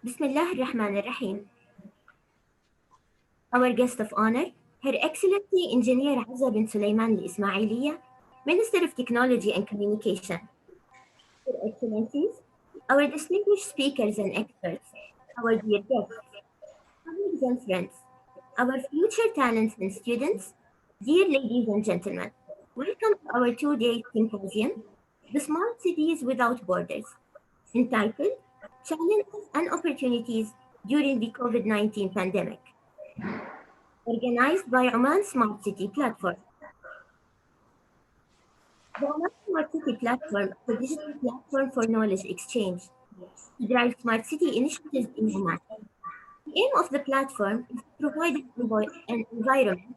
Bismillah ar-Rahman ar-Rahim. Our guest of honor, Her Excellency Engineer Azza bin Sulaiman al-Ismailiya, Minister of Technology and Communication. Your Excellencies, our distinguished speakers and experts, our dear guests, colleagues and friends, our future talents and students, dear ladies and gentlemen, welcome to our two-day symposium, The Smart Cities Without Borders, entitled Challenges and Opportunities During the COVID-19 Pandemic, organized by Oman Smart City Platform. The Oman Smart City Platform is a digital platform for knowledge exchange to drive smart city initiatives in Oman. The aim of the platform is to provide an environment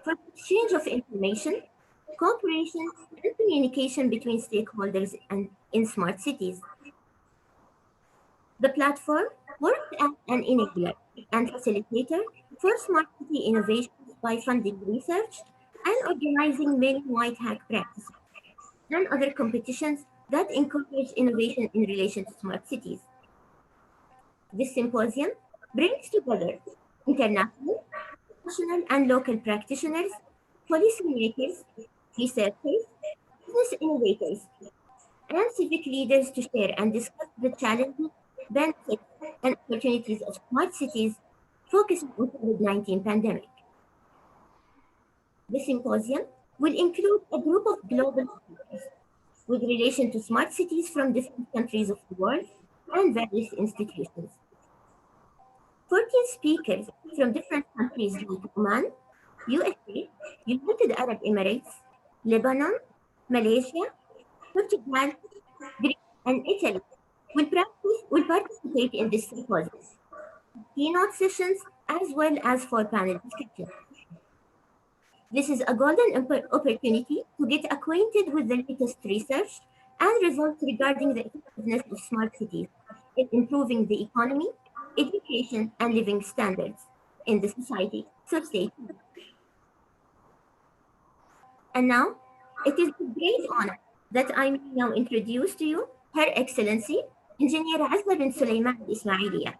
for the exchange of information, cooperation, and communication between stakeholders and in smart cities. The platform works as an enabler and facilitator for smart city innovations by funding research and organizing many white hack practices and other competitions that encourage innovation in relation to smart cities. This symposium brings together international, national, and local practitioners, policymakers, researchers, business innovators, and civic leaders to share and discuss the challenges, benefits, and opportunities of smart cities focusing on COVID-19 pandemic. The symposium will include a group of global speakers with relation to smart cities from different countries of the world and various institutions. 14 speakers from different countries like Oman, USA, United Arab Emirates, Lebanon, Malaysia, Portugal, Greece, and Italy will participate in this symposium, keynote sessions, as well as for panel discussions. This is a golden opportunity to get acquainted with the latest research and results regarding the effectiveness of smart cities in improving the economy, education, and living standards in the society. So stay tuned. And now, it is with great honor that I may now introduce to you Her Excellency Engineer Azza bin Sulaiman Ismailia,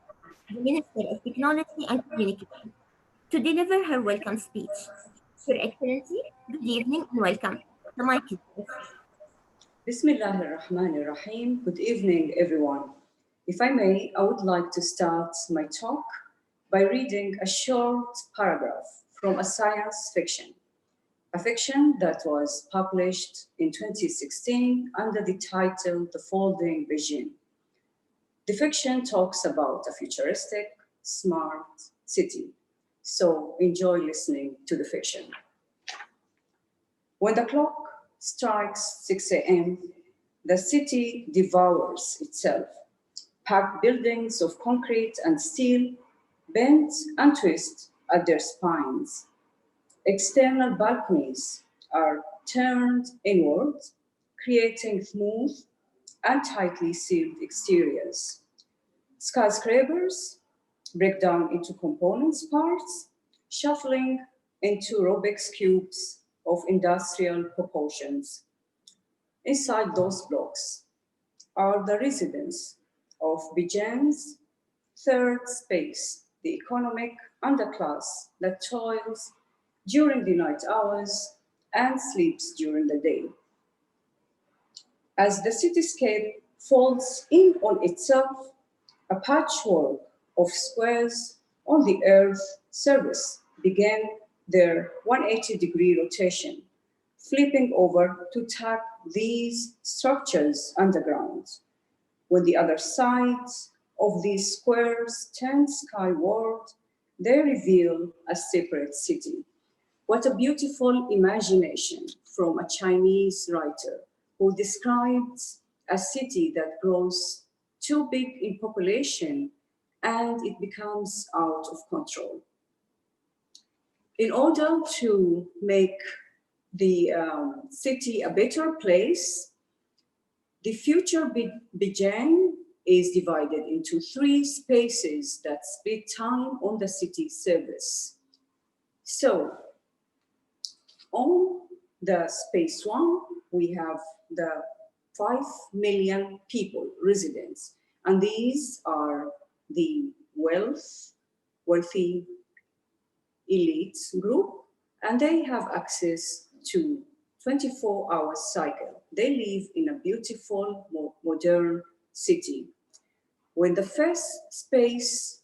the Minister of Technology and Communication, to deliver her welcome speech. Your Excellency, good evening and welcome. The mic is yours. Bismillah ar-Rahman ar-Rahim. Good evening, everyone. If I may, I would like to start my talk by reading a short paragraph from a science fiction, a fiction that was published in 2016 under the title The Folding Vision. The fiction talks about a futuristic, smart city. So enjoy listening to the fiction. When the clock strikes 6 a.m., the city devours itself. Packed buildings of concrete and steel bend and twist at their spines. External balconies are turned inward, creating smooth and tightly sealed exteriors. Skyscrapers break down into components parts, shuffling into Rubik's cubes of industrial proportions. Inside those blocks are the residents of Bijan's third space, the economic underclass that toils during the night hours and sleeps during the day. As the cityscape folds in on itself, a patchwork of squares on the Earth's surface began their 180-degree rotation, flipping over to tap these structures underground. When the other sides of these squares turn skyward, they reveal a separate city. What a beautiful imagination from a Chinese writer who described a city that grows too big in population and it becomes out of control. In order to make the city a better place, the future Beijing is divided into three spaces that split time on the city surface. So, on the space one, we have the 5 million people, residents, and these are the wealthy elite group, and they have access to 24-hour cycle. They live in a beautiful, modern city. When the first space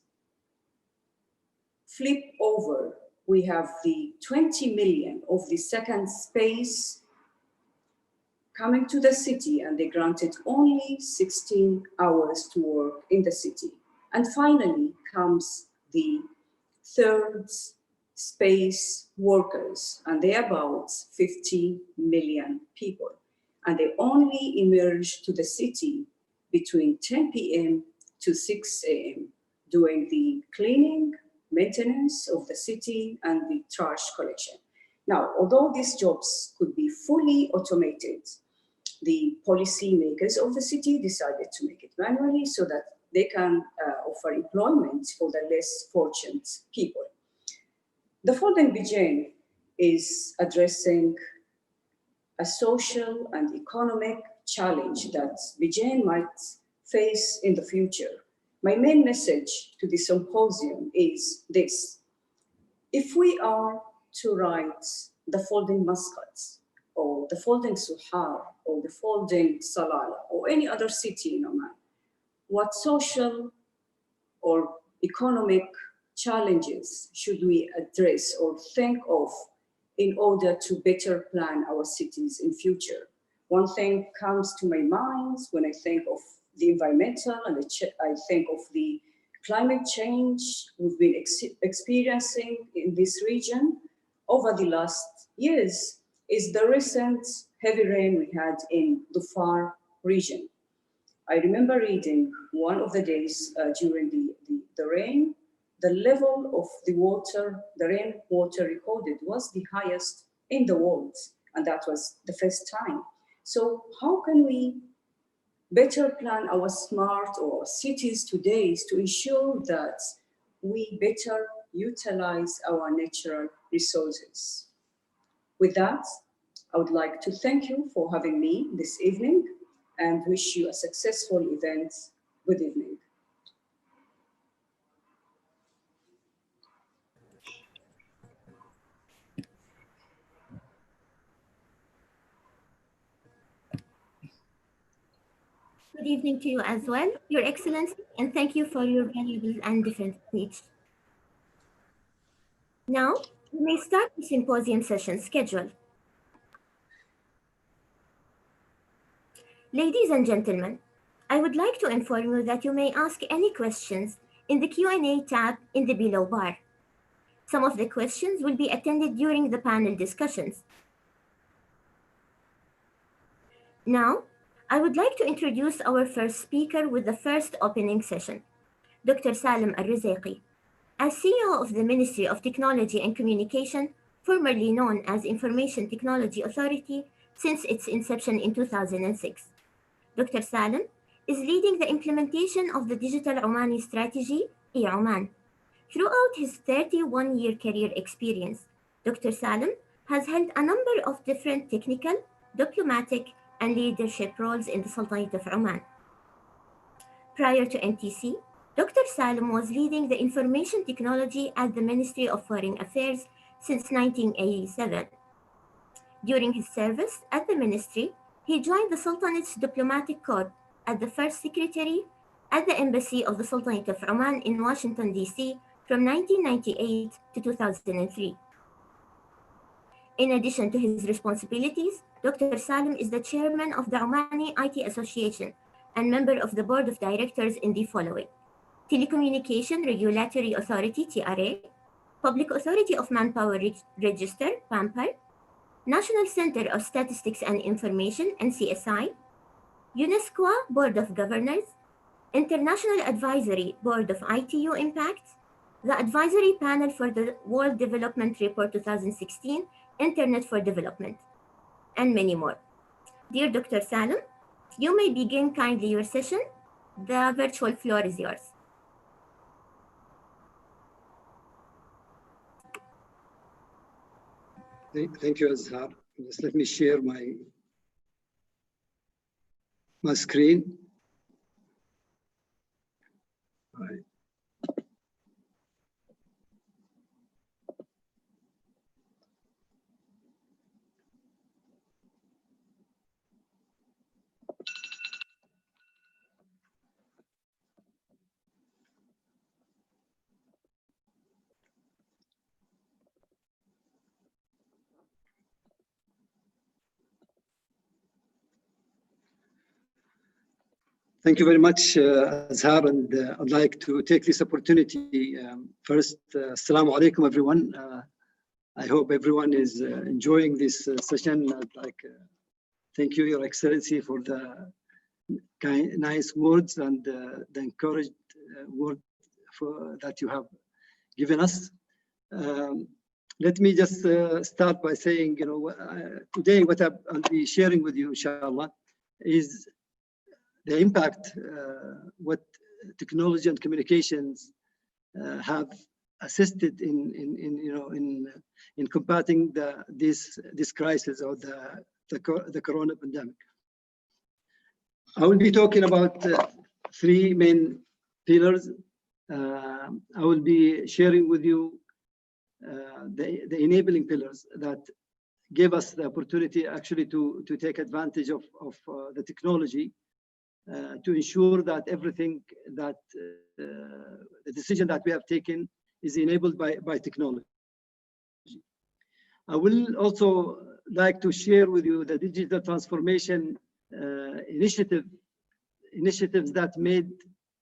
flip over, we have the 20 million of the second space coming to the city, and they granted only 16 hours to work in the city. And finally comes the third space workers, and they're about 50 million people. And they only emerge to the city between 10 p.m. to 6 a.m. doing the cleaning, maintenance of the city, and the trash collection. Now, although these jobs could be fully automated, the policymakers of the city decided to make it manually so that they can offer employment for the less fortunate people. The Folding Bijan is addressing a social and economic challenge that Bijan might face in the future. My main message to the symposium is this: if we are to write the Folding Muscat, or the Folding Suhar, or the Folding Salalah, or any other city in Oman, what social or economic challenges should we address or think of in order to better plan our cities in future? One thing comes to my mind when I think of the environmental, and I think of the climate change we've been experiencing in this region over the last years, is the recent heavy rain we had in the Dhofar region. I remember reading one of the days during the rain, the level of the rainwater recorded was the highest in the world, and that was the first time. So how can we better plan our smart or cities today to ensure that we better utilize our natural resources? With that, I would like to thank you for having me this evening and wish you a successful event. Good evening. Good evening to you as well, Your Excellency, and thank you for your valuable and different speech. Now, we may start the symposium session schedule. Ladies and gentlemen, I would like to inform you that you may ask any questions in the Q&A tab in the below bar. Some of the questions will be attended during the panel discussions. Now, I would like to introduce our first speaker with the first opening session, Dr. Salim Al-Rizaiqi. As CEO of the Ministry of Technology and Communication, formerly known as Information Technology Authority, since its inception in 2006. Dr. Salim is leading the implementation of the Digital Omani Strategy, e-Oman. Throughout his 31-year career experience, Dr. Salim has held a number of different technical, diplomatic, and leadership roles in the Sultanate of Oman. Prior to NTC, Dr. Salim was leading the information technology at the Ministry of Foreign Affairs since 1987. During his service at the ministry, he joined the Sultanate's diplomatic corps as the first secretary at the Embassy of the Sultanate of Oman in Washington, D.C. from 1998 to 2003. In addition to his responsibilities, Dr. Salim is the chairman of the Omani IT Association and member of the board of directors in the following: Telecommunication Regulatory Authority, TRA, Public Authority of Manpower Register, PAMPAR, National Center of Statistics and Information, NCSI, UNESCO Board of Governors, International Advisory Board of ITU Impact, the Advisory Panel for the World Development Report 2016, Internet for Development, and many more. Dear Dr. Salim, you may begin kindly your session. The virtual floor is yours. Thank you, Azhar. Just let me share my screen. Right. Thank you very much, Azhar, and I'd like to take this opportunity. First, Assalamu alaikum, everyone. I hope everyone is enjoying this session. I'd like thank you, Your Excellency, for the nice words and the encouraged word that you have given us. Let me just start by saying, today what I'll be sharing with you, inshallah, is the impact what technology and communications have assisted in combating this crisis or the corona pandemic. I will be talking about three main pillars. I will be sharing with you the enabling pillars that gave us the opportunity actually to take advantage of the technology to ensure that everything that the decision that we have taken is enabled by technology. I will also like to share with you the digital transformation initiatives that made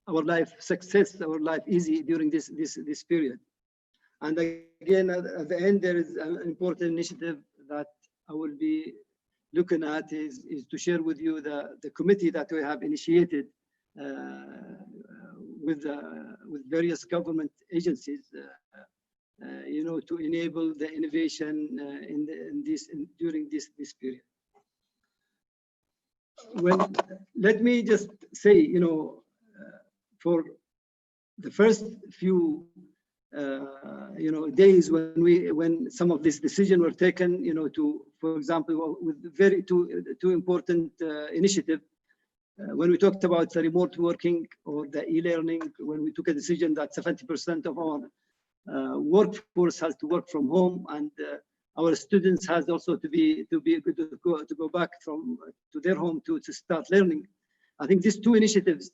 our life success, our life easy during this period. And again, at the end, there is an important initiative that I will be looking at is to share with you the committee that we have initiated with various government agencies, to enable the innovation during this period. Let me just say, for the first few days when some of these decisions were taken, for example, with two important initiatives. When we talked about the remote working or the e-learning, when we took a decision that 70% of our workforce has to work from home, and our students has also to go back to their home to start learning. I think these two initiatives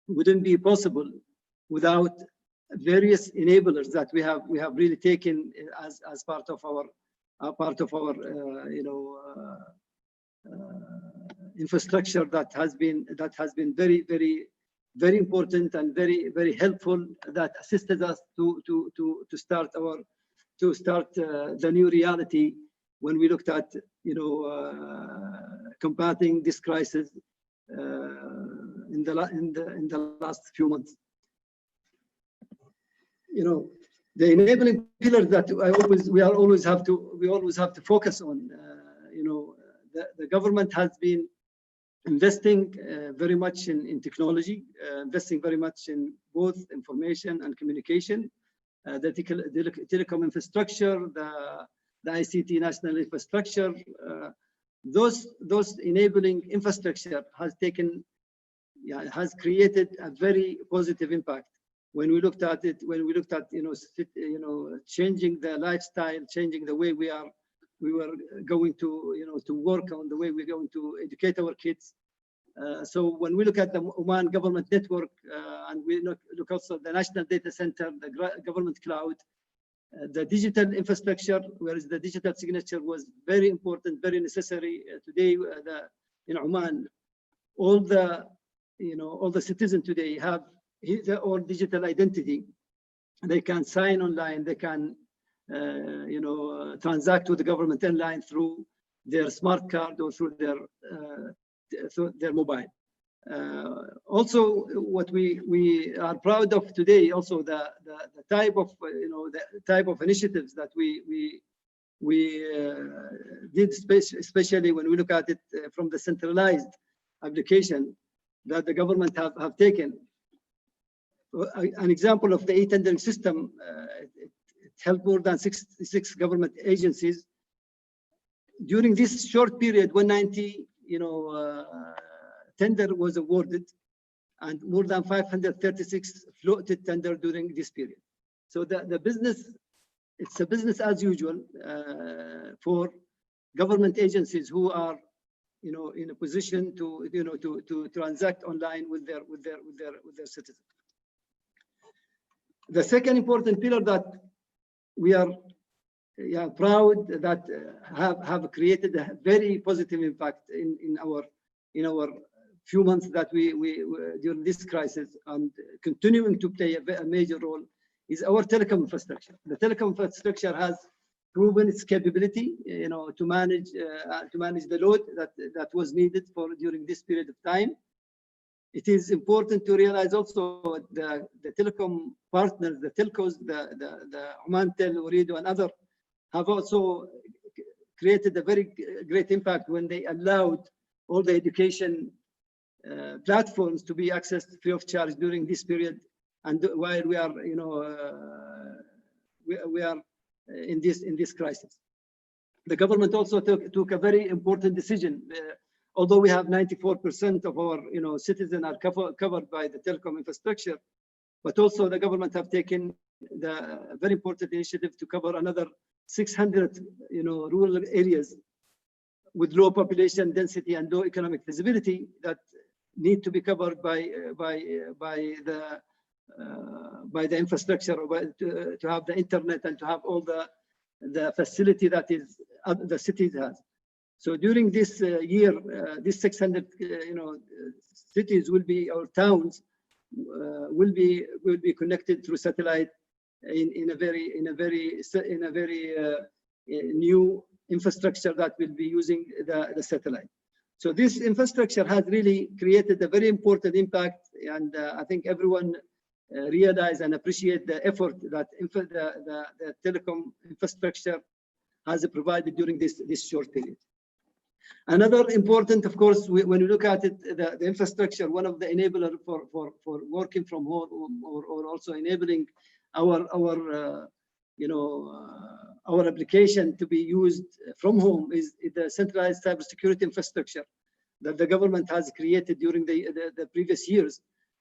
wouldn't be possible without various enablers that we have really taken as part of our infrastructure that has been very, very, very important and very, very helpful, that assisted us to start the new reality when we looked at combating this crisis in the last few months. The enabling pillars that we always have to focus on. The government has been investing very much in technology, investing very much in both information and communication, the telecom infrastructure, the ICT national infrastructure. Those enabling infrastructure has created a very positive impact. When we looked at it, changing the lifestyle, changing the way we were going to work on, the way we're going to educate our kids. So when we look at the Oman government network, and we look also the national data center, the government cloud, the digital infrastructure, whereas the digital signature was very important, very necessary. Today, in Oman, all the citizens today have their own digital identity. They can sign online, they can transact with the government online through their smart card or through their mobile. Also, what we are proud of today, also the type of initiatives that we did, especially when we look at it from the centralized application that the government have taken. An example of the e-tendering system, it helped more than 66 government agencies. During this short period, 190 tender was awarded, and more than 536 floated tender during this period. So the business, it's a business as usual for government agencies who are in a position to transact online with their citizens. The second important pillar that we are proud that have created a very positive impact in our few months that we during this crisis, and continuing to play a major role, is our telecom infrastructure. The telecom infrastructure has proven its capability, to manage the load that was needed during this period of time. It is important to realize also the telecom partners, the telcos, the Omantel, Ooredoo, and other, have also created a very great impact when they allowed all the education platforms to be accessed free of charge during this period, and while we are, we are in this crisis. The government also took a very important decision. Although we have 94% of our citizens are covered by the telecom infrastructure, but also the government have taken the very important initiative to cover another 600 rural areas with low population density and low economic visibility that need to be covered by the infrastructure, to have the internet and to have all the facility that is the cities has. So during this year, these 600 cities will be, or towns will be connected through satellite in a very new infrastructure that will be using the satellite. So this infrastructure has really created a very important impact, and I think everyone realize and appreciate the effort that the telecom infrastructure has provided during this short period. Another important, of course, when you look at it, the infrastructure, one of the enablers for working from home, or also enabling our application to be used from home, is the centralized cybersecurity infrastructure that the government has created during the previous years,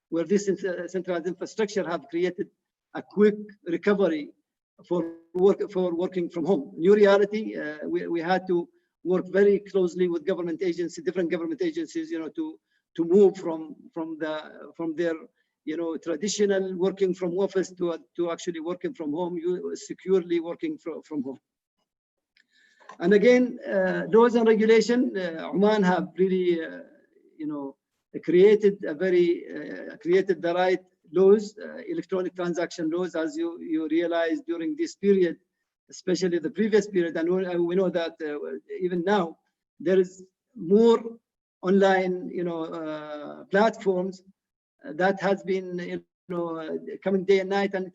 where this centralized infrastructure have created a quick recovery for working from home. New reality, we had to work very closely with different government agencies, to move from their traditional working from office to actually working from home, securely working from home. And again, laws and regulation, Oman have really, created the right laws, electronic transaction laws, as you realize during this period, especially the previous period. And we know that even now there is more online, platforms that has been, coming day and night, and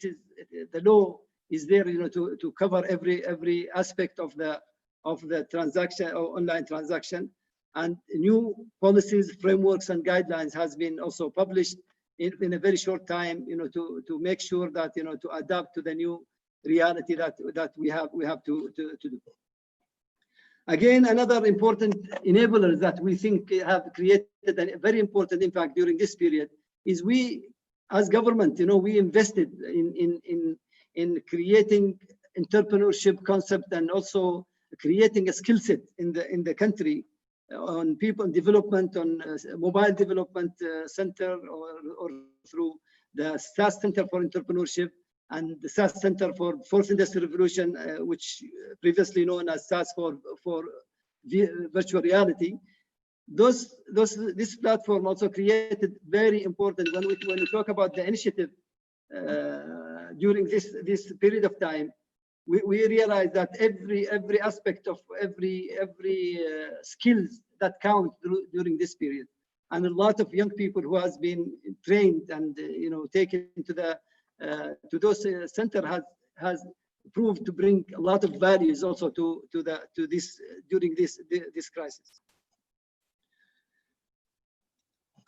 the law is there, to cover every aspect of the transaction or online transaction. And new policies, frameworks, and guidelines has been also published in a very short time, to make sure that, to adapt to the new reality that we have to do. Again, another important enabler that we think have created a very important impact during this period is we, as government, we invested in creating entrepreneurship concept, and also creating a skill set in the country on people development, on mobile development center, or through the SAS Center for Entrepreneurship and the SAS Center for Fourth Industrial Revolution, which previously known as SAS for virtual reality. This platform also created very important, when we talk about the initiative during this period of time, we realize that every aspect of every skills that count during this period, and a lot of young people who has been trained and taken to those center has proved to bring a lot of values also to this during this crisis.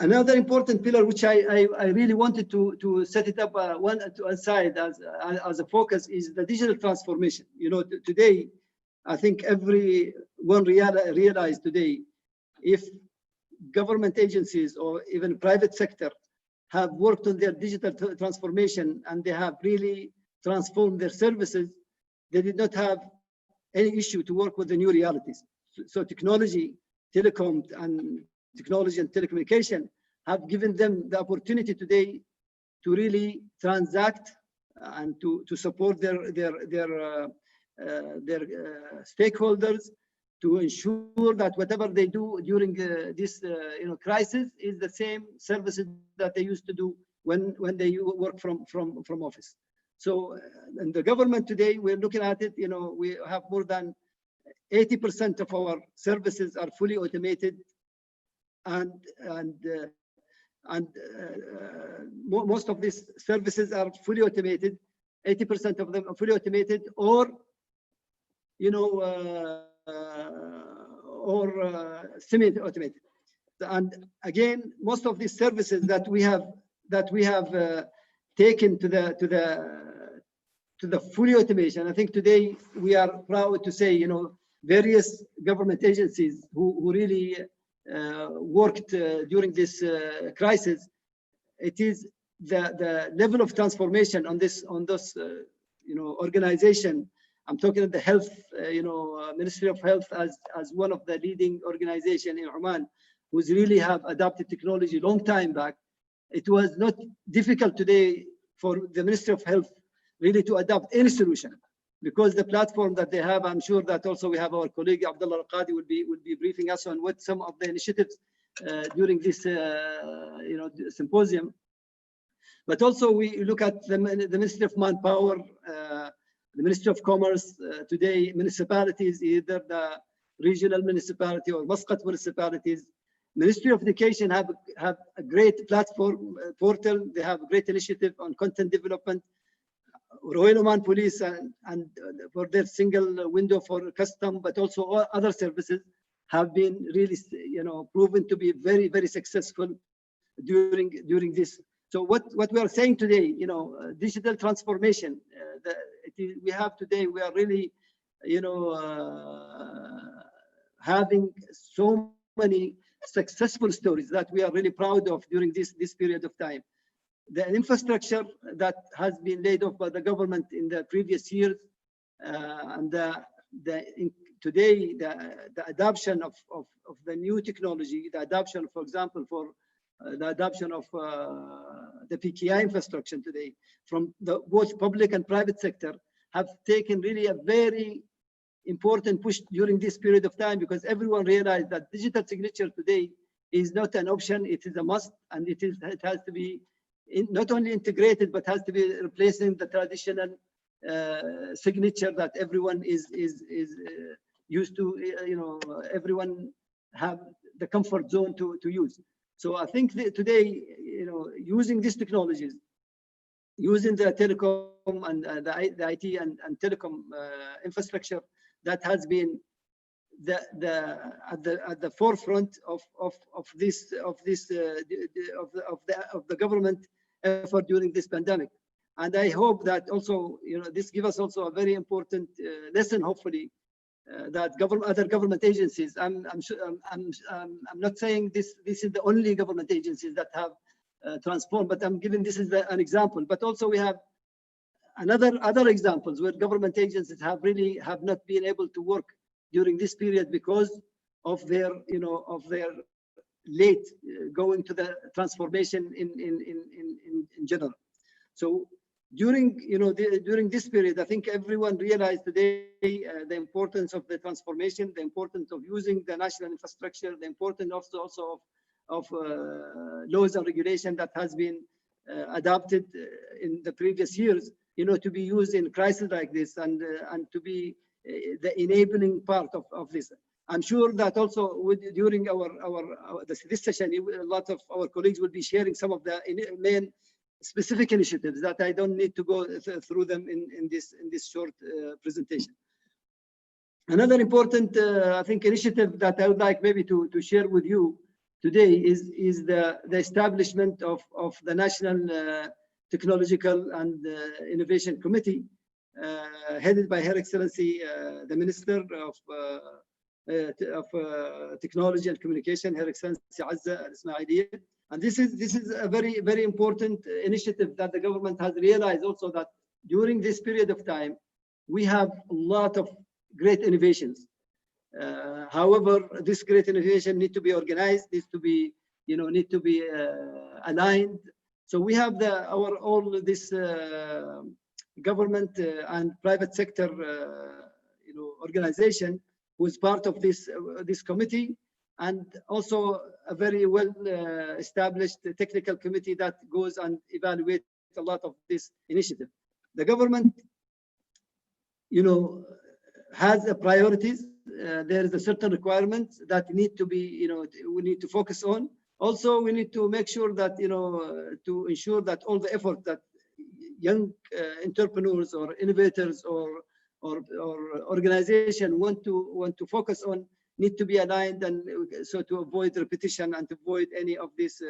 Another important pillar, which I really wanted to set it up one side as a focus, is the digital transformation. Today, I think everyone realized today, if government agencies or even private sector have worked on their digital transformation, and they have really transformed their services, they did not have any issue to work with the new realities. So technology, technology and telecommunication have given them the opportunity today to really transact and to support their stakeholders, to ensure that whatever they do during this crisis is the same services that they used to do when they work from office. So in the government today, we're looking at it, we have more than 80% of our services are fully automated, and most of these services are fully automated. 80% of them are fully automated, or semi-automated. And again, most of these services that we have taken to the fully automation. I think today we are proud to say, various government agencies who really worked during this crisis. It is the level of transformation on this organization. I'm talking about the health, Ministry of Health as one of the leading organizations in Oman, who's really have adopted technology a long time back. It was not difficult today for the Ministry of Health really to adopt any solution, because the platform that they have, I'm sure that also we have our colleague Abdullah Al-Qadi will be briefing us on what some of the initiatives during this symposium. But also we look at the Ministry of Manpower, the Ministry of Commerce. Today, municipalities, either the regional municipality or Muscat municipalities. Ministry of Education have a great platform portal. They have a great initiative on content development. Royal Oman Police and for their single window for custom, but also other services have been really, proven to be very, very successful during this. So what we are saying today, digital transformation, we have today, we are really, having so many successful stories that we are really proud of during this period of time. The infrastructure that has been laid off by the government in the previous years, and today the adoption of the new technology, the adoption, for example, for the adoption of the PKI infrastructure today from both public and private sector have taken really a very important push during this period of time, because everyone realized that digital signature today is not an option, it is a must, and it has to be not only integrated, but has to be replacing the traditional signature that everyone is used to, everyone have the comfort zone to use. So I think that today, using these technologies, using the telecom and the IT and telecom infrastructure, that has been at the forefront of the government effort during this pandemic. And I hope that also, this gives us also a very important lesson, hopefully, that other government agencies. I'm not saying this is the only government agencies that have transformed, but I'm giving this as an example. But also we have other examples where government agencies have not been able to work during this period because of their late going to the transformation in general. So during this period, I think everyone realized today the importance of the transformation, the importance of using the national infrastructure, the importance also of laws and regulation that has been adopted in the previous years, to be used in crisis like this, and to be the enabling part of this. I'm sure that also during this session, a lot of our colleagues will be sharing some of the main specific initiatives that I don't need to go through them in this short presentation. Another important, I think, initiative that I would like maybe to share with you today is the establishment of the National Technological and Innovation Committee, headed by Her Excellency, the Minister of Technology and Communication, Her Excellency Azza Al-Ismailiyah. And this is a very, very important initiative that the government has realized also, that during this period of time, we have a lot of great innovations. However, this great innovation need to be organized, needs to be, aligned. So we have all this government and private sector, organization who is part of this committee, and also a very well established technical committee that goes and evaluates a lot of this initiative. The government, has a priorities. There is a certain requirements that need to be, we need to focus on. Also, we need to make sure that, to ensure that all the effort that young entrepreneurs or innovators or organization want to focus on need to be aligned, and so to avoid repetition and to avoid any of this,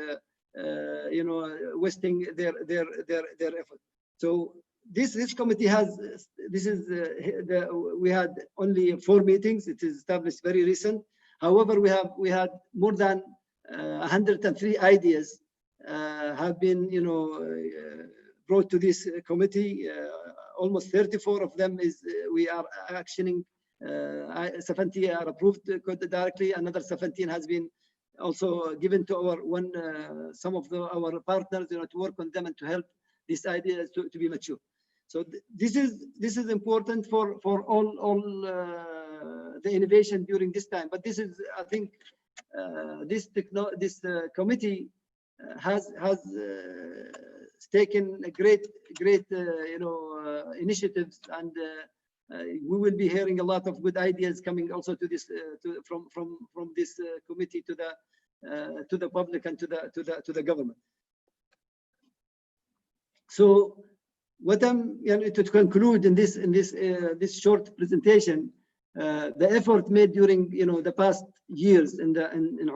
wasting their effort. So this committee has, we had only 4 meetings. It is established very recent. However, we had more than 103 ideas have been, brought to this committee. Almost 34 of them we are actioning. 70 are approved directly. Another 17 has been also given to some of our partners, to work on them and to help these ideas to be mature. So this is important for all the innovation during this time. But this is, I think, this committee has taken a great initiatives, and we will be hearing a lot of good ideas coming also to this from this committee to the public and to the government. So what I'm to conclude in this short presentation, the effort made during the past years in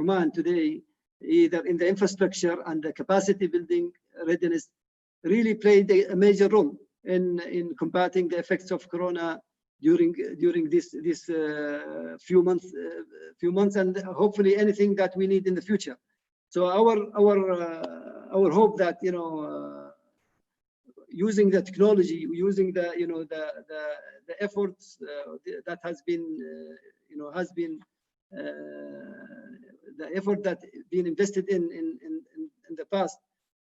Oman today, either in the infrastructure and the capacity building readiness, really played a major role in combating the effects of Corona during this few months, and hopefully anything that we need in the future. So our hope that using the technology, using the efforts that has been the effort that been invested in the past,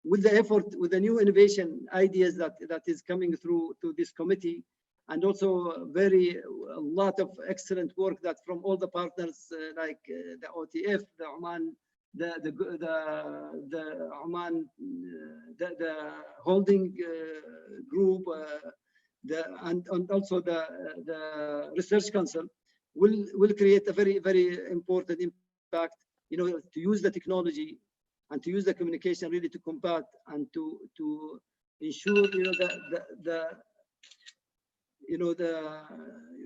with the new innovation ideas that is coming through to this committee, and also a lot of excellent work that from all the partners like the OTF, the Oman, the Oman, the holding group, and also the research council will create a very important impact. To use the technology and to use the communication really to combat and to ensure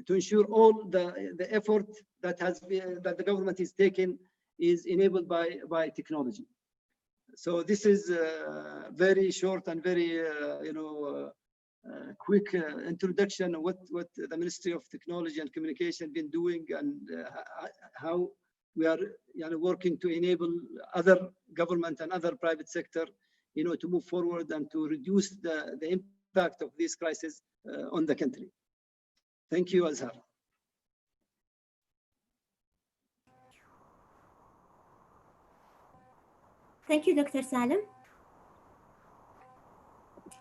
to ensure all the effort that the government is taking is enabled by technology. So this is very short and very quick introduction of what the Ministry of Technology and Communication been doing, and how we are working to enable other government and other private sector to move forward and to reduce the impact of this crisis on the country. Thank you, Azhar. Thank you, Dr. Salim.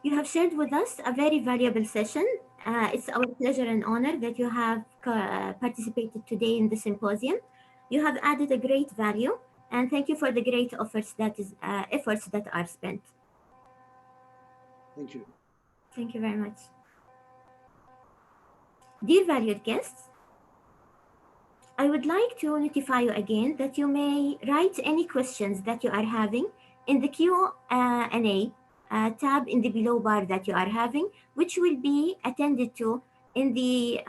You have shared with us a very valuable session. It's our pleasure and honor that you have participated today in the symposium. You have added a great value, and thank you for the great efforts that are spent. Thank you. Thank you very much. Dear valued guests, I would like to notify you again that you may write any questions that you are having in the Q&A tab in the below bar that you are having, which will be attended to in the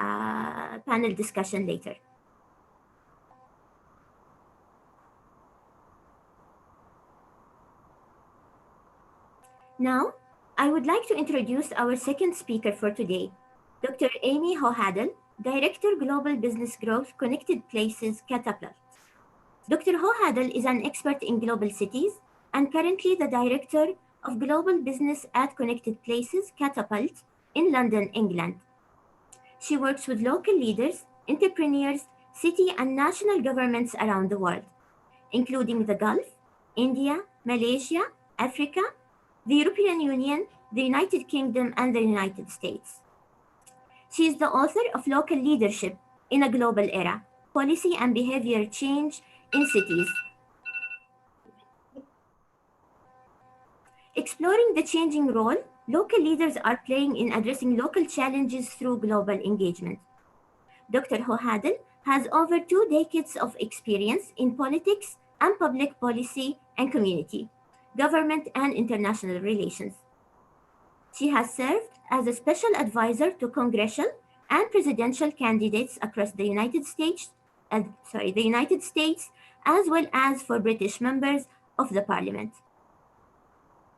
panel discussion later. Now, I would like to introduce our second speaker for today, Dr. Amy Hohadel, Director Global Business Growth, Connected Places, Catapult. Dr. Hohadel is an expert in global cities and currently the Director of Global Business at Connected Places, Catapult, in London, England. She works with local leaders, entrepreneurs, city and national governments around the world, including the Gulf, India, Malaysia, Africa, the European Union, the United Kingdom, and the United States. She is the author of Local Leadership in a Global Era, policy and behavior change in cities. Exploring the changing role local leaders are playing in addressing local challenges through global engagement. Dr. Hohadel has over 2 decades of experience in politics and public policy and community, government and international relations. She has served as a special advisor to congressional and presidential candidates across the United States, as well as for British members of the Parliament.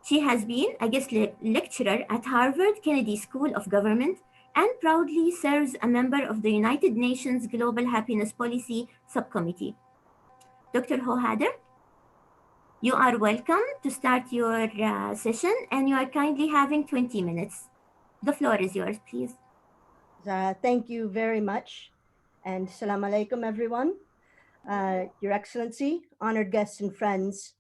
She has been a guest lecturer at Harvard Kennedy School of Government and proudly serves a member of the United Nations Global Happiness Policy Subcommittee. Dr. Hohader, you are welcome to start your session, and you are kindly having 20 minutes. The floor is yours, please. Thank you very much. And salam alaikum, everyone. Your Excellency, honored guests and friends.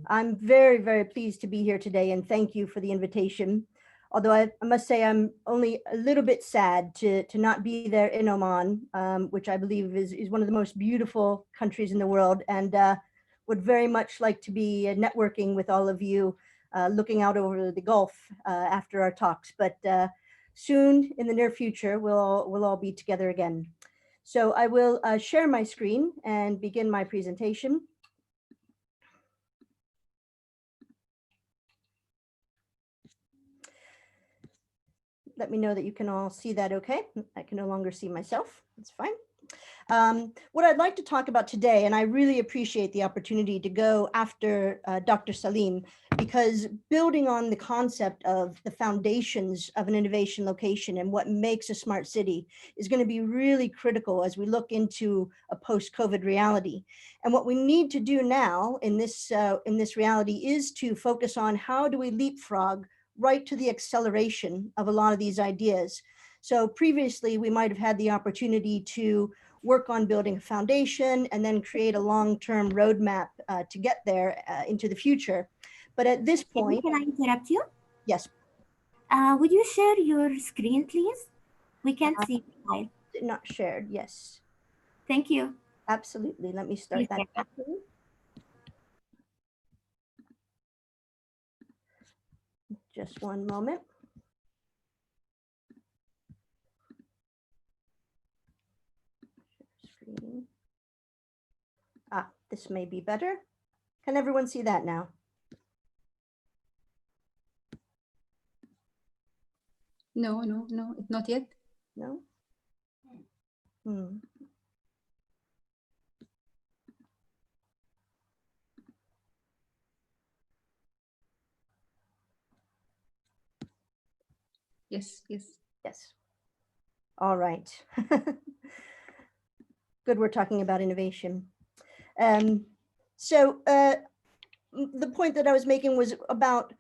I'm very, very pleased to be here today, and thank you for the invitation. Although I must say I'm only a little bit sad to not be there in Oman, which I believe is one of the most beautiful countries in the world, and would very much like to be networking with all of you, looking out over the Gulf after our talks. But soon, in the near future, we'll all be together again. So I will share my screen and begin my presentation. Let me know that you can all see that okay. I can no longer see myself, that's fine. What I'd like to talk about today, and I really appreciate the opportunity to go after Dr. Salim, because building on the concept of the foundations of an innovation location and what makes a smart city is going to be really critical as we look into a post-COVID reality. And what we need to do now in this reality is to focus on how do we leapfrog right to the acceleration of a lot of these ideas. So previously, we might have had the opportunity to work on building a foundation and then create a long-term roadmap to get there into the future. But at this point— Can I interrupt you? Yes. Would you share your screen, please? We can't see the slide. Not shared, yes. Thank you. Absolutely, let me start that. Just one moment. Screen. This may be better. Can everyone see that now? No, not yet. No? Yes. All right. Good, we're talking about innovation. So the point that I was making was about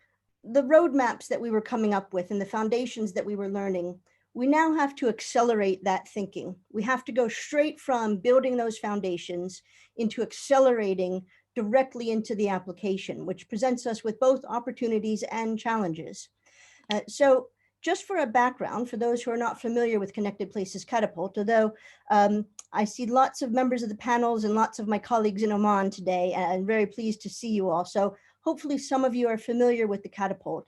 the roadmaps that we were coming up with and the foundations that we were learning. We now have to accelerate that thinking. We have to go straight from building those foundations into accelerating directly into the application, which presents us with both opportunities and challenges. So just for a background, for those who are not familiar with Connected Places Catapult, although I see lots of members of the panels and lots of my colleagues in Oman today, and I'm very pleased to see you all. So hopefully some of you are familiar with the Catapult,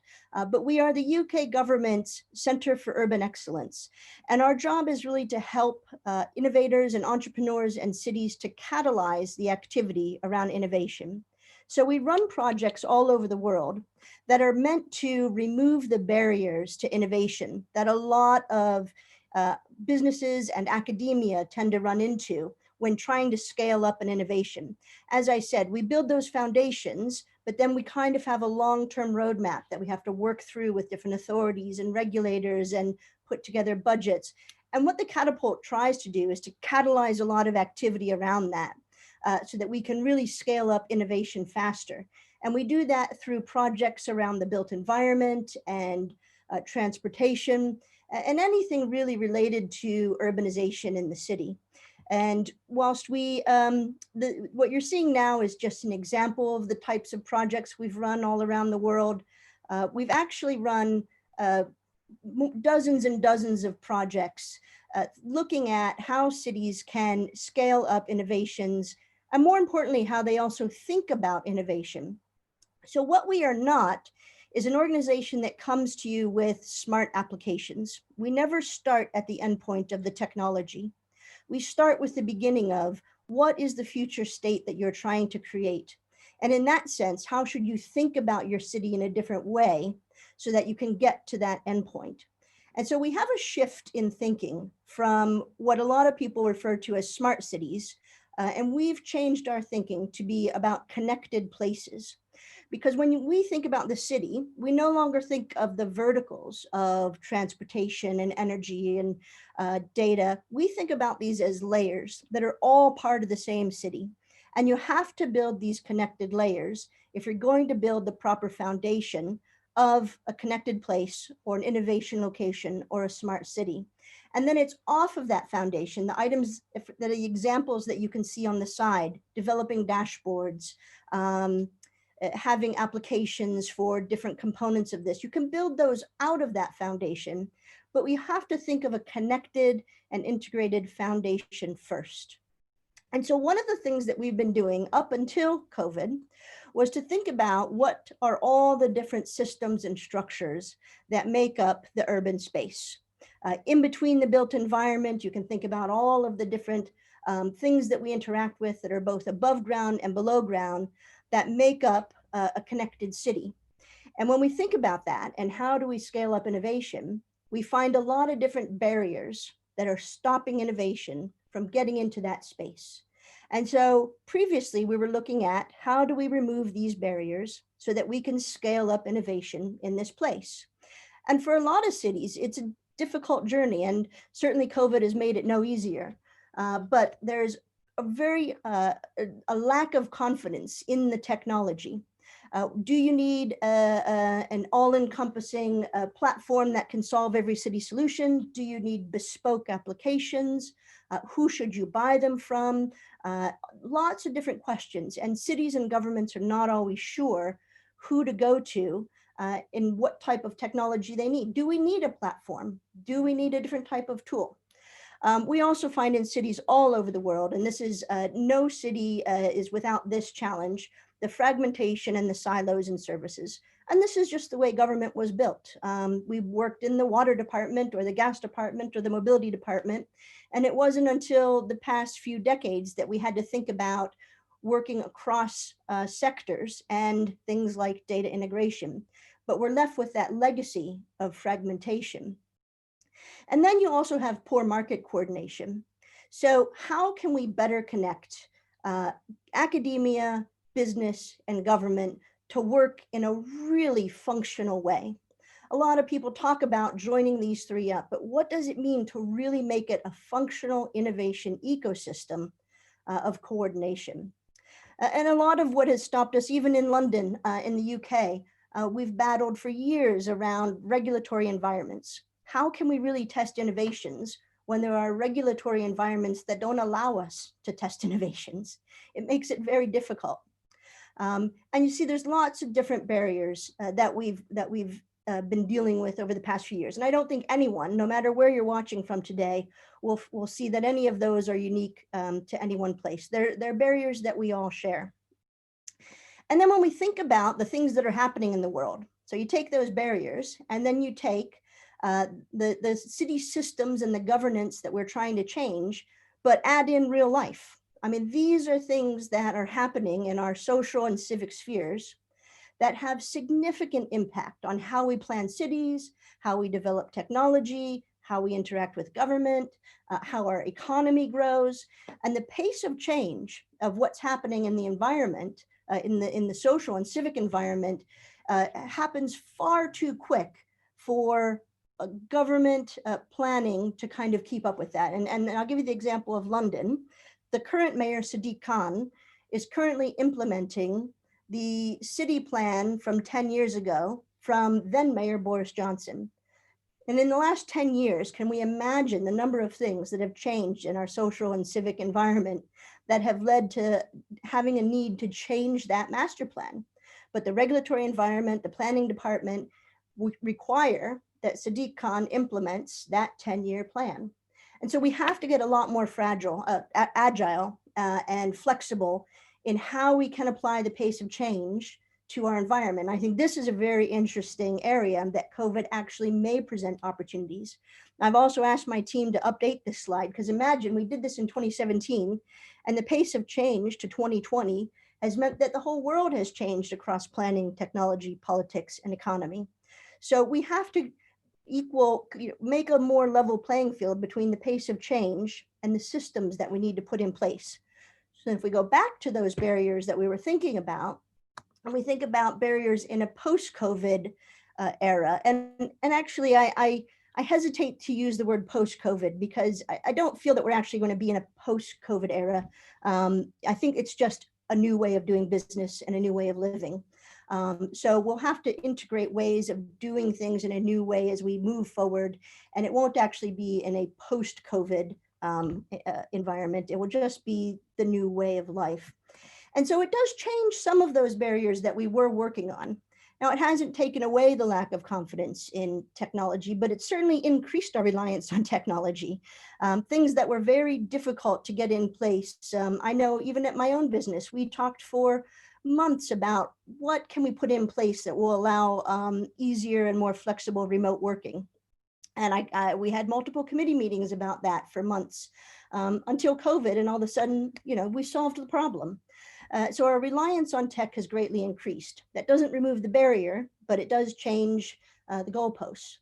but we are the UK government's Center for Urban Excellence. And our job is really to help innovators and entrepreneurs and cities to catalyze the activity around innovation. So we run projects all over the world that are meant to remove the barriers to innovation that a lot of businesses and academia tend to run into when trying to scale up an innovation. As I said, we build those foundations, but then we kind of have a long-term roadmap that we have to work through with different authorities and regulators and put together budgets. And what the Catapult tries to do is to catalyze a lot of activity around that so that we can really scale up innovation faster. And we do that through projects around the built environment and transportation and anything really related to urbanization in the city. And whilst we, what you're seeing now is just an example of the types of projects we've run all around the world. We've actually run dozens and dozens of projects looking at how cities can scale up innovations, and more importantly, how they also think about innovation. So what we are not is an organization that comes to you with smart applications. We never start at the endpoint of the technology. We start with the beginning of what is the future state that you're trying to create? And in that sense, how should you think about your city in a different way so that you can get to that endpoint? And so we have a shift in thinking from what a lot of people refer to as smart cities, and we've changed our thinking to be about connected places. Because when we think about the city, we no longer think of the verticals of transportation and energy and data. We think about these as layers that are all part of the same city. And you have to build these connected layers if you're going to build the proper foundation of a connected place or an innovation location or a smart city. And then it's off of that foundation, the items that are the examples that you can see on the side, developing dashboards, having applications for different components of this. You can build those out of that foundation, but we have to think of a connected and integrated foundation first. And so one of the things that we've been doing up until COVID was to think about what are all the different systems and structures that make up the urban space. In between the built environment, you can think about all of the different things that we interact with that are both above ground and below ground that make up a connected city. And when we think about that and how do we scale up innovation, we find a lot of different barriers that are stopping innovation from getting into that space. And so previously we were looking at how do we remove these barriers so that we can scale up innovation in this place. And for a lot of cities, it's a difficult journey, and certainly COVID has made it no easier. But there's a lack of confidence in the technology. Do you need an all-encompassing platform that can solve every city solution? Do you need bespoke applications? Who should you buy them from? Lots of different questions, and cities and governments are not always sure who to go to in what type of technology they need. Do we need a platform? Do we need a different type of tool? We also find in cities all over the world, and this is no city is without this challenge, the fragmentation and the silos in services. And this is just the way government was built. We worked in the water department or the gas department or the mobility department. And it wasn't until the past few decades that we had to think about working across sectors and things like data integration. But we're left with that legacy of fragmentation. And then you also have poor market coordination. So how can we better connect academia, business, and government to work in a really functional way? A lot of people talk about joining these three up, but what does it mean to really make it a functional innovation ecosystem of coordination? And a lot of what has stopped us, even in London, in the UK, we've battled for years around regulatory environments. How can we really test innovations when there are regulatory environments that don't allow us to test innovations? It makes it very difficult. And you see, there's lots of different barriers that we've been dealing with over the past few years. And I don't think anyone, no matter where you're watching from today, will see that any of those are unique to any one place. They're barriers that we all share. And then when we think about the things that are happening in the world, so you take those barriers and then you take the city systems and the governance that we're trying to change, but add in real life. I mean, these are things that are happening in our social and civic spheres that have significant impact on how we plan cities, how we develop technology, how we interact with government, how our economy grows, and the pace of change of what's happening in the environment, in the social and civic environment, happens far too quick for government planning to kind of keep up with that. And I'll give you the example of London. The current mayor, Sadiq Khan, is currently implementing the city plan from 10 years ago from then Mayor Boris Johnson. And in the last 10 years, can we imagine the number of things that have changed in our social and civic environment that have led to having a need to change that master plan? But the regulatory environment, the planning department require that Sadiq Khan implements that 10-year plan. And so we have to get a lot more agile and flexible in how we can apply the pace of change to our environment. I think this is a very interesting area that COVID actually may present opportunities. I've also asked my team to update this slide, because imagine we did this in 2017 and the pace of change to 2020 has meant that the whole world has changed across planning, technology, politics, and economy. So we have to make a more level playing field between the pace of change and the systems that we need to put in place. So if we go back to those barriers that we were thinking about, and we think about barriers in a post-COVID era, and actually I hesitate to use the word post-COVID because I don't feel that we're actually going to be in a post-COVID era. I think it's just a new way of doing business and a new way of living. So we'll have to integrate ways of doing things in a new way as we move forward, and it won't actually be in a post-COVID environment. It will just be the new way of life. And so it does change some of those barriers that we were working on. Now, it hasn't taken away the lack of confidence in technology, but it certainly increased our reliance on technology. Things that were very difficult to get in place. I know even at my own business, we talked for months about what can we put in place that will allow easier and more flexible remote working. And we had multiple committee meetings about that for months until COVID, and all of a sudden, we solved the problem. So our reliance on tech has greatly increased. That doesn't remove the barrier, but it does change the goalposts.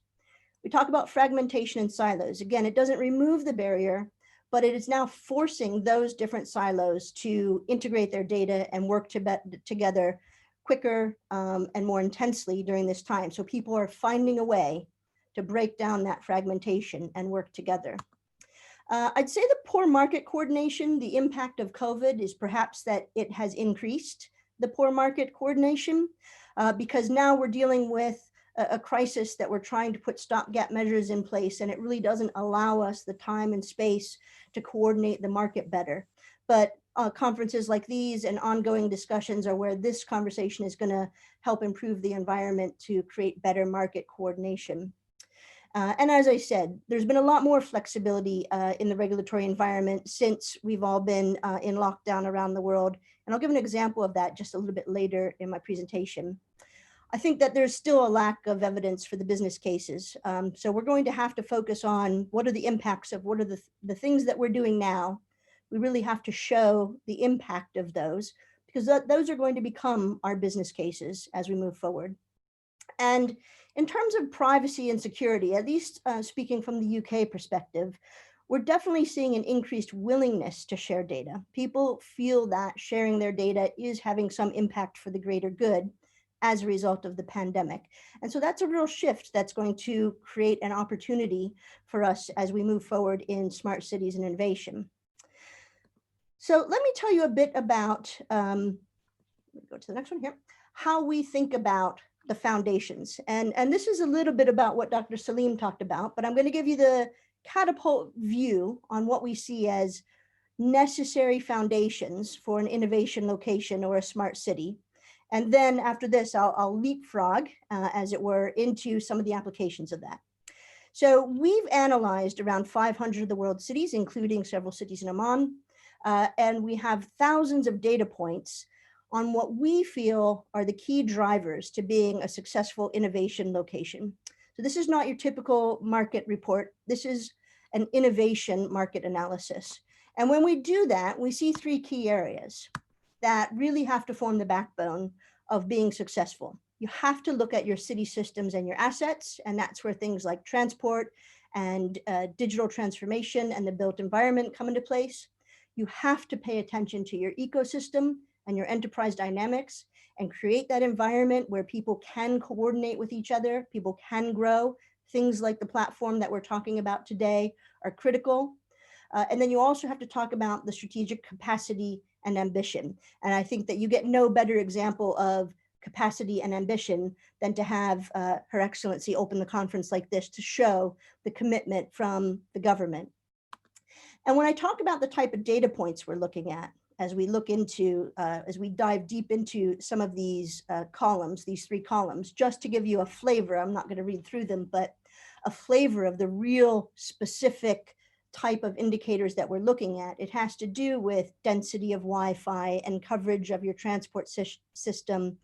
We talk about fragmentation and silos. Again, it doesn't remove the barrier, but it is now forcing those different silos to integrate their data and work together quicker and more intensely during this time. So people are finding a way to break down that fragmentation and work together. I'd say the poor market coordination, the impact of COVID is perhaps that it has increased the poor market coordination because now we're dealing with a crisis that we're trying to put stopgap measures in place, and it really doesn't allow us the time and space to coordinate the market better. But conferences like these and ongoing discussions are where this conversation is going to help improve the environment to create better market coordination. And as I said, there's been a lot more flexibility in the regulatory environment since we've all been in lockdown around the world. And I'll give an example of that just a little bit later in my presentation. I think that there's still a lack of evidence for the business cases. So we're going to have to focus on what are the impacts of what are the things that we're doing now. We really have to show the impact of those because those are going to become our business cases as we move forward. And in terms of privacy and security, at least speaking from the UK perspective, we're definitely seeing an increased willingness to share data. People feel that sharing their data is having some impact for the greater good as a result of the pandemic. And so that's a real shift that's going to create an opportunity for us as we move forward in smart cities and innovation. So let me tell you a bit about, go to the next one here, how we think about the foundations. And this is a little bit about what Dr. Salim talked about, but I'm going to give you the catapult view on what we see as necessary foundations for an innovation location or a smart city. And then after this, I'll leapfrog, as it were, into some of the applications of that. So we've analyzed around 500 of the world's cities, including several cities in Oman, and we have thousands of data points on what we feel are the key drivers to being a successful innovation location. So this is not your typical market report. This is an innovation market analysis. And when we do that, we see three key areas that really have to form the backbone of being successful. You have to look at your city systems and your assets, and that's where things like transport and digital transformation and the built environment come into place. You have to pay attention to your ecosystem and your enterprise dynamics and create that environment where people can coordinate with each other, people can grow. Things like the platform that we're talking about today are critical. And then you also have to talk about the strategic capacity and ambition. And I think that you get no better example of capacity and ambition than to have Her Excellency open the conference like this to show the commitment from the government. And when I talk about the type of data points we're looking at, as we look into, as we dive deep into some of these columns, these three columns, just to give you a flavor, I'm not going to read through them, but a flavor of the real specific type of indicators that we're looking at. It has to do with density of Wi-Fi and coverage of your transport system,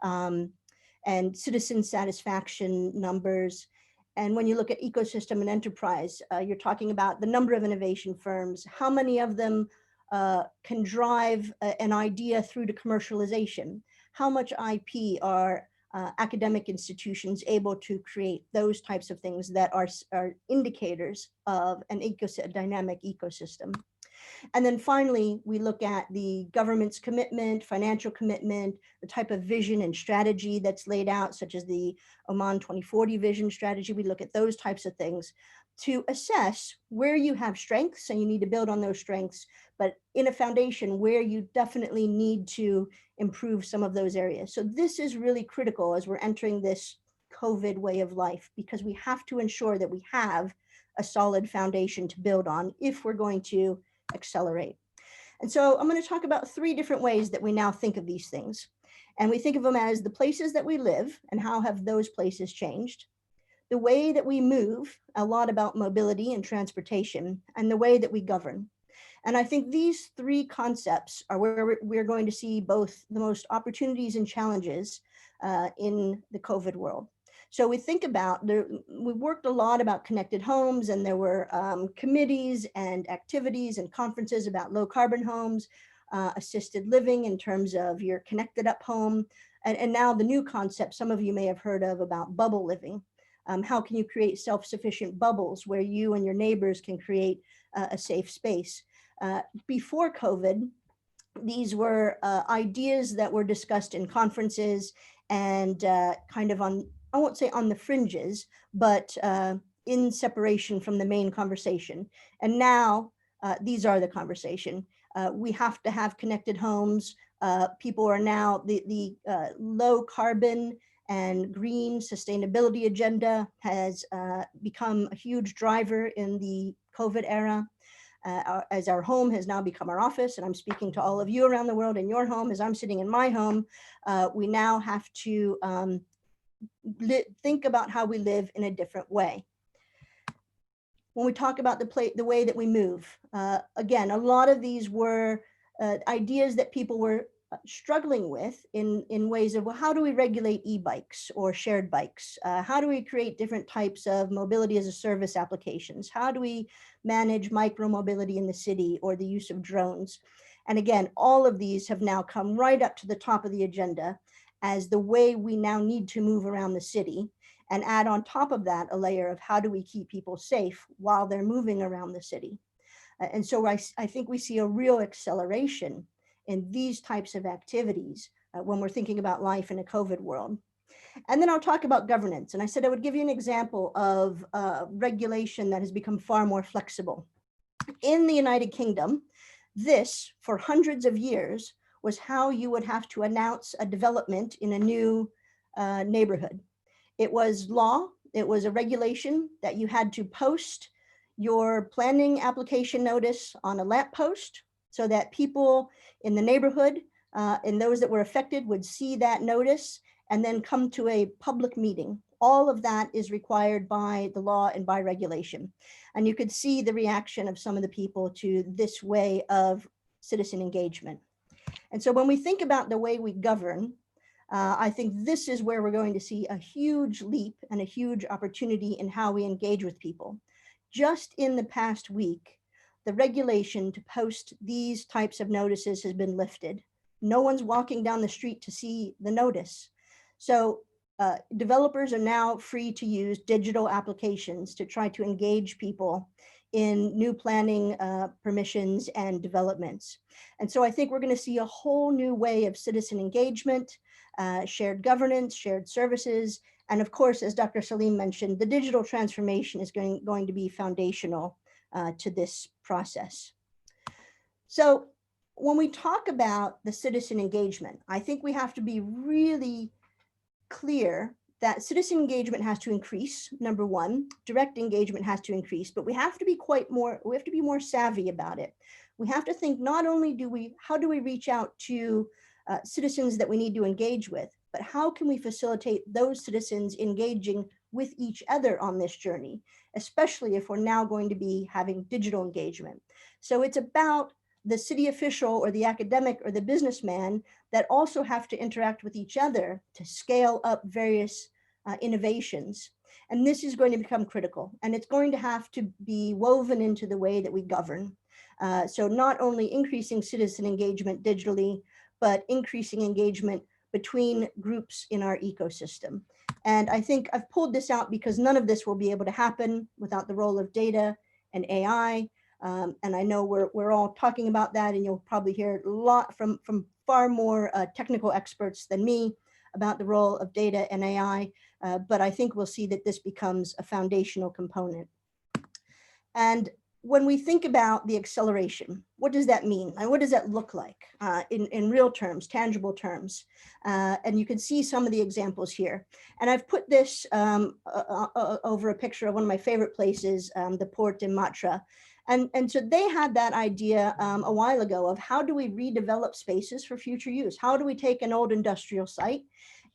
and citizen satisfaction numbers. And when you look at ecosystem and enterprise, you're talking about the number of innovation firms, how many of them can drive an idea through to commercialization, how much IP are academic institutions able to create, those types of things that are indicators of an dynamic ecosystem. And then finally, we look at the government's commitment, financial commitment, the type of vision and strategy that's laid out, such as the Oman 2040 vision strategy. We look at those types of things to assess where you have strengths and you need to build on those strengths, but in a foundation where you definitely need to improve some of those areas. So this is really critical as we're entering this COVID way of life, because we have to ensure that we have a solid foundation to build on if we're going to accelerate. And so I'm going to talk about 3 different ways that we now think of these things. And we think of them as the places that we live and how have those places changed, the way that we move, a lot about mobility and transportation, and the way that we govern. And I think these 3 concepts are where we're going to see both the most opportunities and challenges in the COVID world. So we think about, we worked a lot about connected homes, and there were committees and activities and conferences about low carbon homes, assisted living in terms of your connected up home. And now the new concept some of you may have heard of about bubble living. How can you create self-sufficient bubbles where you and your neighbors can create a safe space? Before COVID, these were ideas that were discussed in conferences and kind of on, I won't say on the fringes, but in separation from the main conversation. And now these are the conversation. We have to have connected homes. People are now, the low carbon and green sustainability agenda has become a huge driver in the COVID era. As our home has now become our office, and I'm speaking to all of you around the world in your home as I'm sitting in my home, we now have to think about how we live in a different way. When we talk about the way that we move, again, a lot of these were ideas that people were struggling with in ways of, well, how do we regulate e-bikes or shared bikes? How do we create different types of mobility as a service applications? How do we manage micro mobility in the city or the use of drones? And again, all of these have now come right up to the top of the agenda as the way we now need to move around the city, and add on top of that a layer of how do we keep people safe while they're moving around the city. And so I think we see a real acceleration in these types of activities when we're thinking about life in a COVID world. And then I'll talk about governance. And I said I would give you an example of regulation that has become far more flexible. In the United Kingdom, this, for hundreds of years, was how you would have to announce a development in a new neighborhood. It was law, it was a regulation that you had to post your planning application notice on a lamppost so that people in the neighborhood and those that were affected would see that notice and then come to a public meeting. All of that is required by the law and by regulation. And you could see the reaction of some of the people to this way of citizen engagement. And so when we think about the way we govern, I think this is where we're going to see a huge leap and a huge opportunity in how we engage with people. Just in the past week, the regulation to post these types of notices has been lifted. No one's walking down the street to see the notice. So developers are now free to use digital applications to try to engage people in new planning permissions and developments. And so I think we're going to see a whole new way of citizen engagement, shared governance, shared services, and of course, as Dr. Salim mentioned, the digital transformation is going to be foundational to this process. So when we talk about the citizen engagement, I think we have to be really clear that citizen engagement has to increase. Number one, direct engagement has to increase, but we have to be more savvy about it. We have to think not only how do we reach out to citizens that we need to engage with, but how can we facilitate those citizens engaging with each other on this journey, especially if we're now going to be having digital engagement. So it's about the city official or the academic or the businessman that also have to interact with each other to scale up various innovations. And this is going to become critical, and it's going to have to be woven into the way that we govern. So not only increasing citizen engagement digitally, but increasing engagement between groups in our ecosystem. And I think I've pulled this out because none of this will be able to happen without the role of data and AI. And I know we're all talking about that, and you'll probably hear a lot from far more technical experts than me about the role of data and AI. But I think we'll see that this becomes a foundational component. And when we think about the acceleration, what does that mean? And what does that look like in real terms, tangible terms? And you can see some of the examples here. And I've put this over a picture of one of my favorite places, the port in Matra. And so they had that idea a while ago of how do we redevelop spaces for future use? How do we take an old industrial site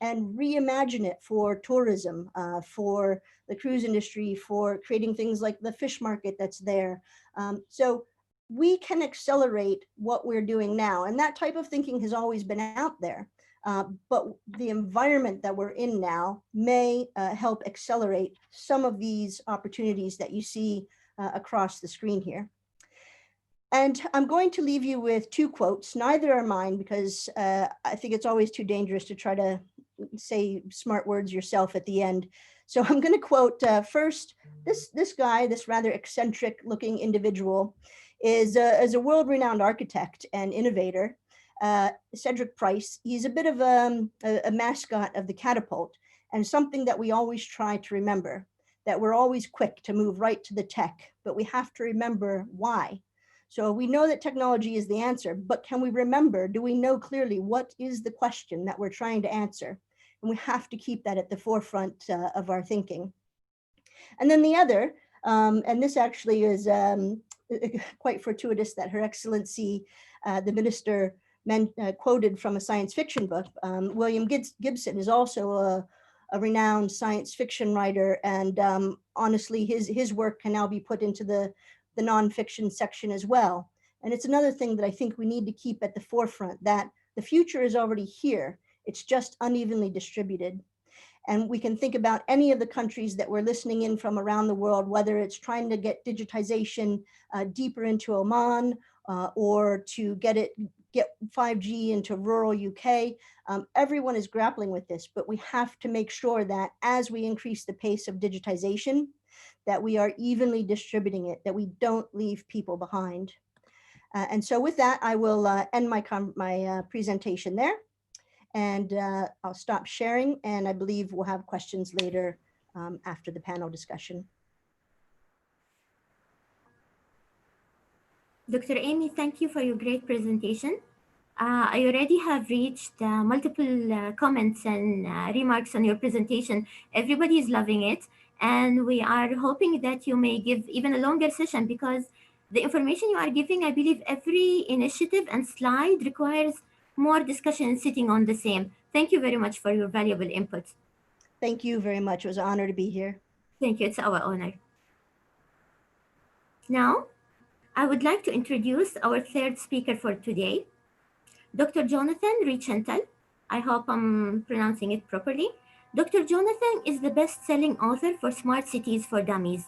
and reimagine it for tourism, for the cruise industry, for creating things like the fish market that's there. So we can accelerate what we're doing now. And that type of thinking has always been out there. But the environment that we're in now may help accelerate some of these opportunities that you see across the screen here. And I'm going to leave you with two quotes. Neither are mine because I think it's always too dangerous to try to say smart words yourself at the end. So I'm going to quote first, this guy, this rather eccentric looking individual is a world-renowned architect and innovator, Cedric Price. He's a bit of a mascot of the catapult, and something that we always try to remember, that we're always quick to move right to the tech, but we have to remember why. So we know that technology is the answer, but can we remember, do we know clearly what is the question that we're trying to answer? And we have to keep that at the forefront of our thinking. And then the other, and this actually is quite fortuitous that Her Excellency, the Minister, quoted from a science fiction book. William Gibson is also a renowned science fiction writer, and honestly, his work can now be put into the nonfiction section as well. And it's another thing that I think we need to keep at the forefront, that the future is already here. It's just unevenly distributed. And we can think about any of the countries that we're listening in from around the world, whether it's trying to get digitization deeper into Oman or to get 5G into rural UK. Everyone is grappling with this, but we have to make sure that as we increase the pace of digitization, that we are evenly distributing it, that we don't leave people behind. And so with that, I will end my presentation there. And I'll stop sharing, and I believe we'll have questions later after the panel discussion. Dr. Amy, thank you for your great presentation. I already have reached multiple comments and remarks on your presentation. Everybody is loving it, and we are hoping that you may give even a longer session, because the information you are giving, I believe every initiative and slide requires more discussion and sitting on the same. Thank you very much for your valuable input. Thank you very much. It was an honor to be here. Thank you. It's our honor. Now, I would like to introduce our third speaker for today, Dr. Jonathan Richental. I hope I'm pronouncing it properly. Dr. Jonathan is the best-selling author for Smart Cities for Dummies.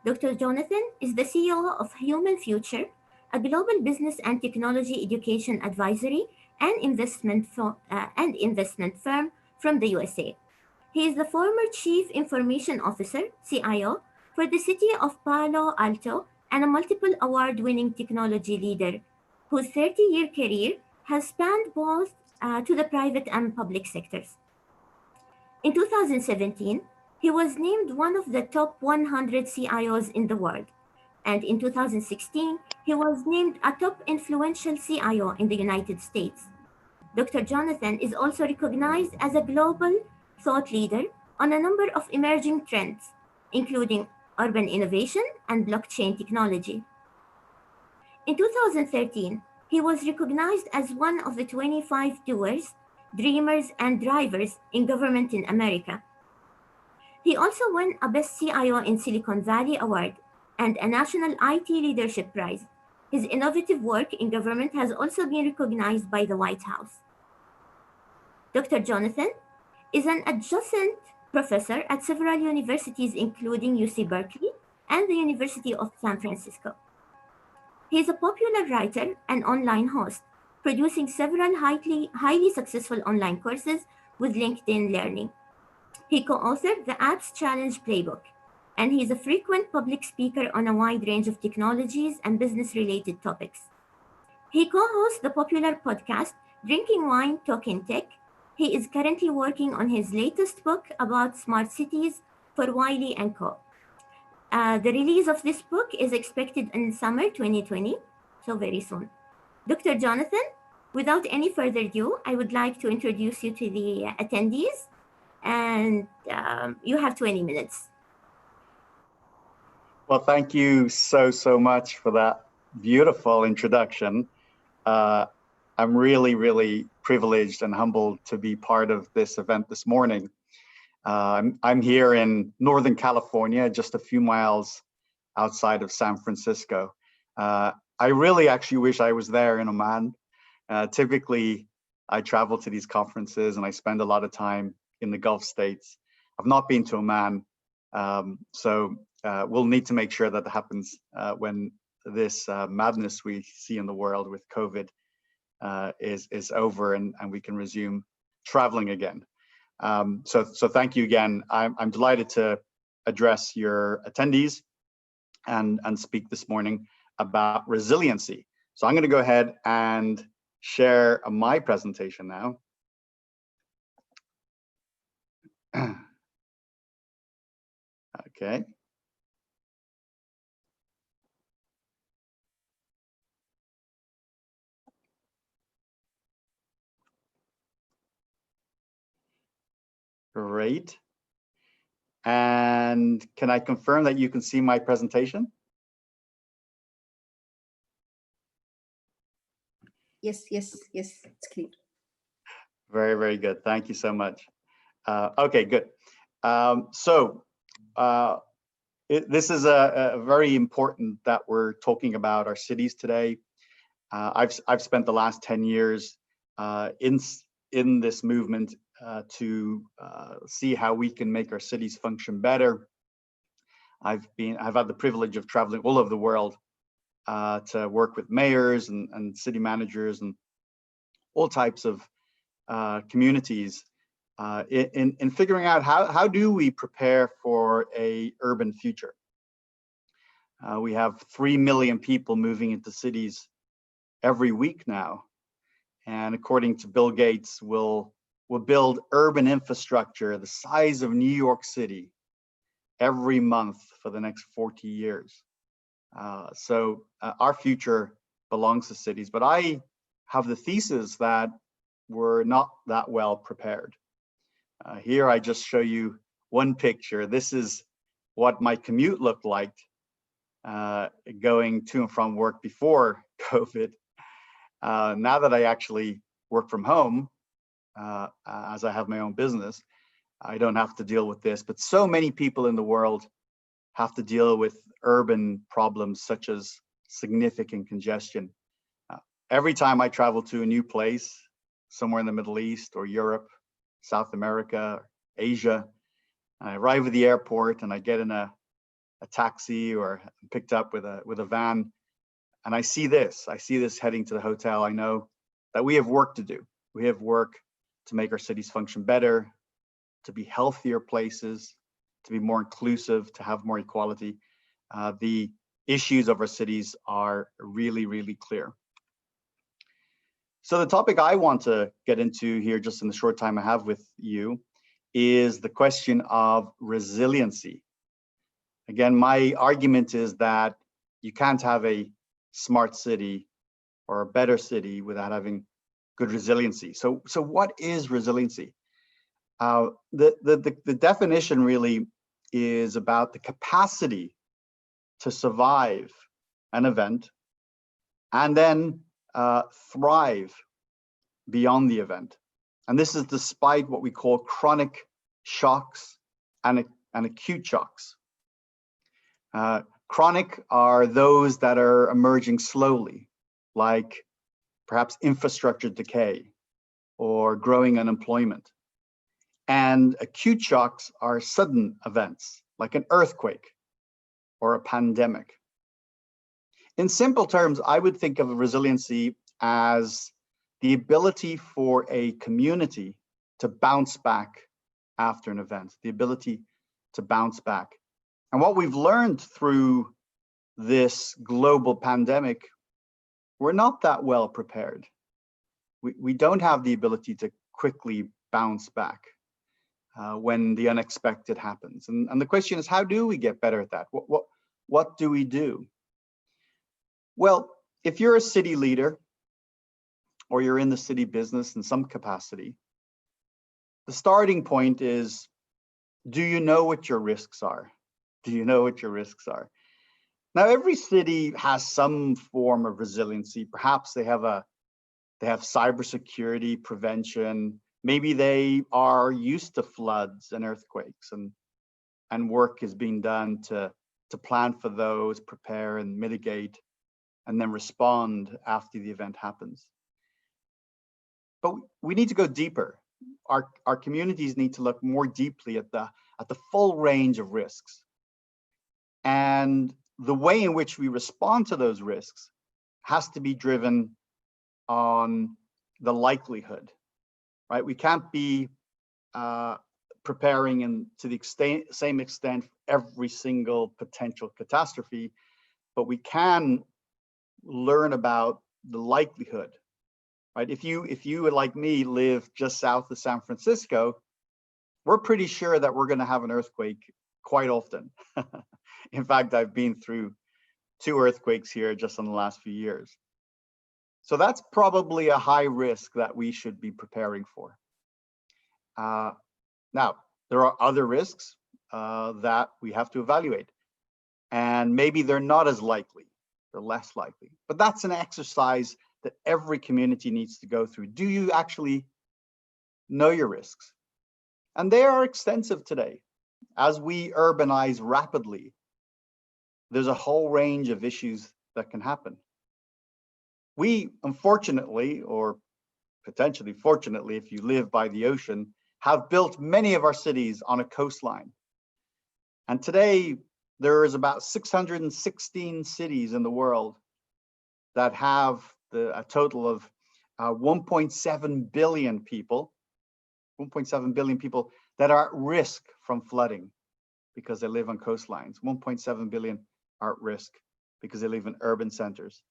Dr. Jonathan is the CEO of Human Future, a global business and technology education advisory and investment firm from the USA. He is the former Chief Information Officer, CIO, for the city of Palo Alto and a multiple award-winning technology leader whose 30-year career has spanned both to the private and public sectors. In 2017, he was named one of the top 100 CIOs in the world. And in 2016, he was named a top influential CIO in the United States. Dr. Jonathan is also recognized as a global thought leader on a number of emerging trends, including urban innovation and blockchain technology. In 2013, he was recognized as one of the 25 doers, dreamers, and drivers in government in America. He also won a Best CIO in Silicon Valley award and a National IT Leadership Prize. His innovative work in government has also been recognized by the White House. Dr. Jonathan is an adjunct professor at several universities, including UC Berkeley and the University of San Francisco. He is a popular writer and online host, producing several highly successful online courses with LinkedIn Learning. He co-authored the Apps Challenge Playbook, and he is a frequent public speaker on a wide range of technologies and business-related topics. He co-hosts the popular podcast Drinking Wine, Talking Tech. He is currently working on his latest book about smart cities for Wiley & Co. The release of this book is expected in summer 2020, so very soon. Dr. Jonathan, without any further ado, I would like to introduce you to the attendees, and you have 20 minutes. Well, thank you so much for that beautiful introduction. I'm really privileged and humbled to be part of this event this morning. I'm here in Northern California, just a few miles outside of San Francisco. I really actually wish I was there in Oman. Typically, I travel to these conferences and I spend a lot of time in the Gulf states. I've not been to Oman, so we'll need to make sure that happens when this madness we see in the world with COVID is over and we can resume traveling again. So thank you again. I'm delighted to address your attendees and speak this morning about resiliency. So I'm going to go ahead and share my presentation now. Okay. Great. And can I confirm that you can see my presentation? Yes, it's clear. Very good. Thank you so much. Okay, good. This is a very important that we're talking about our cities today. I've spent the last 10 years in this movement to see how we can make our cities function better. I've had the privilege of traveling all over the world to work with mayors and city managers and all types of communities in figuring out how do we prepare for a urban future. We have 3 million people moving into cities every week now, and according to Bill Gates, we'll build urban infrastructure the size of New York City every month for the next 40 years. So our future belongs to cities, but I have the thesis that we're not that well prepared. Here I just show you one picture. This is what my commute looked like going to and from work before COVID. Now that I actually work from home, as I have my own business, I don't have to deal with this, but so many people in the world have to deal with urban problems such as significant congestion. Every time I travel to a new place, somewhere in the Middle East or Europe, South America, Asia, I arrive at the airport and I get in a taxi or picked up with a van, and I see this heading to the hotel. I know that we have work to do. We have work to make our cities function better, to be healthier places, to be more inclusive, to have more equality. The issues of our cities are really clear. So the topic I want to get into here, just in the short time I have with you, is the question of resiliency. Again, my argument is that you can't have a smart city or a better city without having good resiliency. So what is resiliency? The definition really is about the capacity to survive an event and then thrive beyond the event. And this is despite what we call chronic shocks and and acute shocks. Chronic are those that are emerging slowly, like perhaps infrastructure decay or growing unemployment. And acute shocks are sudden events, like an earthquake or a pandemic. In simple terms, I would think of resiliency as the ability for a community to bounce back after an event, the ability to bounce back. And what we've learned through this global pandemic, we're not that well prepared. We don't have the ability to quickly bounce back when the unexpected happens. And the question is, how do we get better at that? What do we do? Well, if you're a city leader or you're in the city business in some capacity, the starting point is, do you know what your risks are? Do you know what your risks are? Now, every city has some form of resiliency. Perhaps they have cybersecurity prevention. Maybe they are used to floods and earthquakes, and work is being done to plan for those, prepare and mitigate, and then respond after the event happens. But we need to go deeper. Our communities need to look more deeply at the full range of risks. And the way in which we respond to those risks has to be driven on the likelihood, right? We can't be preparing to the same extent every single potential catastrophe, but we can learn about the likelihood, right? If you like me live just south of San Francisco, we're pretty sure that we're going to have an earthquake quite often. In fact, I've been through 2 earthquakes here just in the last few years. So that's probably a high risk that we should be preparing for. Now, there are other risks that we have to evaluate, and maybe they're not as likely, they're less likely. But that's an exercise that every community needs to go through. Do you actually know your risks? And they are extensive today. As we urbanize rapidly, there's a whole range of issues that can happen. We, unfortunately, or potentially fortunately, if you live by the ocean, have built many of our cities on a coastline. And today, there is about 616 cities in the world that have a total of 1.7 billion people, 1.7 billion people that are at risk from flooding because they live on coastlines. 1.7 billion are at risk because they live in urban centers.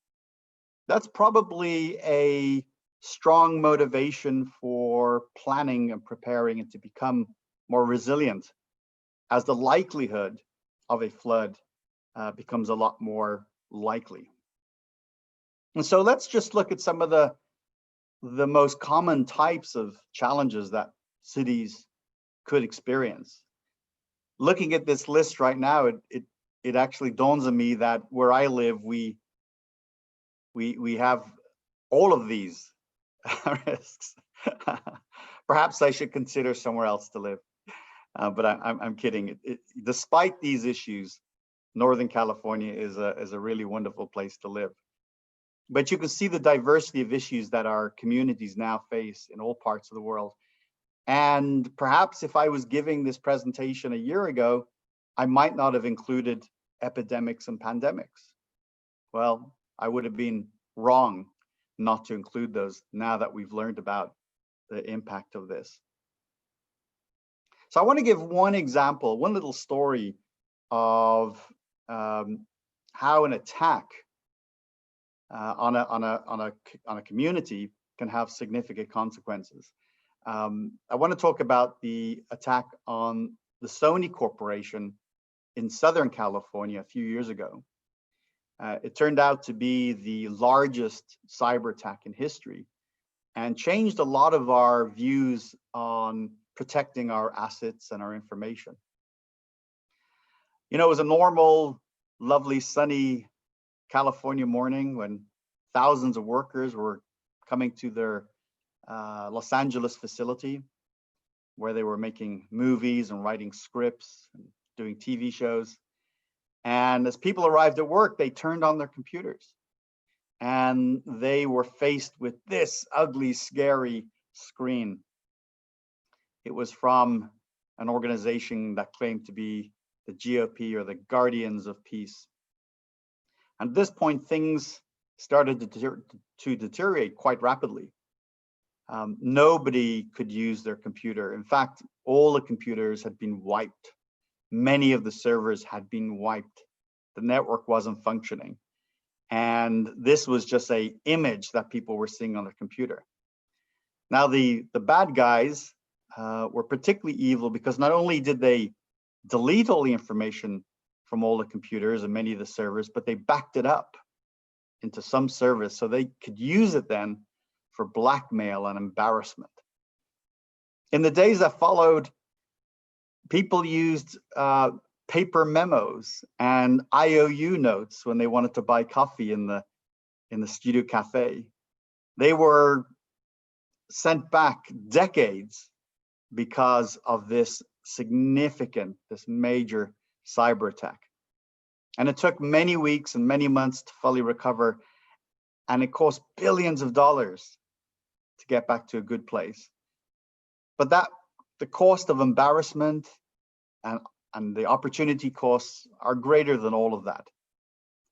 That's probably a strong motivation for planning and preparing and to become more resilient as the likelihood of a flood becomes a lot more likely. And so let's just look at some of the most common types of challenges that cities could experience. Looking at this list right now, it actually dawns on me that where I live, we have all of these risks. Perhaps I should consider somewhere else to live, but I'm kidding. Despite these issues, Northern California is a really wonderful place to live. But you can see the diversity of issues that our communities now face in all parts of the world. And perhaps if I was giving this presentation a year ago, I might not have included epidemics and pandemics. Well, I would have been wrong not to include those now that we've learned about the impact of this. So I want to give one example, one little story of how an attack on a community can have significant consequences. I want to talk about the attack on the Sony Corporation in Southern California a few years ago. It turned out to be the largest cyber attack in history and changed a lot of our views on protecting our assets and our information. You know, it was a normal, lovely, sunny California morning when thousands of workers were coming to their Los Angeles facility where they were making movies and writing scripts and doing TV shows. And as people arrived at work, they turned on their computers and they were faced with this ugly, scary screen. It was from an organization that claimed to be the GOP, or the Guardians of Peace. And at this point, things started to deteriorate quite rapidly. Nobody could use their computer. In fact, all the computers had been wiped. Many of the servers had been wiped. The network wasn't functioning. And this was just an image that people were seeing on their computer. Now, the bad guys were particularly evil because not only did they delete all the information from all the computers and many of the servers, but they backed it up into some service so they could use it then for blackmail and embarrassment. In the days that followed, people used paper memos and IOU notes when they wanted to buy coffee in the studio cafe. They were sent back decades because of this significant, this major cyber attack. And it took many weeks and many months to fully recover, and it cost billions of dollars to get back to a good place. But the cost of embarrassment and the opportunity costs are greater than all of that.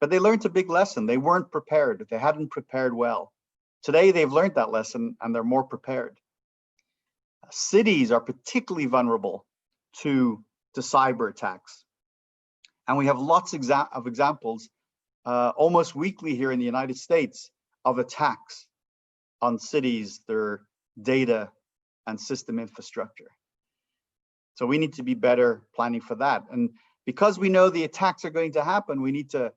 But they learned a big lesson. They weren't prepared. They hadn't prepared well. Today, they've learned that lesson and they're more prepared. Cities are particularly vulnerable to cyber attacks. And we have lots of examples almost weekly here in the United States of attacks on cities, their data and system infrastructure. So we need to be better planning for that. And because we know the attacks are going to happen, we need to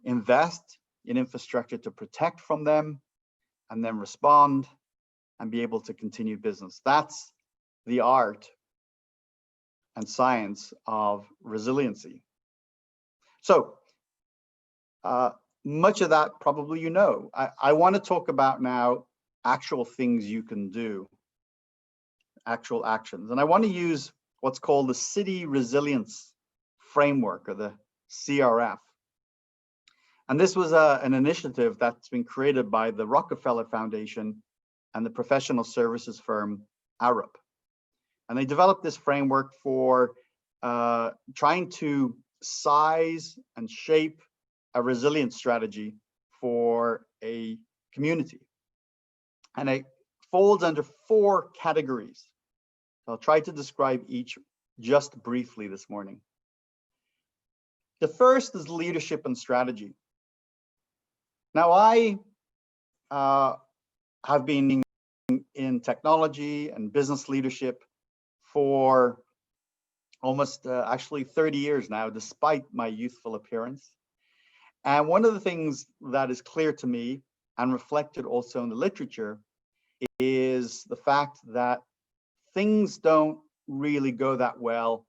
invest in infrastructure to protect from them and then respond and be able to continue business. That's the art and science of resiliency. So much of that probably you know. I want to talk about now actual things you can do, actual actions. And I want to use what's called the City Resilience Framework, or the CRF. And this was an initiative that's been created by the Rockefeller Foundation and the professional services firm Arup. And they developed this framework for trying to size and shape a resilience strategy for a community. And it folds under 4 categories. I'll try to describe each just briefly this morning. The first is leadership and strategy. Now, I have been in technology and business leadership for almost actually 30 years now, despite my youthful appearance. And one of the things that is clear to me and reflected also in the literature is the fact that things don't really go that well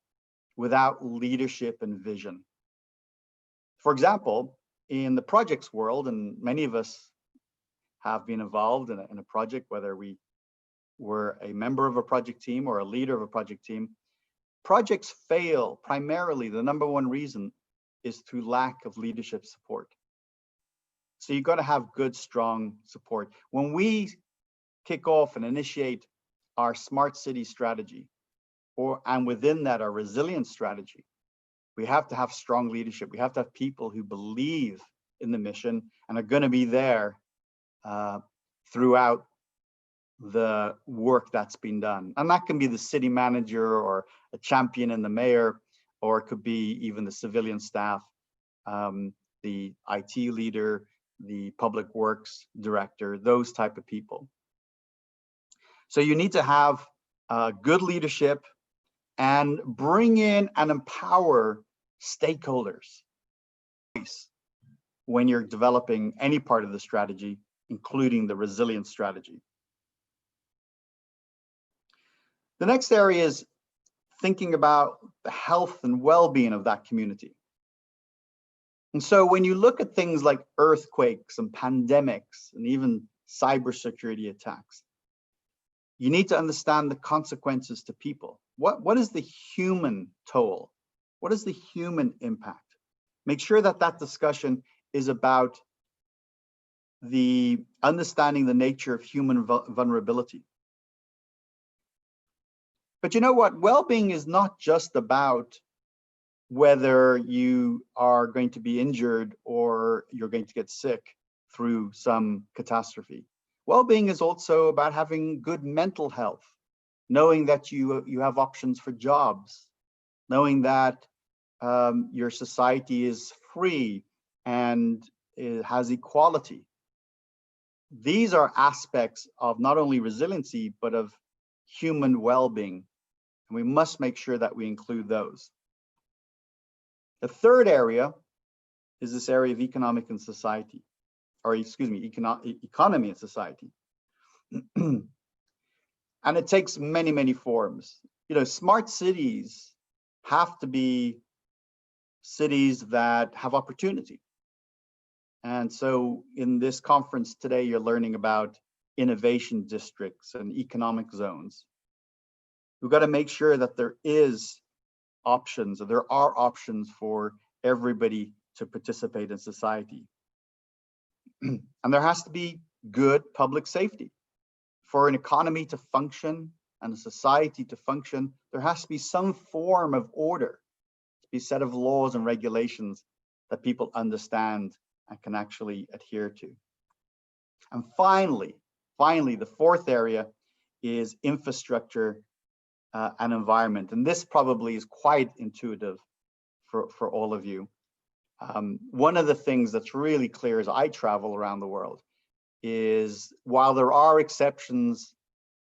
without leadership and vision. For example, in the projects world, and many of us have been involved in a project, whether we were a member of a project team or a leader of a project team, projects fail primarily. The number one reason is through lack of leadership support. So you've got to have good, strong support. When we kick off and initiate our smart city strategy, and within that, our resilience strategy, we have to have strong leadership. We have to have people who believe in the mission and are going to be there throughout the work that's been done. And that can be the city manager or a champion in the mayor, or it could be even the civilian staff, the IT leader, the public works director, those type of people. So you need to have good leadership and bring in and empower stakeholders when you're developing any part of the strategy, including the resilience strategy. The next area is thinking about the health and well-being of that community. And so when you look at things like earthquakes and pandemics and even cybersecurity attacks, you need to understand the consequences to people. What is the human toll? What is the human impact? Make sure that that discussion is about the understanding the nature of human vulnerability. But you know what? Well-being is not just about whether you are going to be injured or you're going to get sick through some catastrophe. Well-being is also about having good mental health, knowing that you have options for jobs, knowing that your society is free and it has equality. These are aspects of not only resiliency, but of human well-being. And we must make sure that we include those. The third area is this area of economic and society, or excuse me, economy and society. And it takes many, many forms. You know, smart cities have to be cities that have opportunity. And so in this conference today, you're learning about innovation districts and economic zones. We've got to make sure that there is options, or there are options for everybody to participate in society. And there has to be good public safety. For an economy to function and a society to function, there has to be some form of order, to be a set of laws and regulations that people understand and can actually adhere to. And finally, the fourth area is infrastructure and environment. And this probably is quite intuitive for all of you. One of the things that's really clear as I travel around the world is, while there are exceptions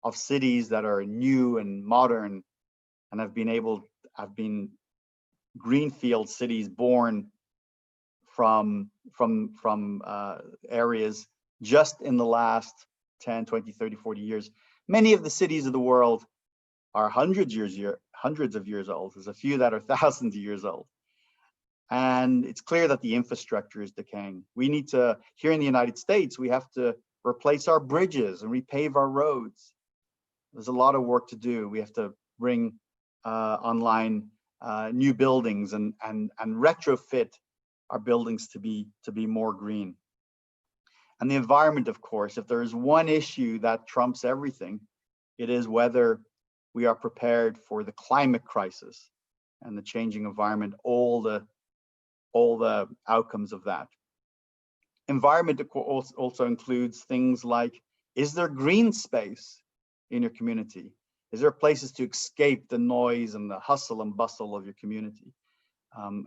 of cities that are new and modern and have been greenfield cities born from areas just in the last 10, 20, 30, 40 years, many of the cities of the world are hundreds of years old. There's a few that are thousands of years old. And it's clear that the infrastructure is decaying. We need to, here in the United States, we have to replace our bridges and repave our roads. There's a lot of work to do. We have to bring online new buildings and retrofit our buildings to be more green. And the environment, of course, if there is one issue that trumps everything, it is whether we are prepared for the climate crisis and the changing environment, all the outcomes of that. Environment also includes things like, is there green space in your community? Is there places to escape the noise and the hustle and bustle of your community?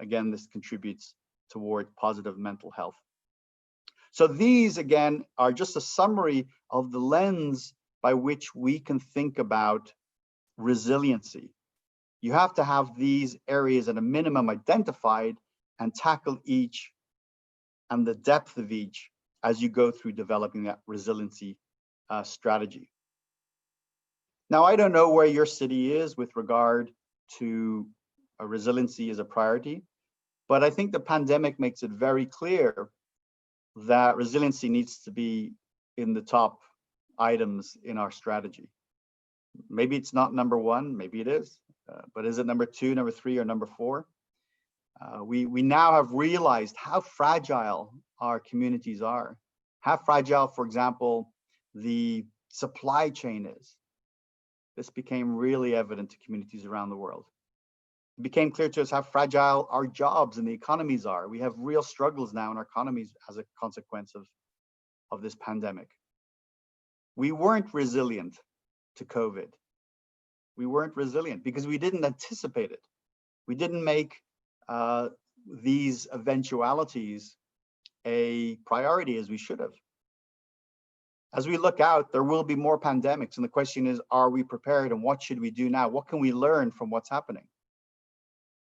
Again, this contributes toward positive mental health. So these, again, are just a summary of the lens by which we can think about resiliency. You have to have these areas at a minimum identified and tackle each and the depth of each as you go through developing that resiliency strategy. Now, I don't know where your city is with regard to resiliency as a priority, but I think the pandemic makes it very clear that resiliency needs to be in the top items in our strategy. Maybe it's not number one, maybe it is, but is it number two, number three, or number four? We now have realized how fragile our communities are, how fragile, for example, the supply chain is. This became really evident to communities around the world. It became clear to us how fragile our jobs and the economies are. We have real struggles now in our economies as a consequence of this pandemic. We weren't resilient to COVID. We weren't resilient because we didn't anticipate it. We didn't make these eventualities a priority as we should have. As we look out, there will be more pandemics. And the question is, are we prepared, and what should we do now? What can we learn from what's happening?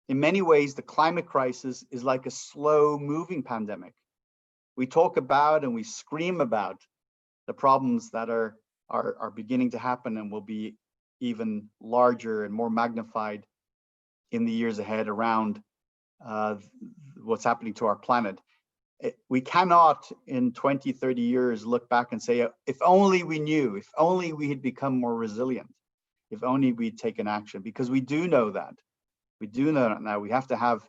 In many ways, the climate crisis is like a slow moving pandemic. We talk about and we scream about the problems that are beginning to happen and will be even larger and more magnified in the years ahead around what's happening to our planet. We cannot in 20, 30 years look back and say, if only we knew, if only we had become more resilient, if only we'd taken action, because we do know that. We do know that now. We have to have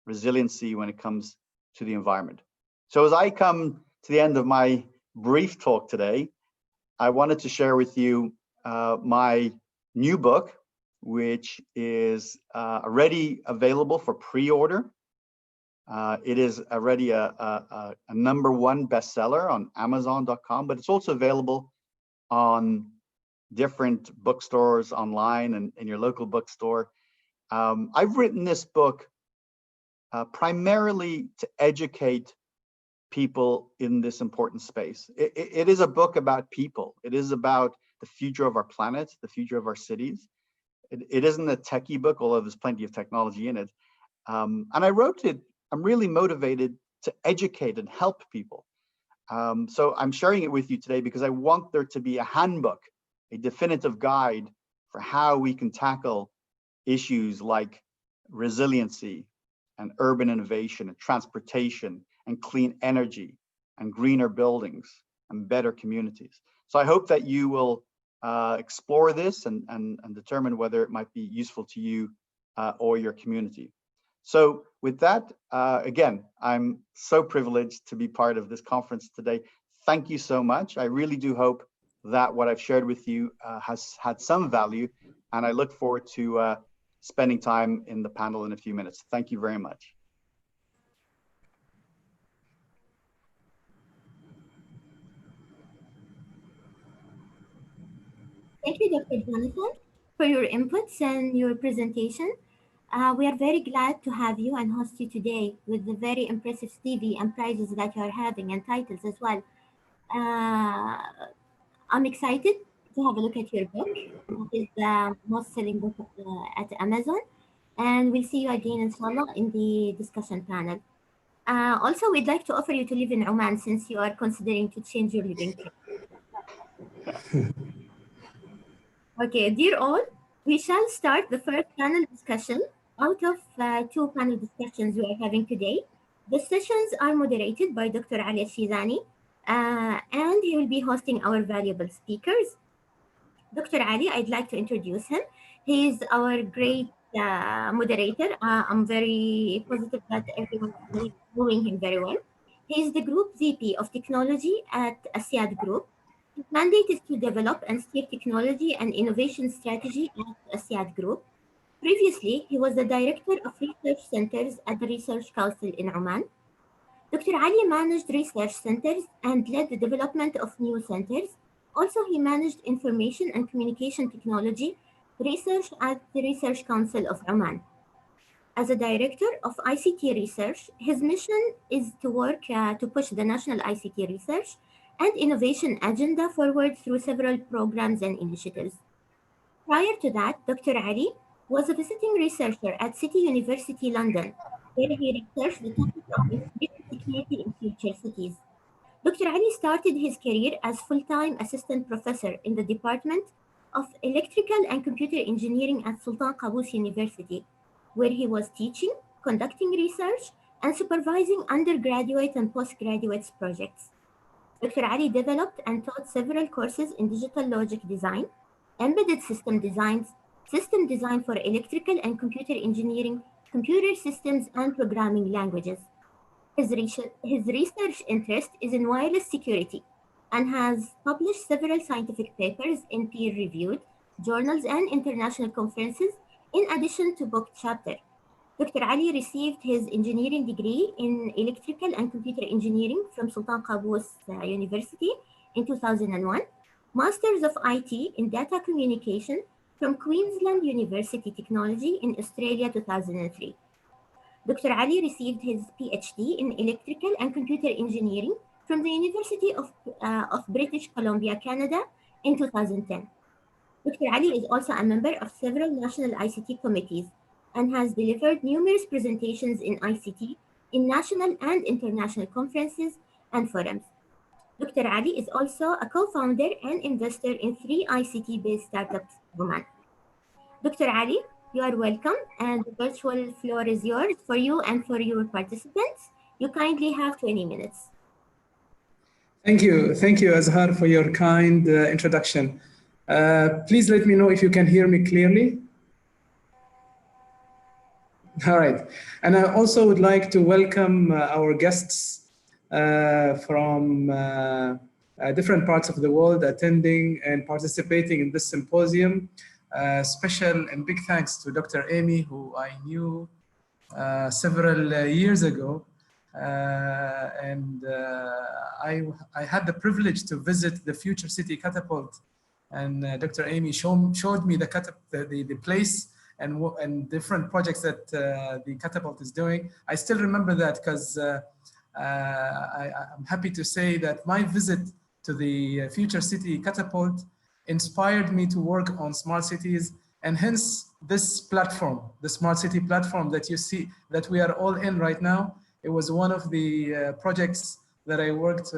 resiliency when it comes to the environment. So as I come to the end of my brief talk today, I wanted to share with you my new book, which is already available for pre-order. It is already a #1 bestseller on Amazon.com, but it's also available on different bookstores online and in your local bookstore. I've written this book primarily to educate people in this important space. It is a book about people. It is about the future of our planet, the future of our cities. It isn't a techie book, although there's plenty of technology in it. And I wrote it, I'm really motivated to educate and help people. So I'm sharing it with you today because I want there to be a handbook, a definitive guide for how we can tackle issues like resiliency and urban innovation and transportation and clean energy and greener buildings and better communities. So I hope that you will explore this and determine whether it might be useful to you or your community. So with that, again, I'm so privileged to be part of this conference today. Thank you so much. I really do hope that what I've shared with you has had some value, and I look forward to spending time in the panel in a few minutes. Thank you very much. Thank you, Dr. Jonathan, for your inputs and your presentation. We are very glad to have you and host you today with the very impressive CV and prizes that you are having and titles as well. I'm excited to have a look at your book. It is the most selling book at Amazon. And we'll see you again, inshallah, in the discussion panel. Also, we'd like to offer you to live in Oman since you are considering to change your living place. Okay, dear all, we shall start the first panel discussion out of 2 panel discussions we are having today. The sessions are moderated by Dr. Ali Shizani, and he will be hosting our valuable speakers. Dr. Ali, I'd like to introduce him. He is our great moderator. I'm very positive that everyone is knowing him very well. He is the Group VP of Technology at Asyad Group. His mandate is to develop and steer technology and innovation strategy at Asyad Group. Previously, he was the Director of Research Centers at the Research Council in Oman. Dr. Ali managed research centers and led the development of new centers. Also, he managed information and communication technology research at the Research Council of Oman. As a director of ICT research, his mission is to work to push the national ICT research and innovation agenda forward through several programs and initiatives. Prior to that, Dr. Ali was a visiting researcher at City University London, where he researched the topic of information security in future cities. Dr. Ali started his career as full-time assistant professor in the Department of Electrical and Computer Engineering at Sultan Qaboos University, where he was teaching, conducting research, and supervising undergraduate and postgraduate projects. Dr. Ali developed and taught several courses in digital logic design, embedded system designs, system design for electrical and computer engineering, computer systems, and programming languages. His research interest is in wireless security and has published several scientific papers in peer-reviewed journals and international conferences, in addition to book chapter. Dr. Ali received his engineering degree in electrical and computer engineering from Sultan Qaboos University in 2001, Masters of IT in data communication from Queensland University Technology in Australia 2003. Dr. Ali received his PhD in electrical and computer engineering from the University of British Columbia, Canada in 2010. Dr. Ali is also a member of several national ICT committees and has delivered numerous presentations in ICT in national and international conferences and forums. Dr. Ali is also a co-founder and investor in 3 ICT-based startups in Oman. Dr. Ali, you are welcome, and the virtual floor is yours for you and for your participants. You kindly have 20 minutes. Thank you, Azhar, for your kind introduction. Please let me know if you can hear me clearly. All right. And I also would like to welcome our guests from different parts of the world attending and participating in this symposium. Special and big thanks to Dr. Amy, who I knew several years ago. I had the privilege to visit the Future City Catapult, and Dr. Amy showed me the place and different projects that the Catapult is doing. I still remember that because I'm happy to say that my visit to the Future City Catapult inspired me to work on smart cities, and hence this platform, the smart city platform that you see that we are all in right now. It was one of the projects that I worked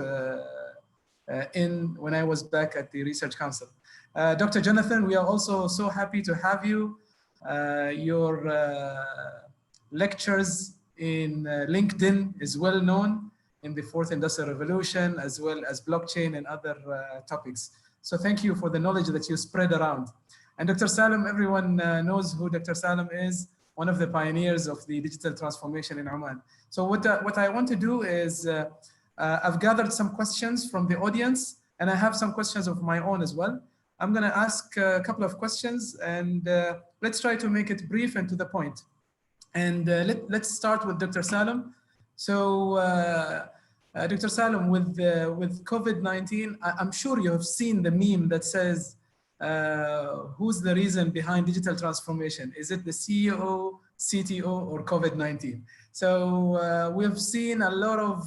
in when I was back at the Research Council. Dr. Jonathan, we are also so happy to have you. Your lectures in LinkedIn is well known in the Fourth Industrial Revolution, as well as blockchain and other topics. So thank you for the knowledge that you spread around. And Dr. Salim, everyone knows who Dr. Salim is, one of the pioneers of the digital transformation in Oman. So what I want to do is, I've gathered some questions from the audience, and I have some questions of my own as well. I'm going to ask a couple of questions, and let's try to make it brief and to the point. And let's start with Dr. Salim. So Dr. Salim, with COVID-19, I'm sure you have seen the meme that says, who's the reason behind digital transformation? Is it the CEO, CTO, or COVID-19? So we've seen a lot of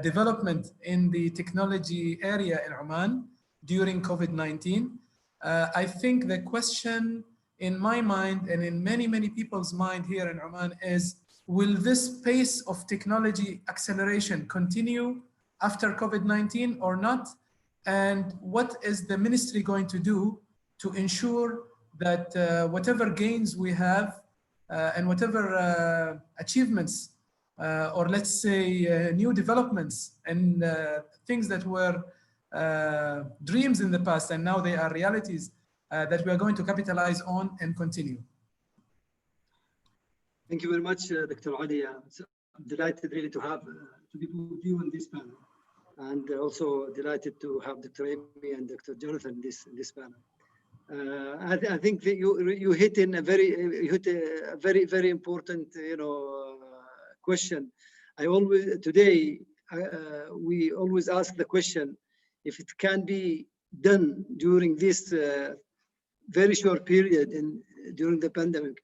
development in the technology area in Oman during COVID-19. I think the question in my mind and in many people's mind here in Oman is, will this pace of technology acceleration continue after COVID-19 or not? And what is the ministry going to do to ensure that whatever gains we have and whatever achievements or let's say new developments and things that were dreams in the past and now they are realities that we are going to capitalize on and continue? Thank you very much, Dr. Ali. I'm delighted really to be with you on this panel, and also delighted to have Dr. Amy and Dr. Jonathan in this panel. I think that you hit a very important question. We always ask the question, if it can be done during this very short period during the pandemic,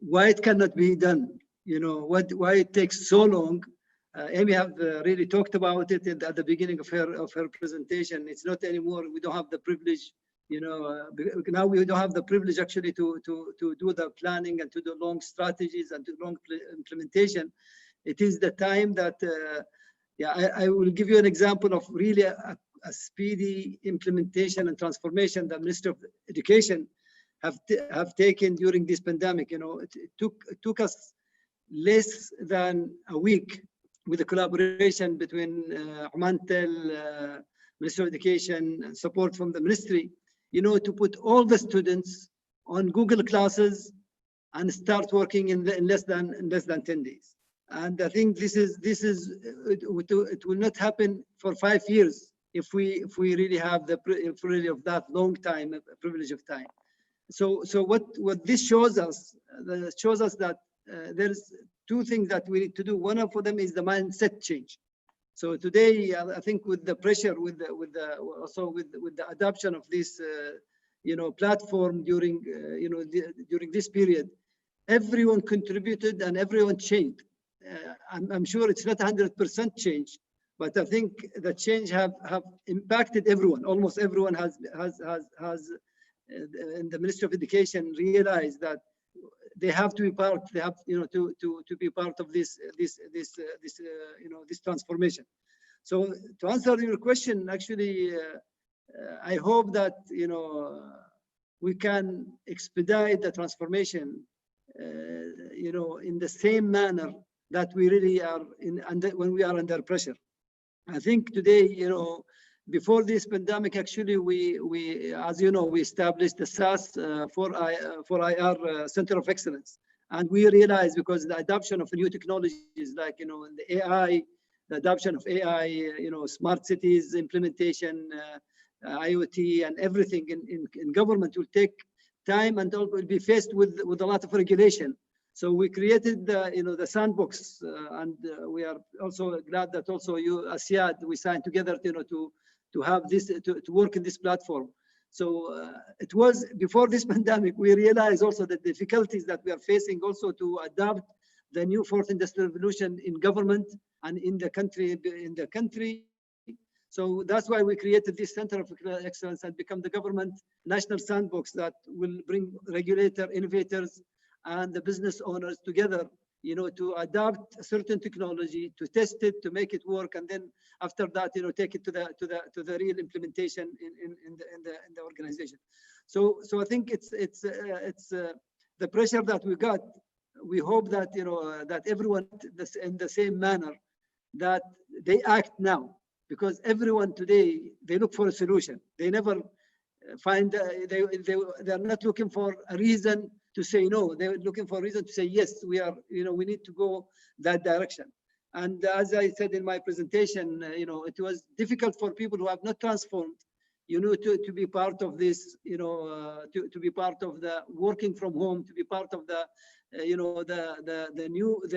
why it cannot be done? Why it takes so long? Amy have really talked about it at the beginning of her presentation. It's not anymore. We don't have the privilege. Now we don't have the privilege actually to do the planning and to do long strategies and to long implementation. It is the time that, I will give you an example of really a speedy implementation and transformation that Minister of Education have taken during this pandemic. It took us less than a week with the collaboration between Omantel, Ministry of Education, and support from the ministry, to put all the students on Google Classes and start working in less than 10 days. And I think it will not happen for 5 years if we really have the privilege of that long time, privilege of time. So what this shows us that there's two things that we need to do. One of them is the mindset change. So today, I think with the pressure, with the adoption of this, platform during this period, everyone contributed and everyone changed. I'm sure it's not 100% change, but I think the change have impacted everyone. Almost everyone has in the Ministry of Education realized that they have to be part. They have to be part of this transformation. So to answer your question, actually, I hope that we can expedite the transformation in the same manner that we really are when we are under pressure. I think today, before this pandemic, actually, we as you know, we established the SAS for IR Center of Excellence. And we realized, because the adoption of new technologies like, in the AI, the adoption of AI, smart cities implementation, IoT and everything in government will take time and will be faced with a lot of regulation. So we created the sandbox, and we are also glad that also you, ASIAD, we signed together, to have this, to work in this platform. So it was before this pandemic, we realized also the difficulties that we are facing also to adapt the new fourth industrial revolution in government and in the country. So that's why we created this Center of Excellence and become the government national sandbox that will bring regulator, innovators, and the business owners together, to adopt a certain technology, to test it, to make it work, and then after that, take it to the real implementation in the organization. So I think it's the pressure that we got. We hope that that everyone in the same manner, that they act now, because everyone today, they look for a solution. They never find they're not looking for a reason to say no. They're looking for a reason to say yes. We are, we need to go that direction. And as I said in my presentation, it was difficult for people who have not transformed, to be part of this, to be part of the working from home, to be part of the, the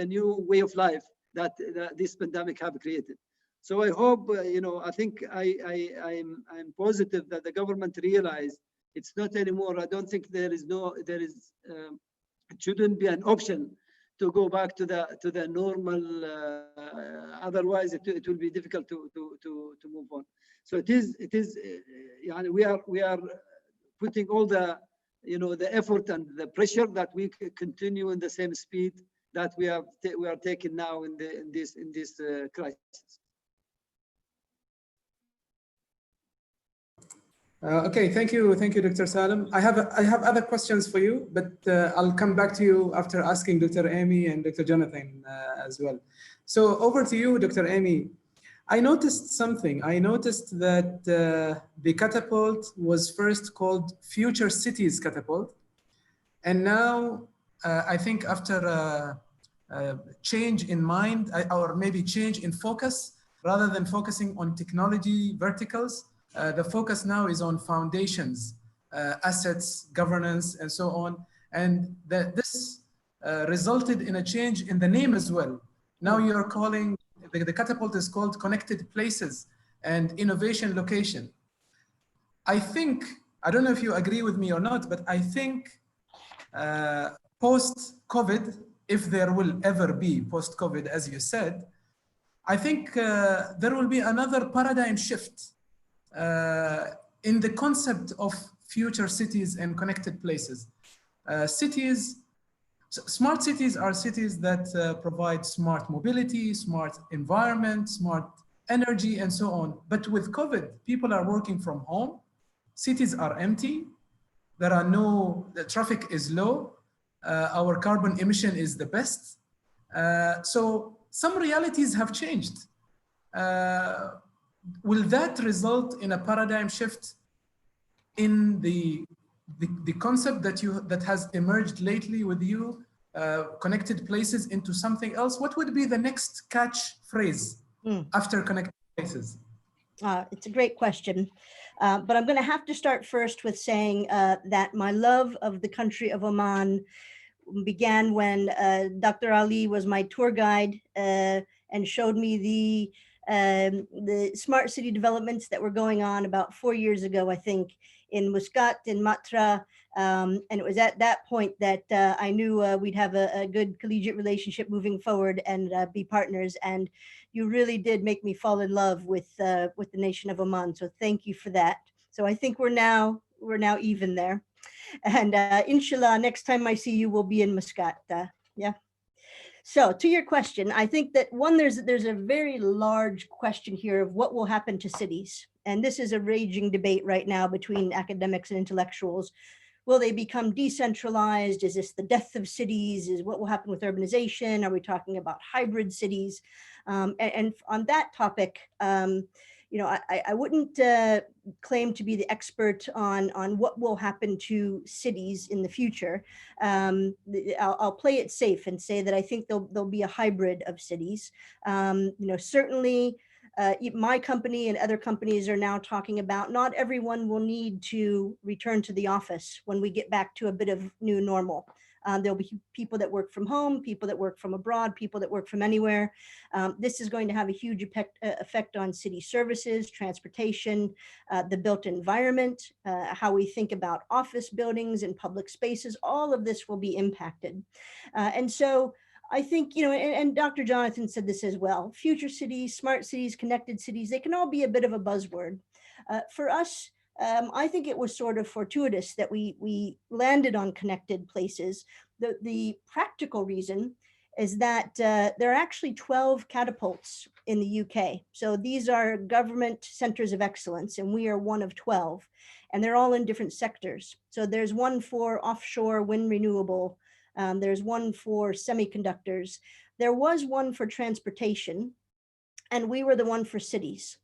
new way of life that this pandemic have created. So I hope, I think I'm positive that the government realized it's not anymore. I don't think it shouldn't be an option to go back to the normal. Otherwise, it will be difficult to move on. So it is. We are putting all the the effort and the pressure that we continue in the same speed that we are taking now in this crisis. Okay, thank you, Dr. Salim. I have other questions for you, but I'll come back to you after asking Dr. Amy and Dr. Jonathan as well. So over to you, Dr. Amy. I noticed something. I noticed that the catapult was first called Future Cities Catapult, and now I think after a change in mind, or maybe change in focus, rather than focusing on technology verticals, the focus now is on foundations, assets, governance, and so on. And this resulted in a change in the name as well. Now you're calling, the catapult is called Connected Places and Innovation Location. I think, I don't know if you agree with me or not, but I think post-COVID, if there will ever be post-COVID, as you said, I think there will be another paradigm shift in the concept of future cities and connected places. Smart cities are cities that provide smart mobility, smart environment, smart energy, and so on. But with COVID, people are working from home, cities are empty, the traffic is low, our carbon emission is the best. So some realities have changed. Will that result in a paradigm shift in the concept that has emerged lately with you, connected places, into something else? What would be the next catchphrase after connected places? It's a great question, but I'm going to have to start first with saying that my love of the country of Oman began when Dr. Ali was my tour guide and showed me the smart city developments that were going on about 4 years ago, I think, in Muscat, in Matra. And it was at that point that I knew we'd have a good collegiate relationship moving forward and be partners. And you really did make me fall in love with the nation of Oman. So thank you for that. So I think we're now even there. And inshallah, next time I see you, we'll be in Muscat. Yeah. So to your question, I think that one, there's a very large question here of what will happen to cities. And this is a raging debate right now between academics and intellectuals. Will they become decentralized? Is this the death of cities? Is what will happen with urbanization? Are we talking about hybrid cities? And on that topic, you know, I wouldn't claim to be the expert on what will happen to cities in the future. I'll play it safe and say that I think there'll be a hybrid of cities. You know, certainly my company and other companies are now talking about not everyone will need to return to the office when we get back to a bit of new normal. There'll be people that work from home, people that work from abroad, people that work from anywhere. This is going to have a huge effect on city services, transportation, the built environment, how we think about office buildings and public spaces. All of this will be impacted. And so I think, you know, and Dr. Jonathan said this as well, future cities, smart cities, connected cities, they can all be a bit of a buzzword. For us, I think it was sort of fortuitous that we landed on connected places. The practical reason is that there are actually 12 catapults in the UK. So these are government centers of excellence, and we are one of 12, and they're all in different sectors. So there's one for offshore wind renewable. There's one for semiconductors. There was one for transportation, and we were the one for cities.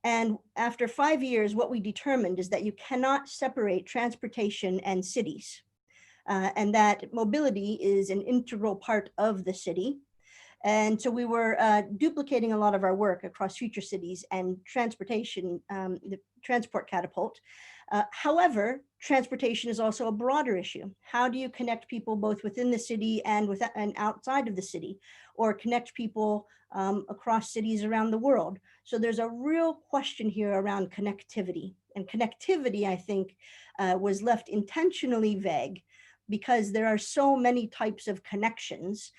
And after 5 years, what we determined is that you cannot separate transportation and cities, and that mobility is an integral part of the city. And so we were duplicating a lot of our work across future cities and transportation, the transport catapult. However, transportation is also a broader issue. How do you connect people both within the city and outside of the city, or connect people across cities around the world? So there's a real question here around connectivity. And connectivity, I think, was left intentionally vague because there are so many types of connections,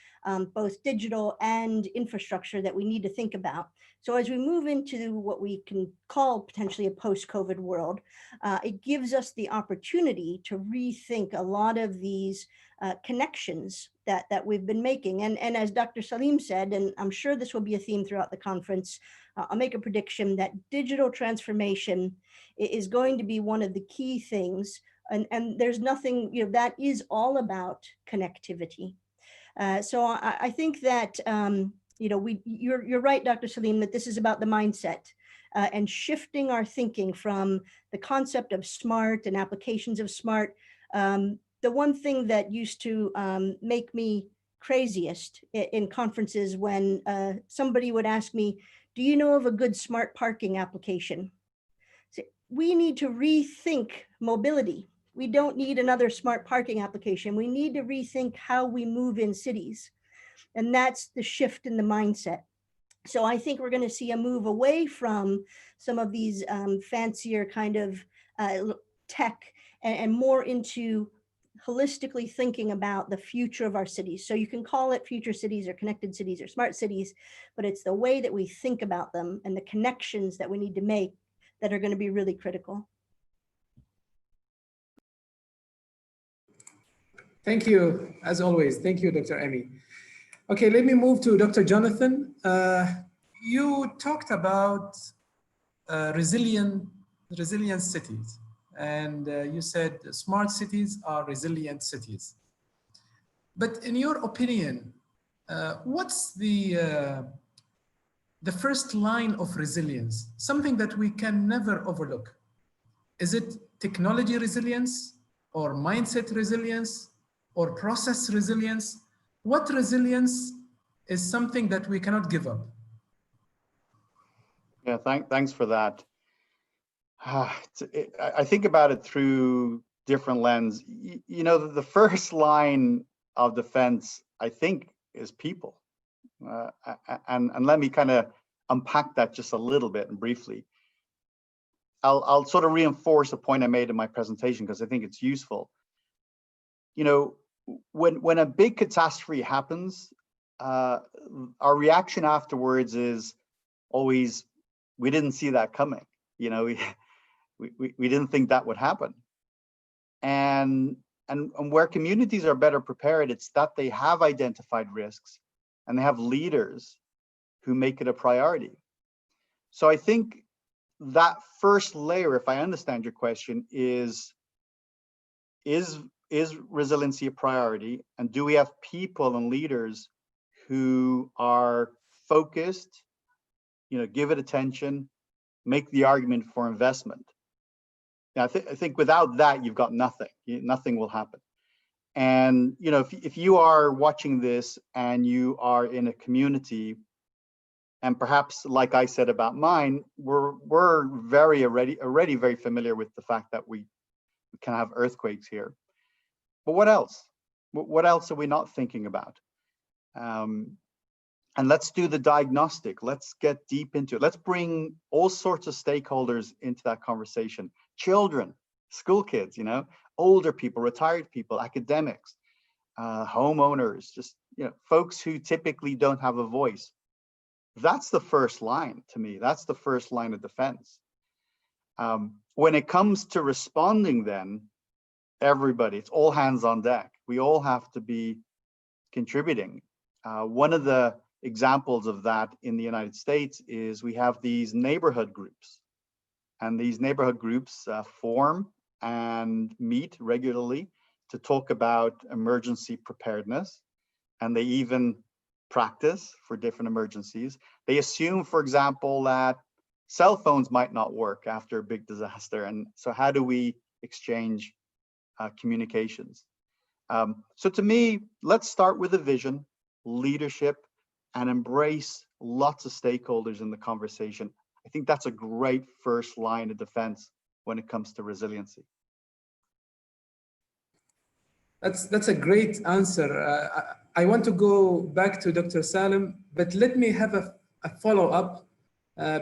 both digital and infrastructure, that we need to think about. So as we move into what we can call potentially a post-COVID world, it gives us the opportunity to rethink a lot of these connections that we've been making. And as Dr. Salim said, and I'm sure this will be a theme throughout the conference, I'll make a prediction that digital transformation is going to be one of the key things. And there's nothing, you know, that is all about connectivity. So I think that, you know, you're right, Dr. Salim, that this is about the mindset and shifting our thinking from the concept of smart and applications of smart. The one thing that used to make me craziest in conferences when somebody would ask me, do you know of a good smart parking application? So we need to rethink mobility. We don't need another smart parking application. We need to rethink how we move in cities. And that's the shift in the mindset. So I think we're going to see a move away from some of these fancier kind of tech and more into holistically thinking about the future of our cities. So you can call it future cities or connected cities or smart cities, but it's the way that we think about them and the connections that we need to make that are going to be really critical. Thank you, as always. Thank you, Dr. Amy. Okay, let me move to Dr. Jonathan. You talked about resilient cities, and you said smart cities are resilient cities. But in your opinion, what's the first line of resilience, something that we can never overlook? Is it technology resilience, or mindset resilience, or process resilience? What resilience is something that we cannot give up? Yeah, thanks for that. I think about it through different lens. You know, the first line of defense, I think, is people. And let me kind of unpack that just a little bit and briefly. I'll sort of reinforce a point I made in my presentation because I think it's useful. You know, when a big catastrophe happens, our reaction afterwards is always, we didn't see that coming. You know, we didn't think that would happen. And where communities are better prepared, it's that they have identified risks and they have leaders who make it a priority. So I think that first layer, if I understand your question, is is resiliency a priority? And do we have people and leaders who are focused, give it attention, make the argument for investment? Now, I think without that, you've got nothing. Nothing will happen. And if you are watching this and you are in a community, and perhaps like I said about mine, we're already very familiar with the fact that we can have earthquakes here. But what else? What else are we not thinking about? And let's do the diagnostic. Let's get deep into it. Let's bring all sorts of stakeholders into that conversation. Children, school kids, older people, retired people, academics, homeowners, just folks who typically don't have a voice. That's the first line to me. That's the first line of defense. When it comes to responding, then everybody, it's all hands on deck. We all have to be contributing. One of the examples of that in the United States is we have these neighborhood groups, and these neighborhood groups form and meet regularly to talk about emergency preparedness, and they even practice for different emergencies. They assume, for example, that cell phones might not work after a big disaster, and so how do we exchange communications? So to me, let's start with a vision, leadership, and embrace lots of stakeholders in the conversation. I think that's a great first line of defense when it comes to resiliency. That's a great answer. I want to go back to Dr. Salim, but let me have a follow-up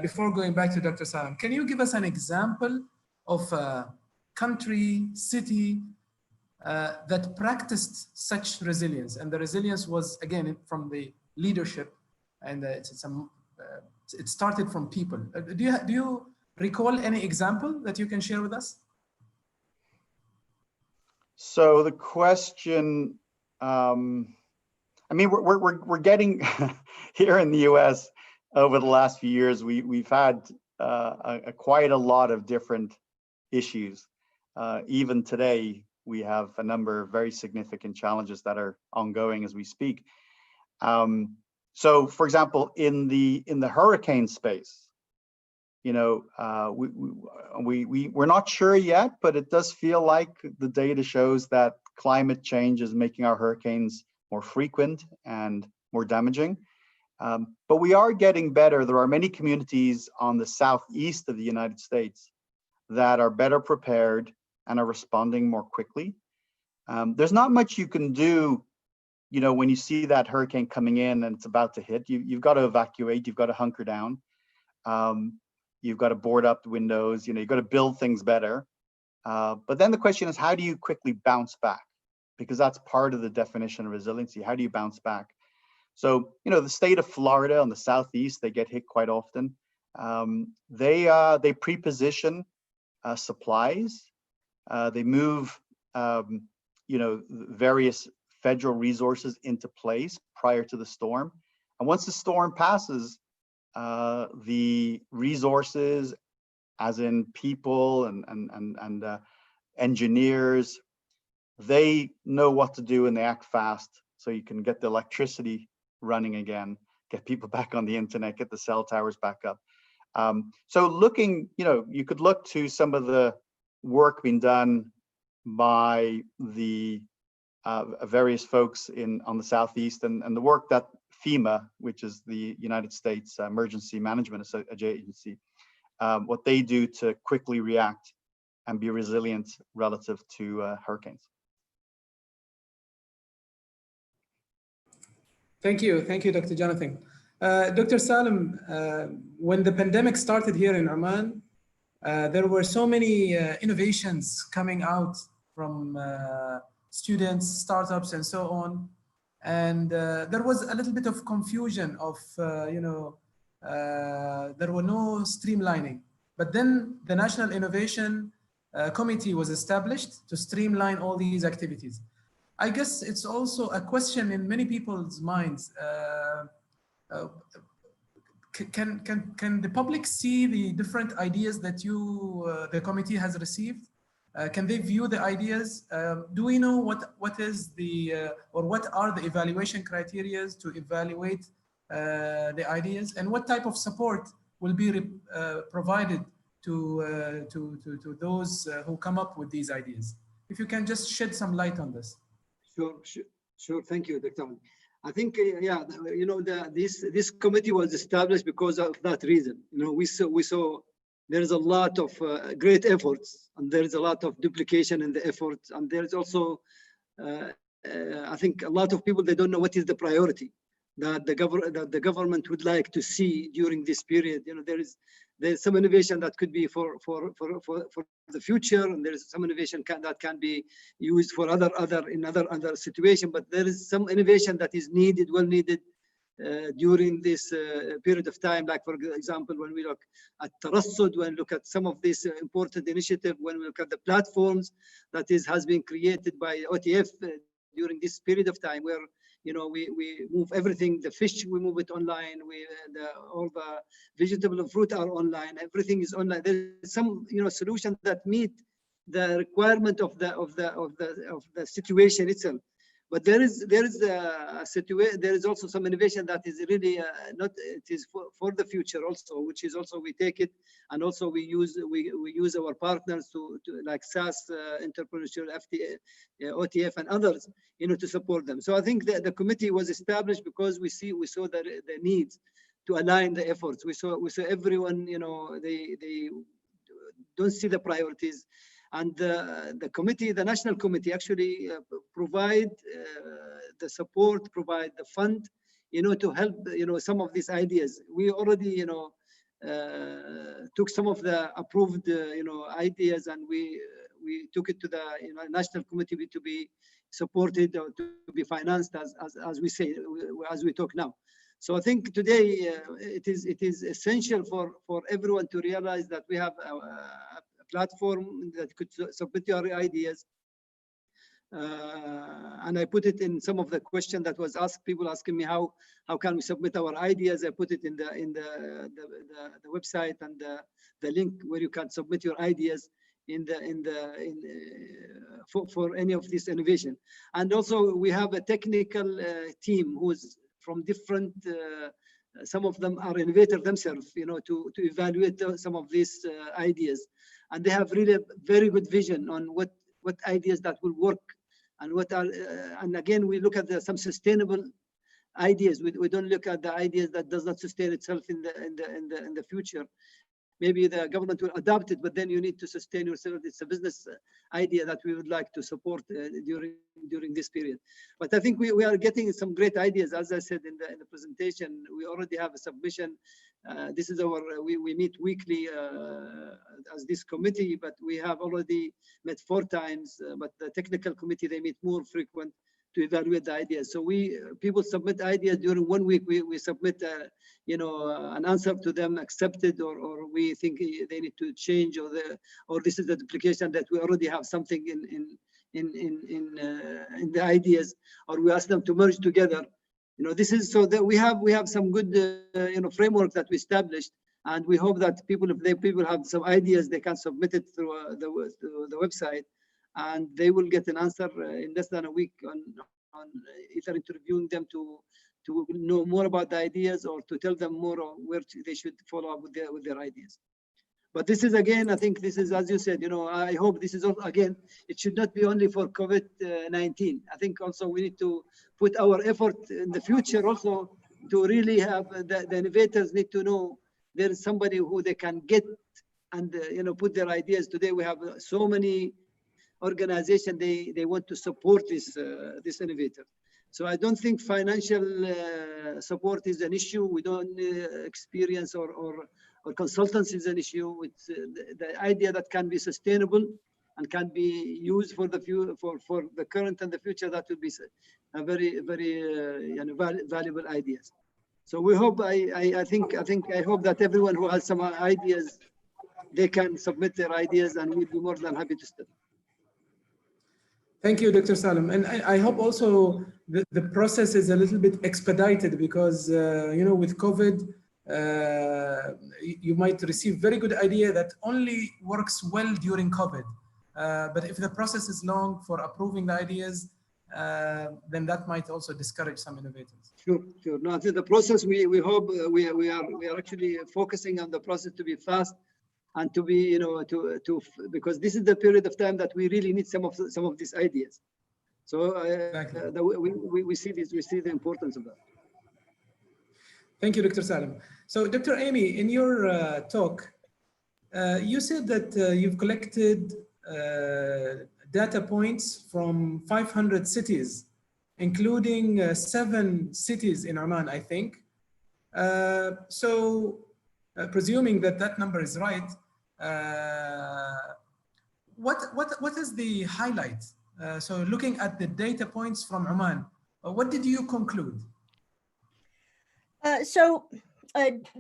before going back to Dr. Salim. Can you give us an example of a country, city that practiced such resilience? And the resilience was, again, from the leadership, and it started from people. Do you recall any example that you can share with us? So the question, we're getting here in the US over the last few years, we've had quite a lot of different issues. Even today, we have a number of very significant challenges that are ongoing as we speak. So, for example, in the hurricane space, we're not sure yet, but it does feel like the data shows that climate change is making our hurricanes more frequent and more damaging. But we are getting better. There are many communities on the southeast of the United States that are better prepared and are responding more quickly. There's not much you can do, when you see that hurricane coming in and it's about to hit. You've got to evacuate, you've got to hunker down. You've got to board up the windows, you've got to build things better. But then the question is, how do you quickly bounce back? Because that's part of the definition of resiliency. How do you bounce back? So, the state of Florida on the southeast, they get hit quite often. They pre-position supplies. They move, various federal resources into place prior to the storm. And once the storm passes, the resources, as in people and engineers, they know what to do and they act fast, so you can get the electricity running again, get people back on the internet, get the cell towers back up. So looking, you could look to some of the work being done by the various folks on the southeast, and the work that FEMA, which is the United States Emergency Management Agency, what they do to quickly react and be resilient relative to hurricanes. Thank you, Dr. Jonathan. Dr. Salim, when the pandemic started here in Oman, there were so many innovations coming out from students, startups, and so on. And there was a little bit of confusion of, there were no streamlining. But then the National Innovation Committee was established to streamline all these activities. I guess it's also a question in many people's minds. Can the public see the different ideas that the committee has received? Can they view the ideas? Do we know what is the or what are the evaluation criteria to evaluate the ideas, and what type of support will be provided to those who come up with these ideas? If you can just shed some light on this. Sure. Thank you, Dr. Ali. I think, yeah, you know, this committee was established because of that reason. You know, we saw there is a lot of great efforts, and there is a lot of duplication in the efforts, and there is also, I think, a lot of people, they don't know what is the priority that the government would like to see during this period. You know, there's some innovation that could be for the future, and there is some innovation that can be used for other situation. But there is some innovation that is needed, well needed, during this period of time. Like, for example, when we look at Tarassud, when we look at some of this important initiative, when we look at the platforms that has been created by OTF during this period of time, where, you know, we move everything, the fish, we move it online, all the vegetable and fruit are online, everything is online. There's some, you know, solution that meet the requirement of the situation itself. But there is also some innovation that is really not, it is for the future also, which is also we take it, and also we use our partners to like SAS, Entrepreneurship, FTA, OTF, and others, you know, to support them. So I think that the committee was established because we saw the needs to align the efforts. We saw everyone, you know, they don't see the priorities. And the committee, the national committee, actually provide the support, provide the fund, you know, to help, you know, some of these ideas. We already, you know, took some of the approved, you know, ideas, and we took it to the, you know, national committee to be supported or to be financed, as we say, as we talk now. So I think today it is essential for everyone to realize that we have a platform that could submit your ideas. And I put it in some of the question that was asked, people asking me how can we submit our ideas. I put it in the website, and the link where you can submit your ideas for any of this innovation. And also we have a technical team who's from different, some of them are innovators themselves, you know, to evaluate some of these ideas. And they have really a very good vision on what ideas that will work, and what are, and again, we look at some sustainable ideas. We don't look at the ideas that does not sustain itself in the future. Maybe the government will adopt it, but then you need to sustain yourself. It's a business idea that we would like to support during this period. But I think we are getting some great ideas. As I said in the presentation, we already have a submission. This is we meet weekly as this committee, but we have already met 4 times. But the technical committee, they meet more frequent to evaluate the ideas. So people submit ideas during 1 week. We submit, you know, an answer to them, accepted, or we think they need to change, or this is the duplication that we already have something in the ideas, or we ask them to merge together. You know, this is so that we have some good, you know, framework that we established, and we hope that people, if people have some ideas, they can submit it through the website, and they will get an answer in less than a week on either interviewing them to know more about the ideas, or to tell them more on where they should follow up with their ideas. But this is, again, I think this is, as you said, you know, I hope this is, again, it should not be only for COVID-19. I think also we need to put our effort in the future also to really have the innovators need to know there is somebody who they can get and, you know, put their ideas. Today we have so many organizations, they want to support this innovator. So I don't think financial support is an issue. We don't experience or consultants is an issue. It's the idea that can be sustainable and can be used for the current and the future. That would be a very valuable ideas. So we hope. I hope that everyone who has some ideas, they can submit their ideas, and we'll be more than happy to study. Thank you, Dr. Salim. And I hope also the process is a little bit expedited, because, you know, with COVID, you might receive very good idea that only works well during COVID. But if the process is long for approving the ideas, then that might also discourage some innovators. Sure, sure. No, the process, we hope we are actually focusing on the process to be fast and to be, you know, because this is the period of time that we really need some of these ideas. So Exactly. we see this, we see the importance of that. Thank you, Dr. Salim. So, Dr. Amy, in your talk, you said that you've collected data points from 500 cities, including 7 cities in Oman, I think. Presuming that that number is right, what is the highlight? So looking at the data points from Oman, what did you conclude?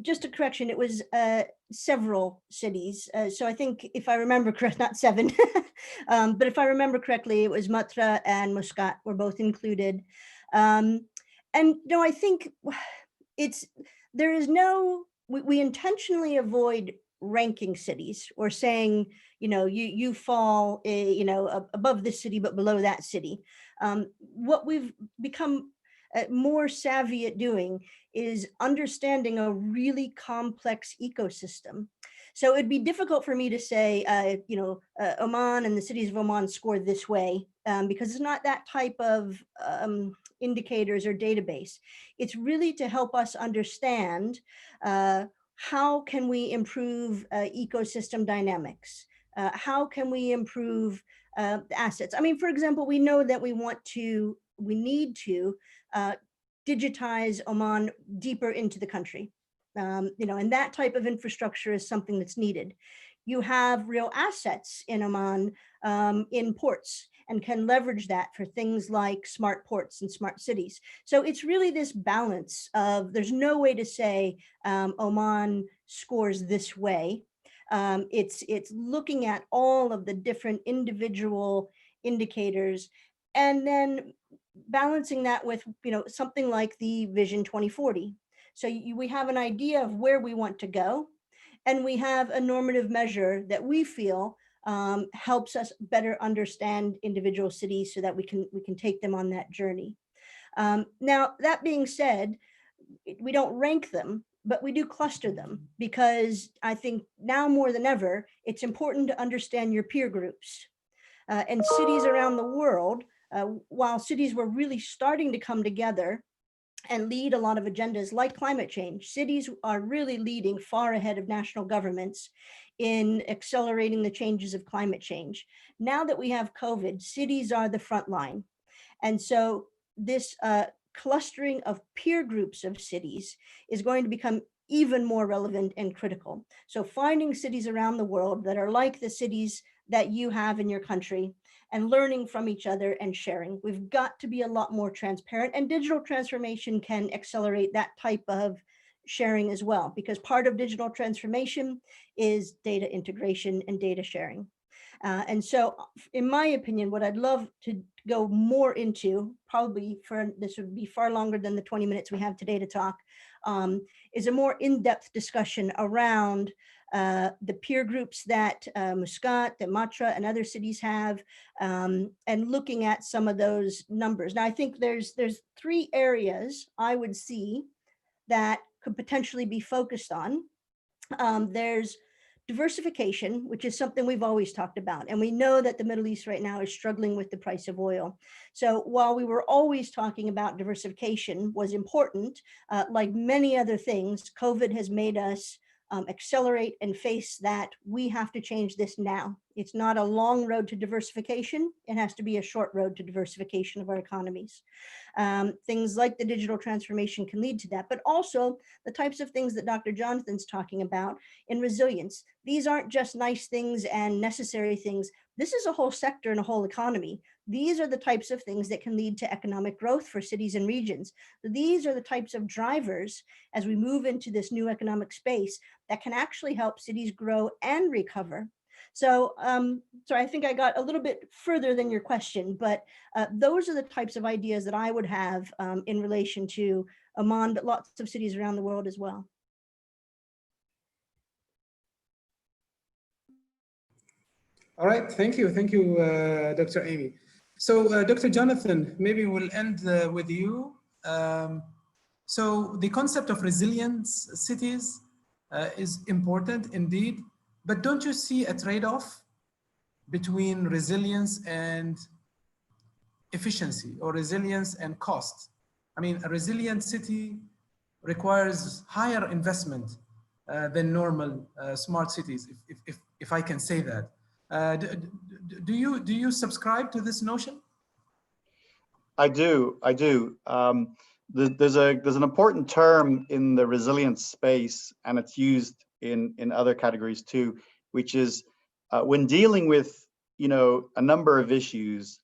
Just a correction, it was several cities. So I think if I remember correct, not 7, but if I remember correctly, it was Matra and Muscat were both included. And no, I think we intentionally avoid ranking cities or saying, you know, you fall, you know, above this city, but below that city. What we've become more savvy at doing is understanding a really complex ecosystem. So it'd be difficult for me to say, you know, Oman and the cities of Oman score this way, because it's not that type of indicators or database. It's really to help us understand how can we improve ecosystem dynamics? How can we improve assets? I mean, for example, we know that we need to digitize Oman deeper into the country. You know, and that type of infrastructure is something that's needed. You have real assets in Oman in ports and can leverage that for things like smart ports and smart cities. So it's really this balance of, there's no way to say Oman scores this way. It's looking at all of the different individual indicators and then balancing that with, you know, something like the Vision 2040. So we have an idea of where we want to go, and we have a normative measure that we feel helps us better understand individual cities so that we can take them on that journey. Now, that being said, we don't rank them, but we do cluster them, because I think now more than ever, it's important to understand your peer groups. And cities around the world, while cities were really starting to come together and lead a lot of agendas like climate change, cities are really leading far ahead of national governments in accelerating the changes of climate change. Now that we have COVID, cities are the front line. And so this clustering of peer groups of cities is going to become even more relevant and critical. So finding cities around the world that are like the cities that you have in your country and learning from each other and sharing. We've got to be a lot more transparent, and digital transformation can accelerate that type of sharing as well, because part of digital transformation is data integration and data sharing. And so in my opinion, what I'd love to go more into, probably this would be far longer than the 20 minutes we have today to talk, is a more in-depth discussion around the peer groups that Muscat, that Matra and other cities have, and looking at some of those numbers. Now, I think there's 3 areas I would see that could potentially be focused on. There's diversification, which is something we've always talked about. And we know that the Middle East right now is struggling with the price of oil. So while we were always talking about diversification was important, like many other things, COVID has made us accelerate and face that we have to change this now. It's not a long road to diversification. It has to be a short road to diversification of our economies. Things like the digital transformation can lead to that, but also the types of things that Dr. Jonathan's talking about in resilience. These aren't just nice things and necessary things. This is a whole sector and a whole economy. These are the types of things that can lead to economic growth for cities and regions. These are the types of drivers as we move into this new economic space that can actually help cities grow and recover. So, so I think I got a little bit further than your question, but those are the types of ideas that I would have in relation to Oman, but lots of cities around the world as well. All right, thank you, Dr. Amy. So, Dr. Jonathan, maybe we'll end with you. So, the concept of resilience cities is important indeed, but don't you see a trade-off between resilience and efficiency, or resilience and cost? I mean, a resilient city requires higher investment than normal smart cities, if I can say that. Do you subscribe to this notion? I do. There's an important term in the resilience space, and it's used in other categories too, which is when dealing with a number of issues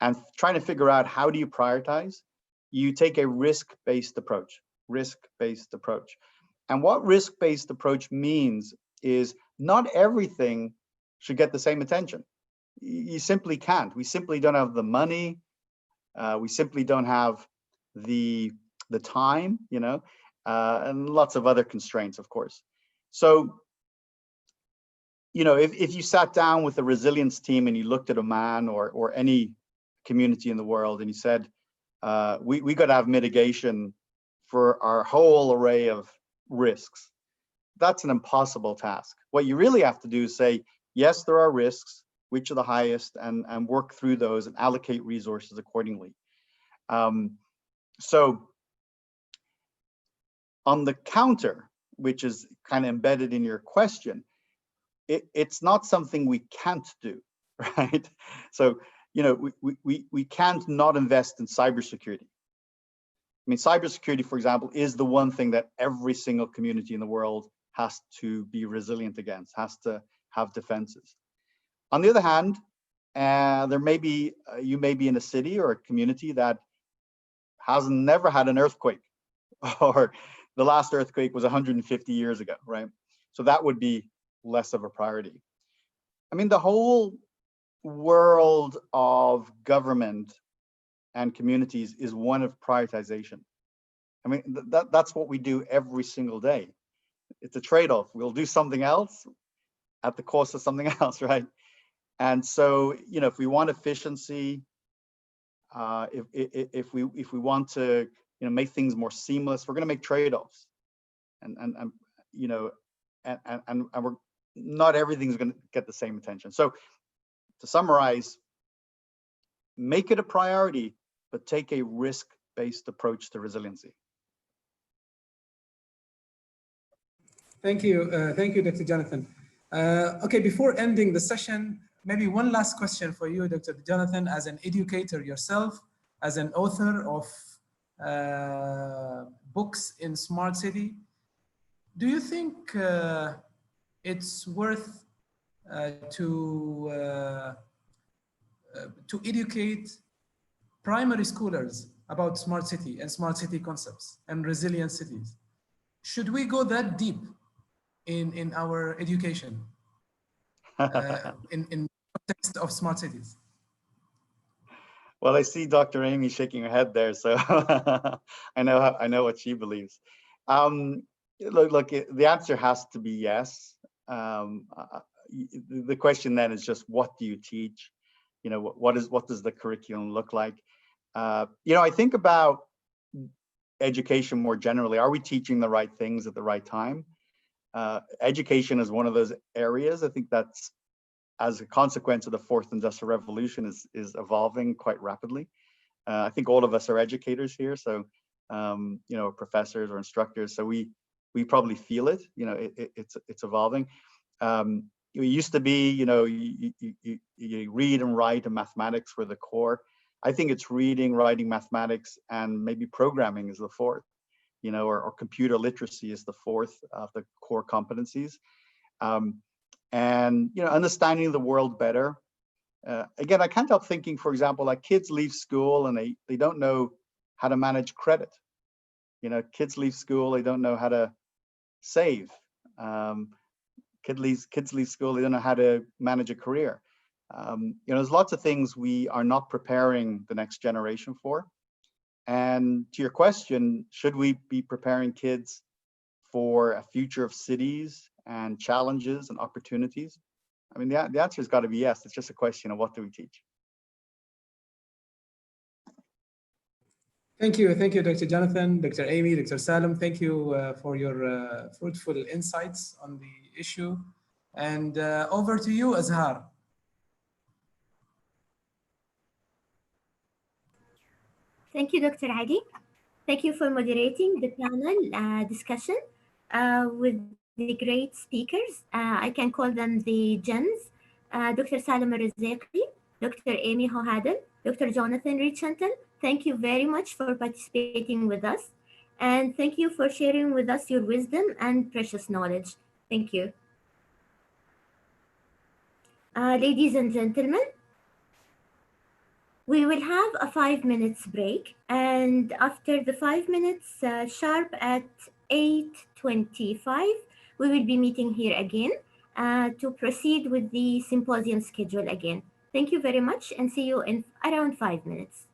and trying to figure out how do you prioritize, you take a risk-based approach. And what risk-based approach means is not everything should get the same attention. You simply can't. We simply don't have the money. We simply don't have the time, and lots of other constraints, of course. So, if you sat down with a resilience team and you looked at Oman or any community in the world and you said, we got to have mitigation for our whole array of risks, that's an impossible task. What you really have to do is say, yes, there are risks, which are the highest, and work through those and allocate resources accordingly. So on the counter, which is kind of embedded in your question, it's not something we can't do, right? So, we can't not invest in cybersecurity. I mean, cybersecurity, for example, is the one thing that every single community in the world has to be resilient against, has to have defenses. On the other hand, you may be in a city or a community that has never had an earthquake, or the last earthquake was 150 years ago, right? So that would be less of a priority. I mean, the whole world of government and communities is one of prioritization. I mean, that's what we do every single day. It's a trade-off. We'll do something else at the cost of something else, right? And so, if we want efficiency, if we want to, make things more seamless, we're going to make trade-offs, and we're not everything's going to get the same attention. So, to summarize, make it a priority, but take a risk-based approach to resiliency. Thank you, Dr. Jonathan. Okay, before ending the session, maybe one last question for you, Dr. Jonathan, as an educator yourself, as an author of books in Smart City. Do you think it's worth to educate primary schoolers about Smart City and Smart City concepts and resilient cities? Should we go that deep in our education in context of smart cities? Well, I see Dr. Amy shaking her head there, so I know what she believes. Look, the answer has to be yes. The question then is just, what do you teach? What does the curriculum look like? I think about education more generally. Are we teaching the right things at the right time? Education is one of those areas. I think that's, as a consequence of the fourth industrial revolution, is evolving quite rapidly. I think all of us are educators here, so professors or instructors. So we probably feel it. It's evolving. It used to be, you read and write, and mathematics were the core. I think it's reading, writing, mathematics, and maybe programming is the fourth. Or computer literacy is the fourth of the core competencies. And understanding the world better. Again, I can't help thinking, for example, like kids leave school and they don't know how to manage credit. Kids leave school, they don't know how to save. Kids leave school, they don't know how to manage a career. There's lots of things we are not preparing the next generation for. And to your question, should we be preparing kids for a future of cities and challenges and opportunities? I mean, the answer has got to be yes. It's just a question of what do we teach. Thank you, Dr. Jonathan, Dr. Amy, Dr. Salim. Thank you for your fruitful insights on the issue. And over to you, Azhar. Thank you, Dr. Ali. Thank you for moderating the panel discussion with the great speakers. I can call them the gems. Dr. Salim Al-Razaqi, Dr. Amy Hohadel, Dr. Jonathan Richantel, thank you very much for participating with us. And thank you for sharing with us your wisdom and precious knowledge. Thank you. Ladies and gentlemen, we will have a 5 minutes break, and after the 5 minutes, sharp at 8:25, we will be meeting here again to proceed with the symposium schedule again. Thank you very much, and see you in around 5 minutes.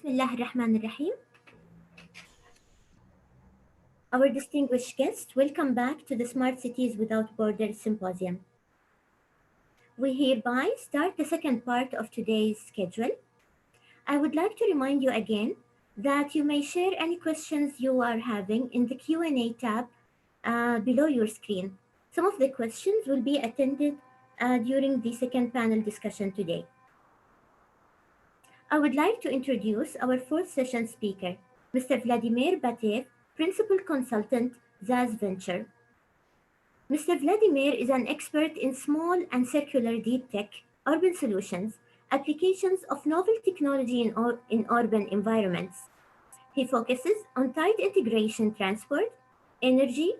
Bismillah ar-Rahman ar-Rahim. Our distinguished guests, welcome back to the Smart Cities Without Borders Symposium. We hereby start the second part of today's schedule. I would like to remind you again that you may share any questions you are having in the Q&A tab below your screen. Some of the questions will be attended during the second panel discussion today. I would like to introduce our fourth session speaker, Mr. Vladimir Batev, Principal Consultant, ZAS Venture. Mr. Vladimir is an expert in small and circular deep tech, urban solutions, applications of novel technology in urban environments. He focuses on tight integration transport, energy,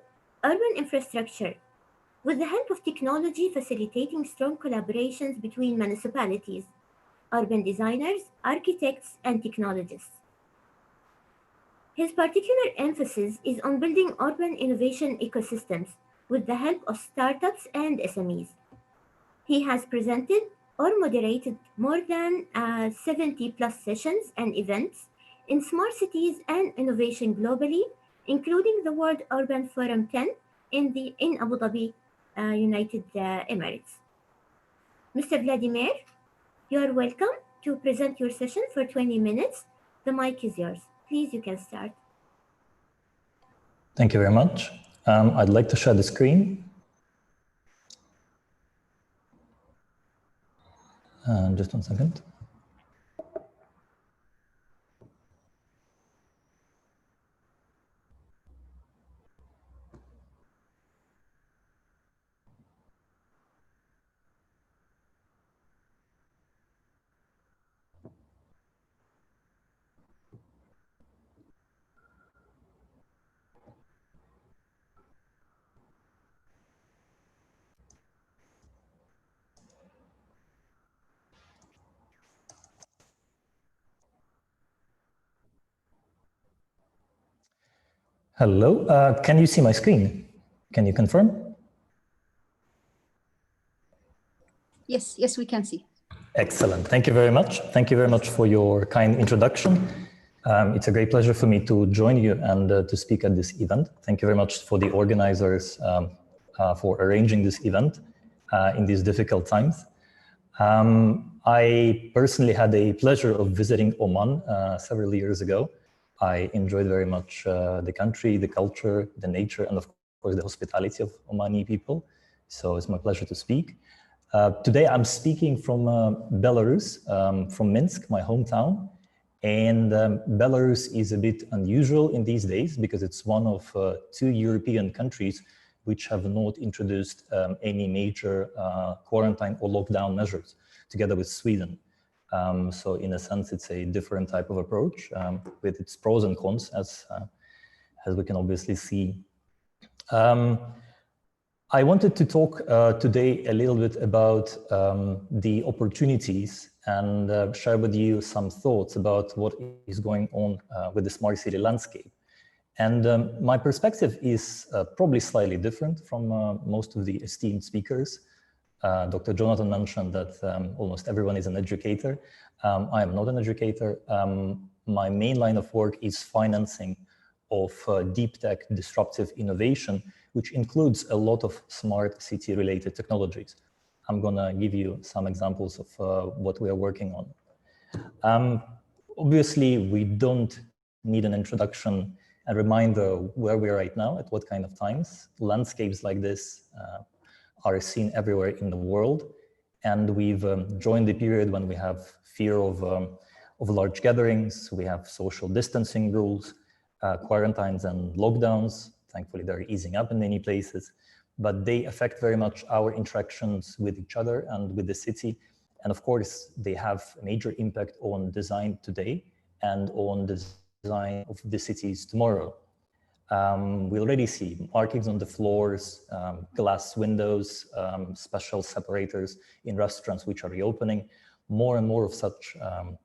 urban infrastructure, with the help of technology facilitating strong collaborations between municipalities, urban designers, architects, and technologists. His particular emphasis is on building urban innovation ecosystems with the help of startups and SMEs. He has presented or moderated more than 70 plus sessions and events in smart cities and innovation globally, including the World Urban Forum 10 in Abu Dhabi, United Emirates. Mr. Vladimir, you are welcome to present your session for 20 minutes. The mic is yours. Please, you can start. Thank you very much. I'd like to share the screen. Just 1 second. Hello, can you see my screen? Can you confirm? Yes, yes, we can see. Excellent, thank you very much. Thank you very much for your kind introduction. It's a great pleasure for me to join you and to speak at this event. Thank you very much for the organizers for arranging this event in these difficult times. I personally had the pleasure of visiting Oman several years ago. I enjoyed very much the country, the culture, the nature, and of course the hospitality of Omani people. So it's my pleasure to speak. Today I'm speaking from Belarus, from Minsk, my hometown. And Belarus is a bit unusual in these days because it's one of 2 European countries which have not introduced any major quarantine or lockdown measures, together with Sweden. So in a sense, it's a different type of approach with its pros and cons, as we can obviously see. I wanted to talk today a little bit about the opportunities and share with you some thoughts about what is going on with the smart city landscape. And my perspective is probably slightly different from most of the esteemed speakers. Dr. Jonathan mentioned that almost everyone is an educator. I am not an educator. My main line of work is financing of deep tech disruptive innovation, which includes a lot of smart city related technologies. I'm gonna give you some examples of what we are working on. Obviously, we don't need an introduction, a reminder where we are right now, at what kind of times. Landscapes like this are seen everywhere in the world. And we've joined the period when we have fear of large gatherings, we have social distancing rules, quarantines and lockdowns. Thankfully, they're easing up in many places, but they affect very much our interactions with each other and with the city. And of course, they have a major impact on design today and on the design of the cities tomorrow. We already see markings on the floors, glass windows, special separators in restaurants which are reopening. More and more of such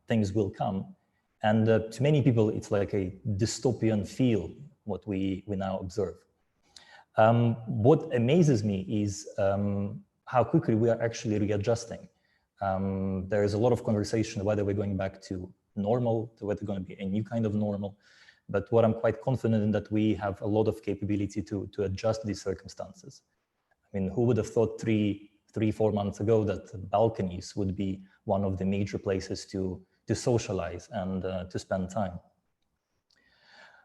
things will come. And to many people, it's like a dystopian feel, what we now observe. What amazes me is how quickly we are actually readjusting. There is a lot of conversation whether we're going back to normal, to whether it's going to be a new kind of normal. But what I'm quite confident in that we have a lot of capability to adjust these circumstances. I mean, who would have thought 4 months ago that balconies would be one of the major places to socialize and to spend time.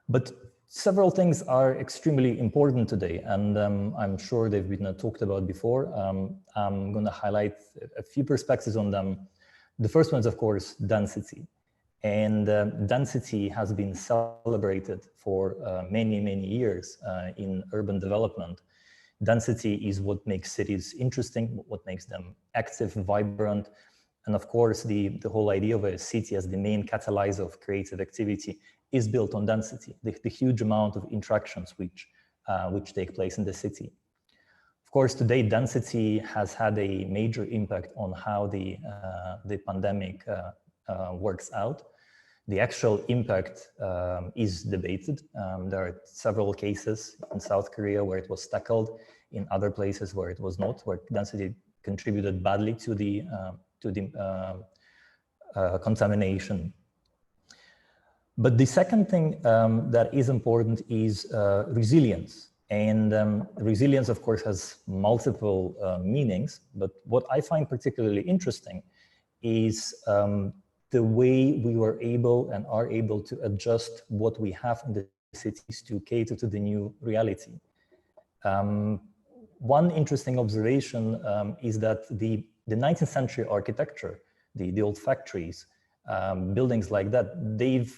But several things are extremely important today, and I'm sure they've been talked about before. I'm going to highlight a few perspectives on them. The first one is, of course, density. And density has been celebrated for many, many years in urban development. Density is what makes cities interesting, what makes them active, vibrant. And of course, the whole idea of a city as the main catalyzer of creative activity is built on density, the huge amount of interactions which take place in the city. Of course, today, density has had a major impact on how the pandemic works out. The actual impact is debated. There are several cases in South Korea where it was tackled, in other places where it was not, where density contributed badly to the contamination. But the second thing that is important is resilience. And resilience, of course, has multiple meanings. But what I find particularly interesting is the way we were able and are able to adjust what we have in the cities to cater to the new reality. One interesting observation is that the 19th century architecture, the old factories, buildings like that, they've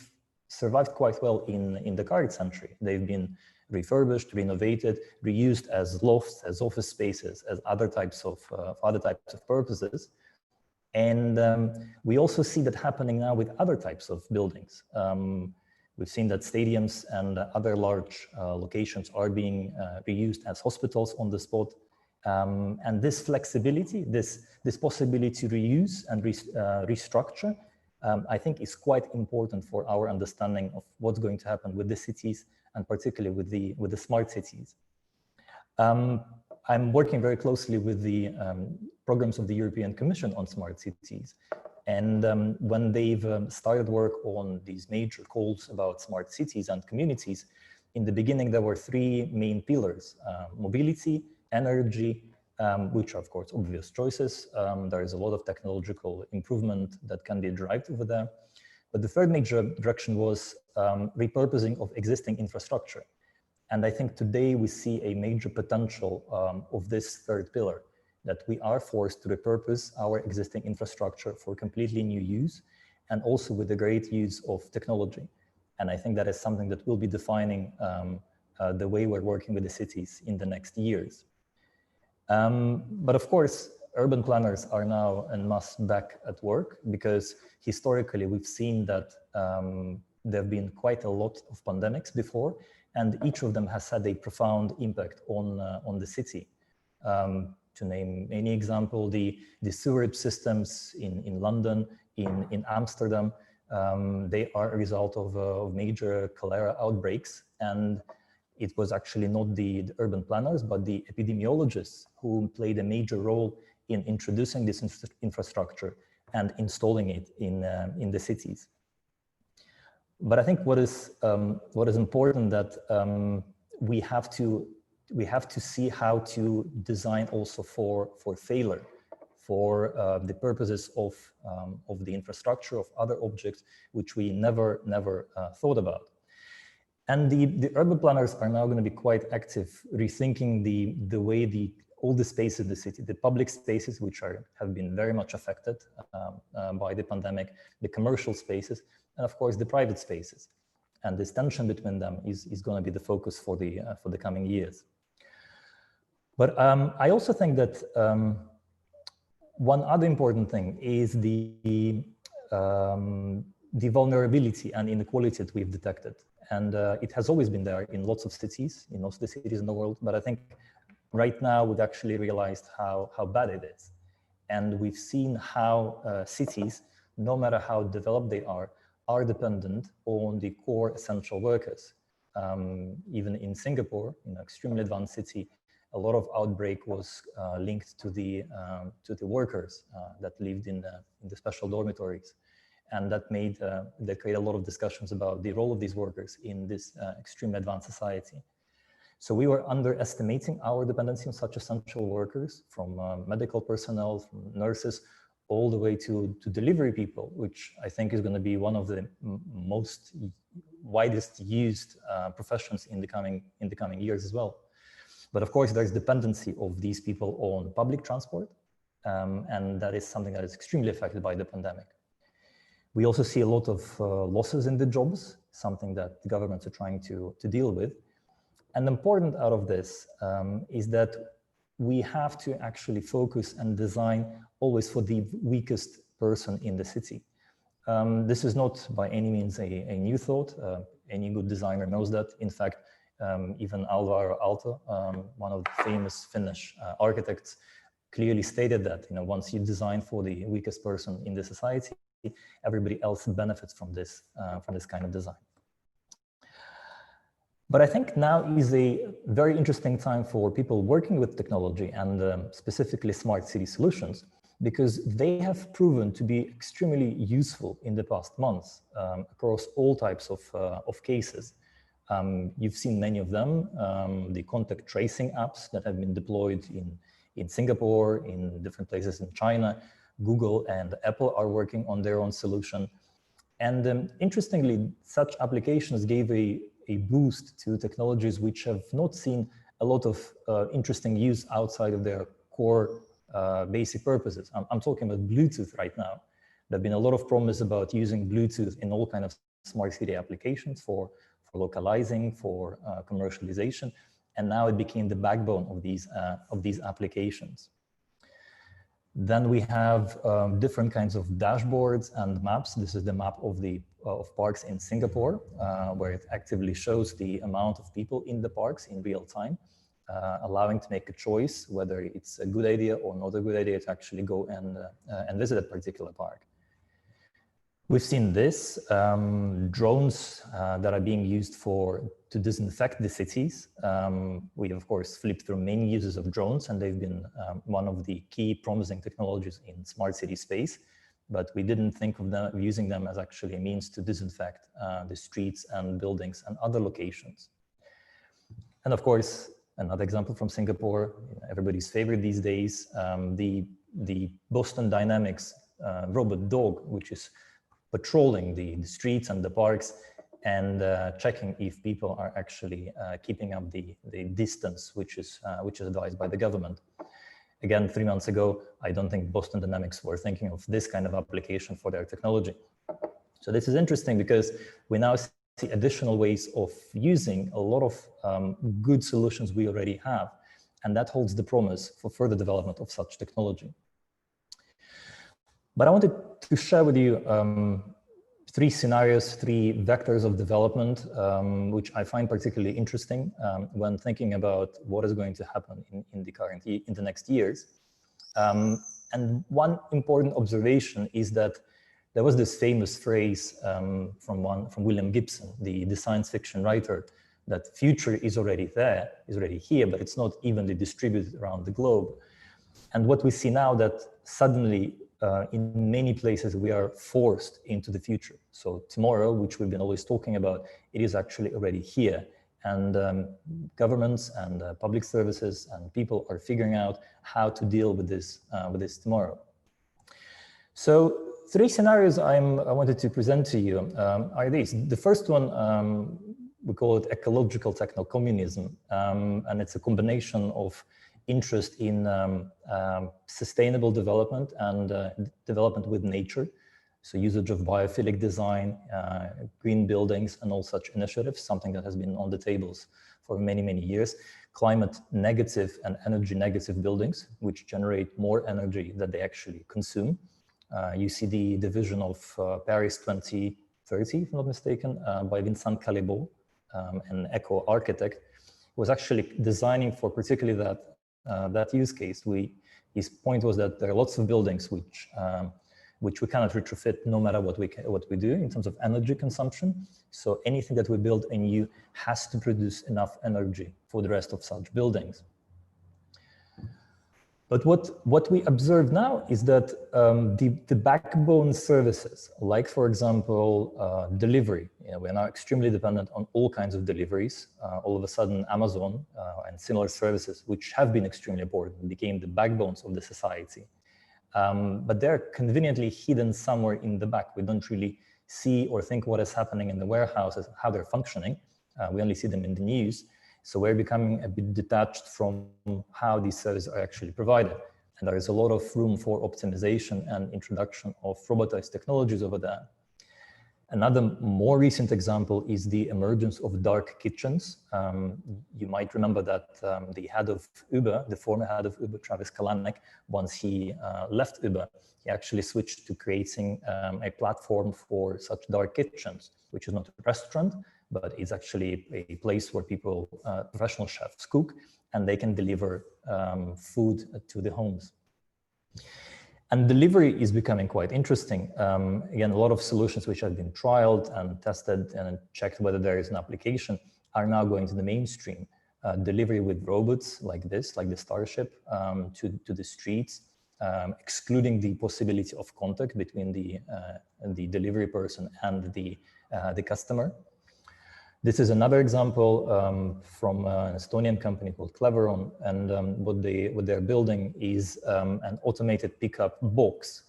survived quite well in the current century. They've been refurbished, renovated, reused as lofts, as office spaces, as other types of purposes. And we also see that happening now with other types of buildings. We've seen that stadiums and other large locations are being reused as hospitals on the spot. And this flexibility, this possibility to reuse and restructure, I think is quite important for our understanding of what's going to happen with the cities, and particularly with the smart cities. I'm working very closely with the programs of the European Commission on smart cities. And when they've started work on these major calls about smart cities and communities, in the beginning, there were three main pillars: mobility, energy, which are, of course, obvious choices. There is a lot of technological improvement that can be derived over there. But the third major direction was repurposing of existing infrastructure. And I think today we see a major potential of this third pillar, that we are forced to repurpose our existing infrastructure for completely new use, and also with the great use of technology. And I think that is something that will be defining the way we're working with the cities in the next years. But of course, urban planners are now en masse back at work, because historically we've seen that there have been quite a lot of pandemics before, and each of them has had a profound impact on the city. To name any example, the sewerage systems in London, in Amsterdam, they are a result of major cholera outbreaks. And it was actually not the urban planners, but the epidemiologists who played a major role in introducing this infrastructure and installing it in the cities. But I think what is important that we have to see how to design also for failure, for the purposes of the infrastructure, of other objects, which we never thought about. And the urban planners are now going to be quite active, rethinking the way all the spaces in the city, the public spaces, which have been very much affected by the pandemic, the commercial spaces, and of course the private spaces. And this tension between them is going to be the focus for the coming years. But I also think that one other important thing is the vulnerability and inequality that we've detected. And it has always been there in lots of cities, in most of the cities in the world. But I think right now we've actually realized how bad it is. And we've seen how cities, no matter how developed they are dependent on the core essential workers. Even in Singapore, an extremely advanced city, a lot of outbreak was linked to the workers that lived in the special dormitories. And that created a lot of discussions about the role of these workers in this extremely advanced society. So we were underestimating our dependency on such essential workers, from medical personnel, from nurses, all the way to delivery people, which I think is going to be one of the most widest used professions in the coming years as well. But of course, there's dependency of these people on public transport, and that is something that is extremely affected by the pandemic. We also see a lot of losses in the jobs, something that the governments are trying to deal with. And important out of this is that we have to actually focus and design always for the weakest person in the city. This is not by any means a new thought. Any good designer knows that. In fact, even Alvar Aalto, one of the famous Finnish architects, clearly stated that, you know, once you design for the weakest person in the society, everybody else benefits from this kind of design. But I think now is a very interesting time for people working with technology and specifically smart city solutions, because they have proven to be extremely useful in the past months across all types of cases. You've seen many of them, the contact tracing apps that have been deployed in Singapore, in different places in China. Google and Apple are working on their own solution. And interestingly, such applications gave a boost to technologies which have not seen a lot of interesting use outside of their core basic purposes. I'm talking about Bluetooth right now. There have been a lot of promise about using Bluetooth in all kinds of smart city applications for localizing, for commercialization, and now it became the backbone of these applications. Then we have different kinds of dashboards and maps. This is the map of parks in Singapore, where it actively shows the amount of people in the parks in real time, allowing to make a choice whether it's a good idea or not a good idea to actually go and visit a particular park. We've seen this, drones that are being used to disinfect the cities. We, of course, flipped through many uses of drones, and they've been one of the key promising technologies in smart city space, but we didn't think of using them as actually a means to disinfect the streets and buildings and other locations. And of course, another example from Singapore, everybody's favorite these days, the Boston Dynamics robot dog, which is patrolling the streets and the parks and checking if people are actually keeping up the distance, which is advised by the government. Again, 3 months ago, I don't think Boston Dynamics were thinking of this kind of application for their technology. So this is interesting because we now see additional ways of using a lot of good solutions we already have, and that holds the promise for further development of such technology. But I wanted to share with you 3 scenarios, 3 vectors of development, which I find particularly interesting when thinking about what is going to happen in the next years. And one important observation is that there was this famous phrase from William Gibson, the science fiction writer, that future is already there, is already here, but it's not evenly distributed around the globe. And what we see now that suddenly in many places we are forced into the future. So tomorrow, which we've been always talking about, it is actually already here. And governments and public services and people are figuring out how to deal with this tomorrow. So 3 scenarios I wanted to present to you are these. The first one, we call it ecological techno-communism, and it's a combination of interest in sustainable development and development with nature. So usage of biophilic design, green buildings, and all such initiatives, something that has been on the tables for many, many years. Climate negative and energy negative buildings, which generate more energy than they actually consume. You see the vision of Paris 2030, if I'm not mistaken, by Vincent Callebaut, an eco-architect, who was actually designing for particularly that use case. His point was that there are lots of buildings which we cannot retrofit no matter what we do in terms of energy consumption. So anything that we build anew has to produce enough energy for the rest of such buildings. But what we observe now is that the backbone services, like for example, delivery, we're now extremely dependent on all kinds of deliveries. All of a sudden, Amazon and similar services, which have been extremely important, became the backbones of the society. But they're conveniently hidden somewhere in the back. We don't really see or think what is happening in the warehouses, how they're functioning. We only see them in the news. So we're becoming a bit detached from how these services are actually provided. And there is a lot of room for optimization and introduction of robotized technologies over there. Another more recent example is the emergence of dark kitchens. You might remember that the head of Uber, the former head of Uber, Travis Kalanick, once he left Uber, he actually switched to creating a platform for such dark kitchens, which is not a restaurant, but it's actually a place where people, professional chefs cook, and they can deliver food to the homes. And delivery is becoming quite interesting. Again, a lot of solutions which have been trialed and tested and checked whether there is an application are now going to the mainstream. Delivery with robots like this, like the Starship, to the streets, excluding the possibility of contact between the delivery person and the customer. This is another example from an Estonian company called Cleveron, and what they're building is an automated pickup box,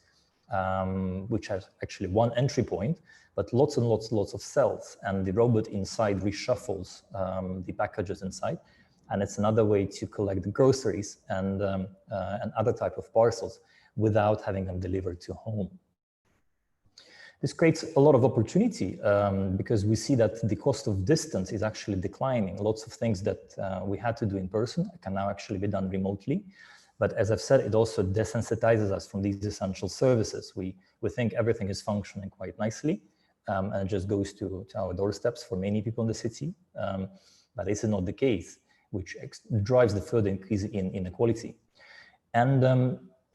which has actually one entry point, but lots and lots of cells, and the robot inside reshuffles the packages inside, and it's another way to collect the groceries and other type of parcels without having them delivered to home. This creates a lot of opportunity because we see that the cost of distance is actually declining. Lots of things that we had to do in person can now actually be done remotely. But as I've said, it also desensitizes us from these essential services. We think everything is functioning quite nicely and it just goes to our doorsteps for many people in the city. But this is not the case, which drives the further increase in inequality. And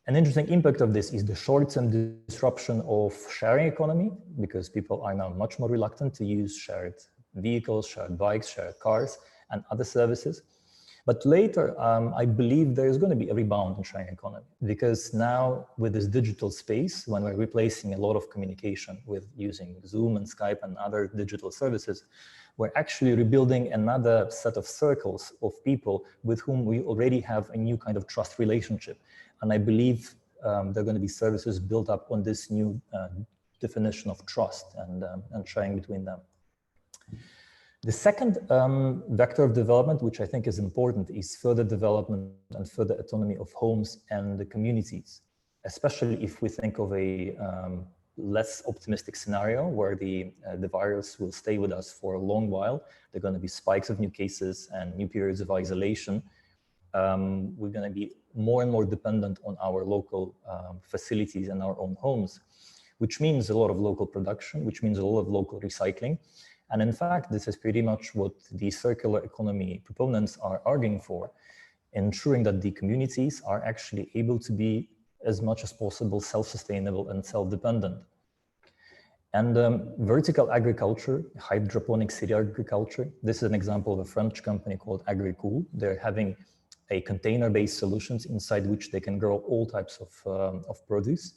an interesting impact of this is the short-term disruption of sharing economy, because people are now much more reluctant to use shared vehicles, shared bikes, shared cars, and other services. But later, I believe there is going to be a rebound in sharing economy, because now with this digital space, when we're replacing a lot of communication with using Zoom and Skype and other digital services, we're actually rebuilding another set of circles of people with whom we already have a new kind of trust relationship. And I believe there are going to be services built up on this new definition of trust and sharing between them. The second vector of development, which I think is important, is further development and further autonomy of homes and the communities, especially if we think of a less optimistic scenario where the virus will stay with us for a long while. There are going to be spikes of new cases and new periods of isolation. We're going to be more and more dependent on our local facilities and our own homes, which means a lot of local production, which means a lot of local recycling. And in fact, this is pretty much what the circular economy proponents are arguing for, ensuring that the communities are actually able to be as much as possible self-sustainable and self-dependent. And vertical agriculture, hydroponic city agriculture, this is an example of a French company called AgriCool. They're having a container-based solutions inside which they can grow all types of produce.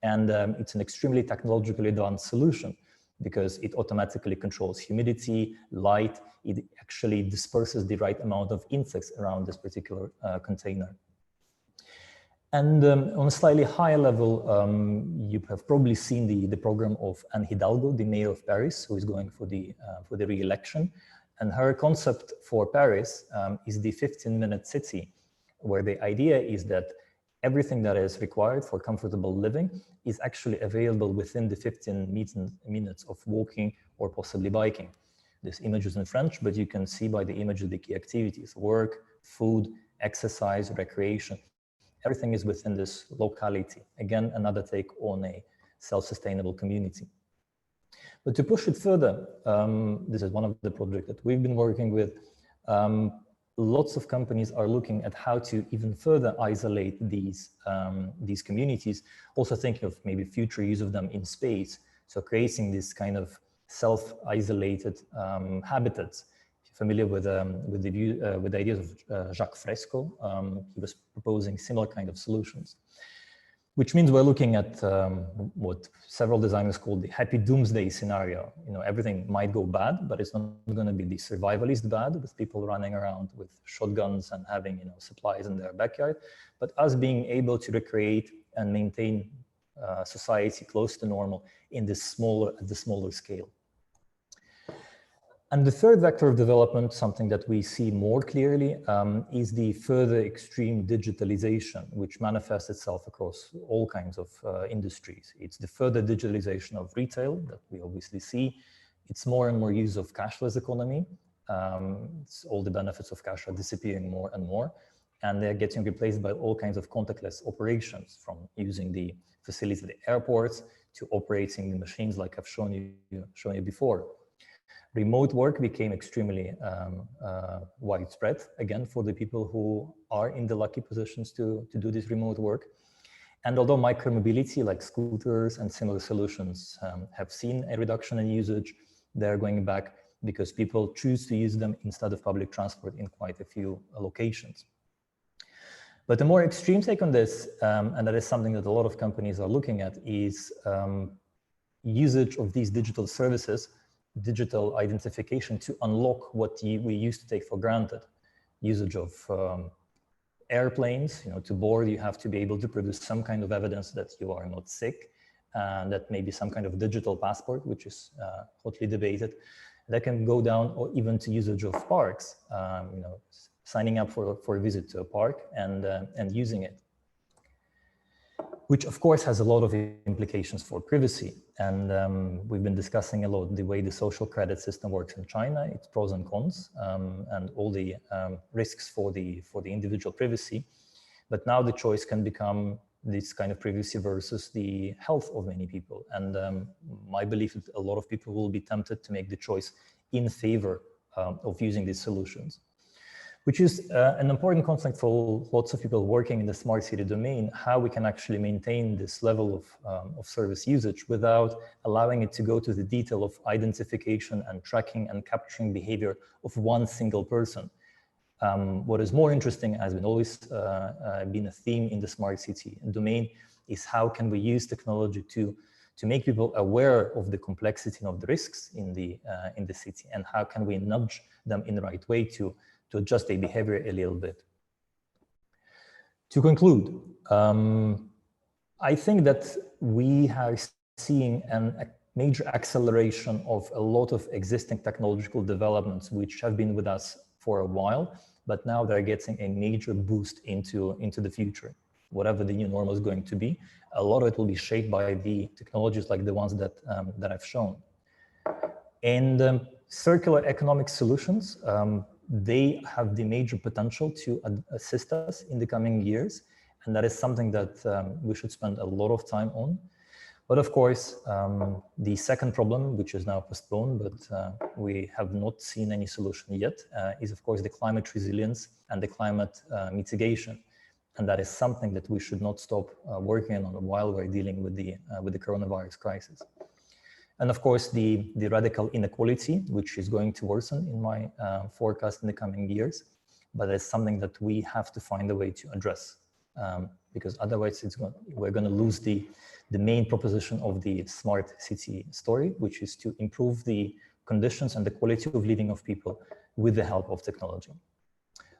And it's an extremely technologically advanced solution because it automatically controls humidity, light, it actually disperses the right amount of insects around this particular container. And on a slightly higher level, you have probably seen the program of Anne Hidalgo, the mayor of Paris, who is going for the re-election. And her concept for Paris is the 15-minute city, where the idea is that everything that is required for comfortable living is actually available within the 15 minutes of walking or possibly biking. This image is in French, but you can see by the image of the key activities: work, food, exercise, recreation. Everything is within this locality. Again, another take on a self-sustainable community. But to push it further, this is one of the projects that we've been working with. Lots of companies are looking at how to even further isolate these communities, also thinking of maybe future use of them in space. So creating this kind of self-isolated habitats. familiar with the view with the ideas of Jacques Fresco. He was proposing similar kind of solutions, which means we're looking at what several designers call the happy doomsday scenario. You know, everything might go bad, but it's not going to be the survivalist bad with people running around with shotguns and having, you know, supplies in their backyard, but us being able to recreate and maintain society close to normal in this at the smaller scale. And the third vector of development, something that we see more clearly, is the further extreme digitalization, which manifests itself across all kinds of industries. It's the further digitalization of retail that we obviously see. It's more and more use of cashless economy. All the benefits of cash are disappearing more and more, and they're getting replaced by all kinds of contactless operations, from using the facilities at the airports to operating the machines like I've shown you before. Remote work became extremely widespread, again, for the people who are in the lucky positions to do this remote work. And although micromobility, like scooters and similar solutions, have seen a reduction in usage, they're going back because people choose to use them instead of public transport in quite a few locations. But the more extreme take on this, and that is something that a lot of companies are looking at, is usage of these digital services, digital identification, to unlock what we used to take for granted. Usage of airplanes, you know, to board, you have to be able to produce some kind of evidence that you are not sick, and that may be some kind of digital passport, which is hotly debated. That can go down, or even to usage of parks, you know, signing up for a visit to a park and using it, which of course has a lot of implications for privacy. And we've been discussing a lot the way the social credit system works in China, its pros and cons, and all the risks for the individual privacy. But now the choice can become this kind of privacy versus the health of many people. And my belief is that a lot of people will be tempted to make the choice in favor of using these solutions, which is an important concept for lots of people working in the smart city domain, how we can actually maintain this level of service usage without allowing it to go to the detail of identification and tracking and capturing behavior of one single person. What is more interesting, has been always been a theme in the smart city domain, is how can we use technology to make people aware of the complexity and of the risks in the city, and how can we nudge them in the right way to adjust their behavior a little bit. To conclude, I think that we are seeing a major acceleration of a lot of existing technological developments which have been with us for a while, but now they're getting a major boost into the future. Whatever the new normal is going to be, a lot of it will be shaped by the technologies like the ones that I've shown. And circular economic solutions, they have the major potential to assist us in the coming years. And that is something that we should spend a lot of time on. But of course, the second problem, which is now postponed, but we have not seen any solution yet, is of course the climate resilience and the climate mitigation. And that is something that we should not stop working on while we're dealing with the coronavirus crisis. And of course, the radical inequality, which is going to worsen in my forecast in the coming years, but it's something that we have to find a way to address, because otherwise we're going to lose the main proposition of the smart city story, which is to improve the conditions and the quality of living of people with the help of technology.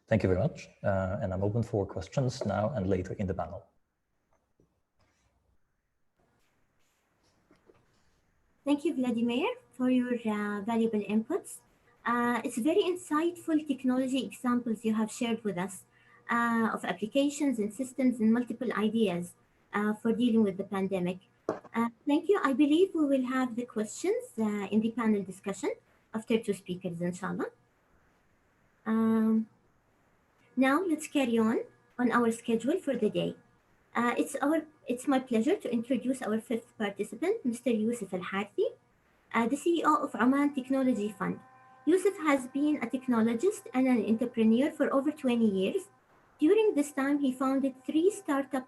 Thank you very much, and I'm open for questions now and later in the panel. Thank you, Vladimir, for your valuable inputs. It's very insightful technology examples you have shared with us of applications and systems and multiple ideas for dealing with the pandemic. Thank you. I believe we will have the questions in the panel discussion after two speakers, inshallah. Now let's carry on our schedule for the day. It's my pleasure to introduce our fifth participant, Mr. Yusuf Al-Harthi, the CEO of Oman Technology Fund. Yusuf has been a technologist and an entrepreneur for over 20 years. During this time, he founded three startups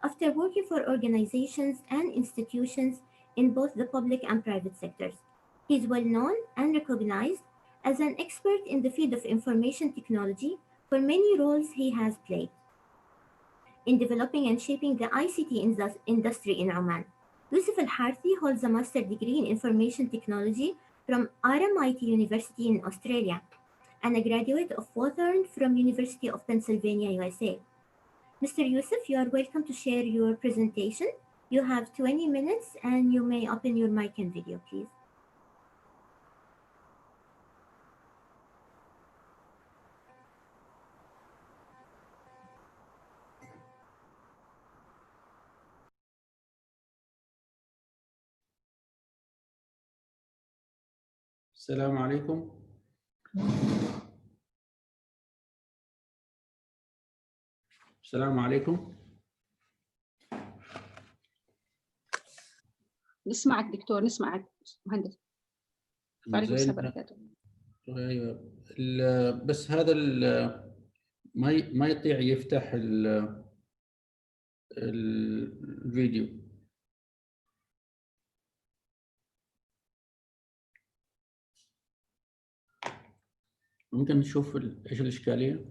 after working for organizations and institutions in both the public and private sectors. He is well known and recognized as an expert in the field of information technology for many roles he has played in developing and shaping the ICT industry in Oman. Yusuf Al-Harthi holds a master's degree in information technology from RMIT University in Australia and a graduate of Hawthorne from University of Pennsylvania, USA. Mr. Yusuf, you are welcome to share your presentation. You have 20 minutes and you may open your mic and video, please. السلام عليكم. السلام عليكم. نسمعك دكتور، نسمعك مهندس. وعليكم السلام وبركاته. ايوه بس هذا ما يطيع يفتح الفيديو. ممكن نشوف ايش الاشكاليه؟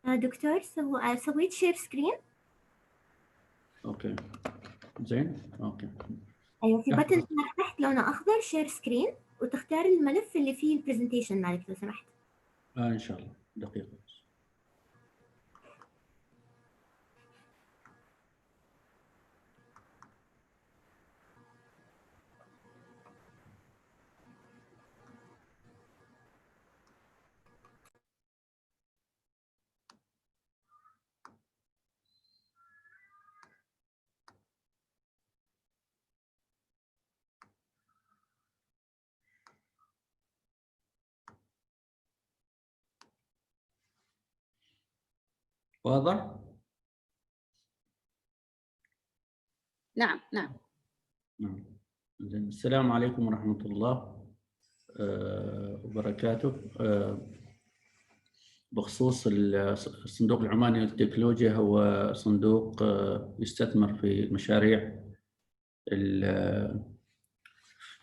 دكتور سويت شير سكرين؟ اوكي زين اوكي. ايوه في بتن تحت لونه اخضر شير سكرين وتختار الملف اللي فيه البرزنتيشن مالك لو سمحت. ان شاء الله دقيقه. واضح؟ نعم نعم. السلام عليكم ورحمة الله وبركاته. بخصوص الصندوق العماني للتكنولوجيا، هو صندوق يستثمر في المشاريع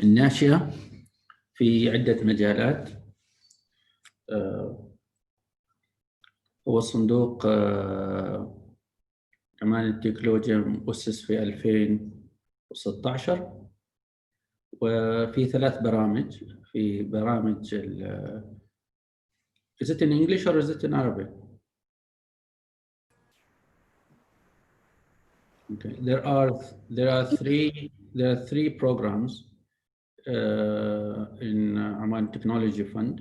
الناشئة في عدة مجالات. هو صندوق عماني للتكنولوجيا مؤسس في 2016 وفي 3 برامج. في برامج Is it in English or is it in Arabic? Okay. There are three programs in Oman Technology Fund.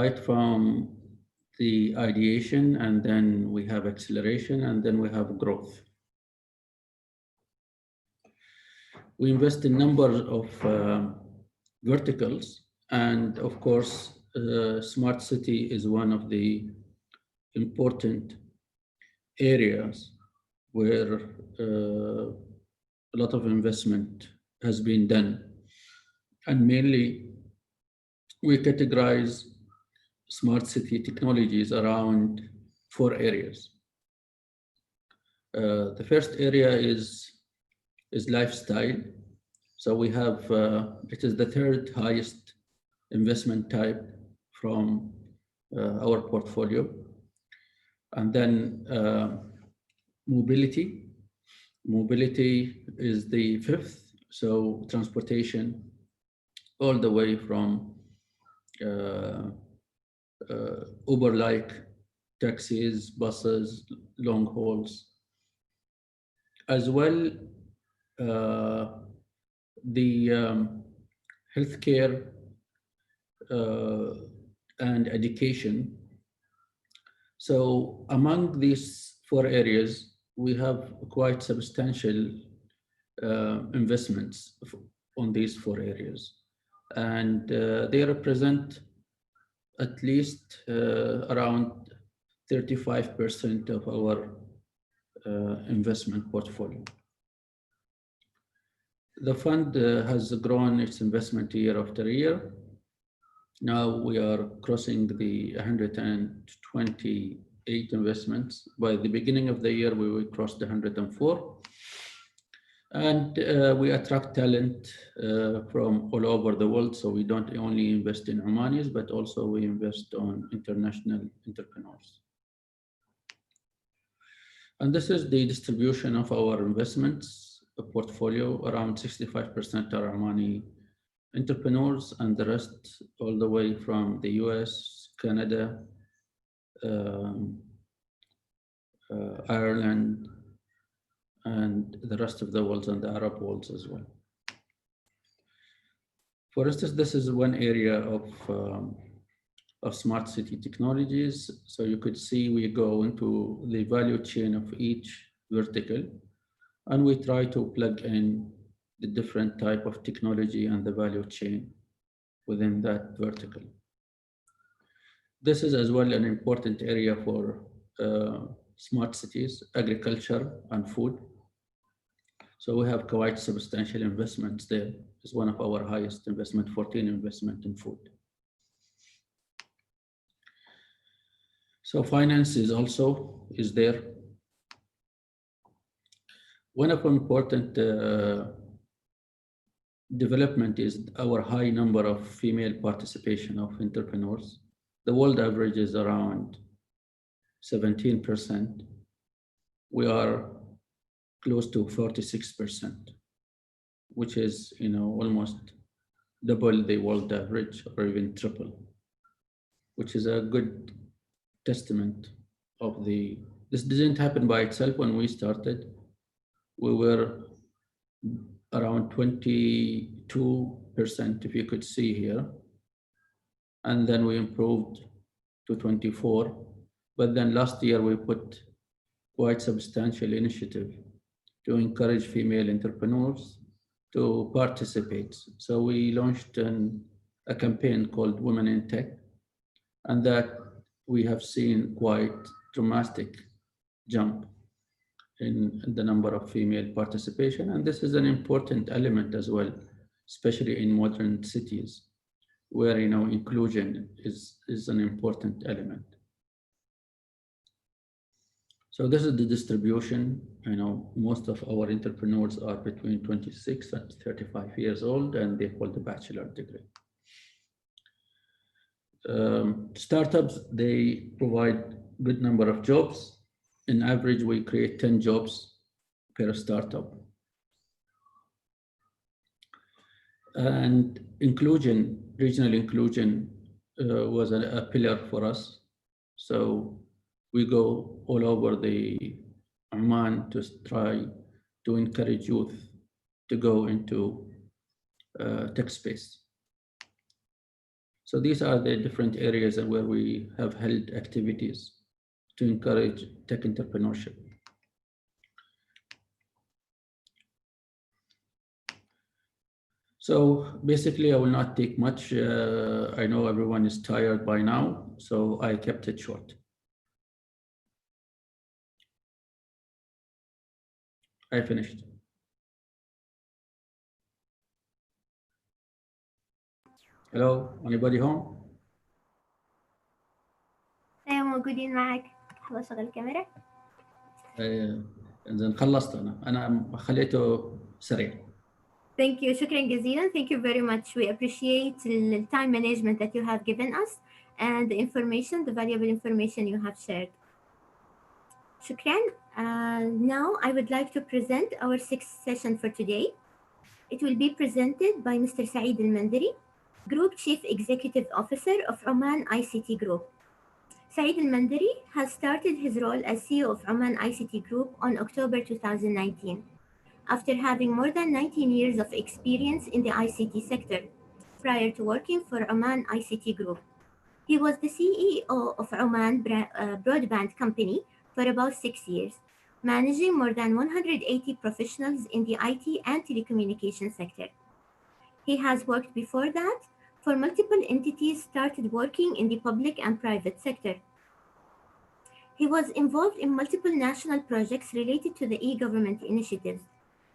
Right from the ideation, and then we have acceleration, and then we have growth. We invest in number of verticals, and of course, smart city is one of the important areas where a lot of investment has been done. And mainly, we categorize smart city technologies around 4 areas. The first area is lifestyle. So we have, it is the 3rd highest investment type from our portfolio. And then mobility. Mobility is the 5th. So transportation all the way from Uber-like taxis, buses, long hauls. As well, the healthcare and education. So among these 4 areas, we have quite substantial investments on these 4 areas. And they represent at least around 35% of our investment portfolio. The fund has grown its investment year after year. Now we are crossing the 128 investments. By the beginning of the year, we crossed 104. And we attract talent from all over the world. So we don't only invest in Omanis, but also we invest on international entrepreneurs. And this is the distribution of our investments portfolio. Around 65% are Omani entrepreneurs, and the rest all the way from the US, Canada, Ireland, and the rest of the world and the Arab world as well. For instance, this is one area of smart city technologies. So you could see we go into the value chain of each vertical, and we try to plug in the different type of technology and the value chain within that vertical. This is as well an important area for smart cities, agriculture and food. So we have quite substantial investments there. It's one of our highest investment, 14 investment in food. So finance is also there. One of important development is our high number of female participation of entrepreneurs. The world average is around 17%. We are close to 46%, which is almost double the world average or even triple, which is a good testament of this didn't happen by itself. When we started, we were around 22%, if you could see here. And then we improved to 24. But then last year we put quite substantial initiative to encourage female entrepreneurs to participate. So we launched a campaign called Women in Tech, and that we have seen quite dramatic jump in the number of female participation. And this is an important element as well, especially in modern cities where inclusion is an important element. So this is the distribution. Most of our entrepreneurs are between 26 and 35 years old, and they hold a bachelor degree. Startups, they provide good number of jobs. In average, we create 10 jobs per startup. And inclusion, regional inclusion was a pillar for us. So we go all over the Oman to try to encourage youth to go into tech space. So these are the different areas where we have held activities to encourage tech entrepreneurship. So basically, I will not take much. I know everyone is tired by now, so I kept it short. I finished. Hello, anybody home? أيوة موجودين معك. لحظة أشغل الكاميرا. إذا خلصت أنا خليته سريع. Thank you. شكرا جزيلا. Thank you very much. We appreciate the time management that you have given us and the information, the valuable information you have shared. شكرا. Now I would like to present our sixth session for today. It will be presented by Mr. Saeed Al-Mandari, Group Chief Executive Officer of Oman ICT Group. Saeed Al-Mandari has started his role as CEO of Oman ICT Group on October 2019, after having more than 19 years of experience in the ICT sector prior to working for Oman ICT Group. He was the CEO of Oman Broadband Company for about 6 years, managing more than 180 professionals in the IT and telecommunication sector. He has worked before that for multiple entities, started working in the public and private sector. He was involved in multiple national projects related to the e-government initiatives.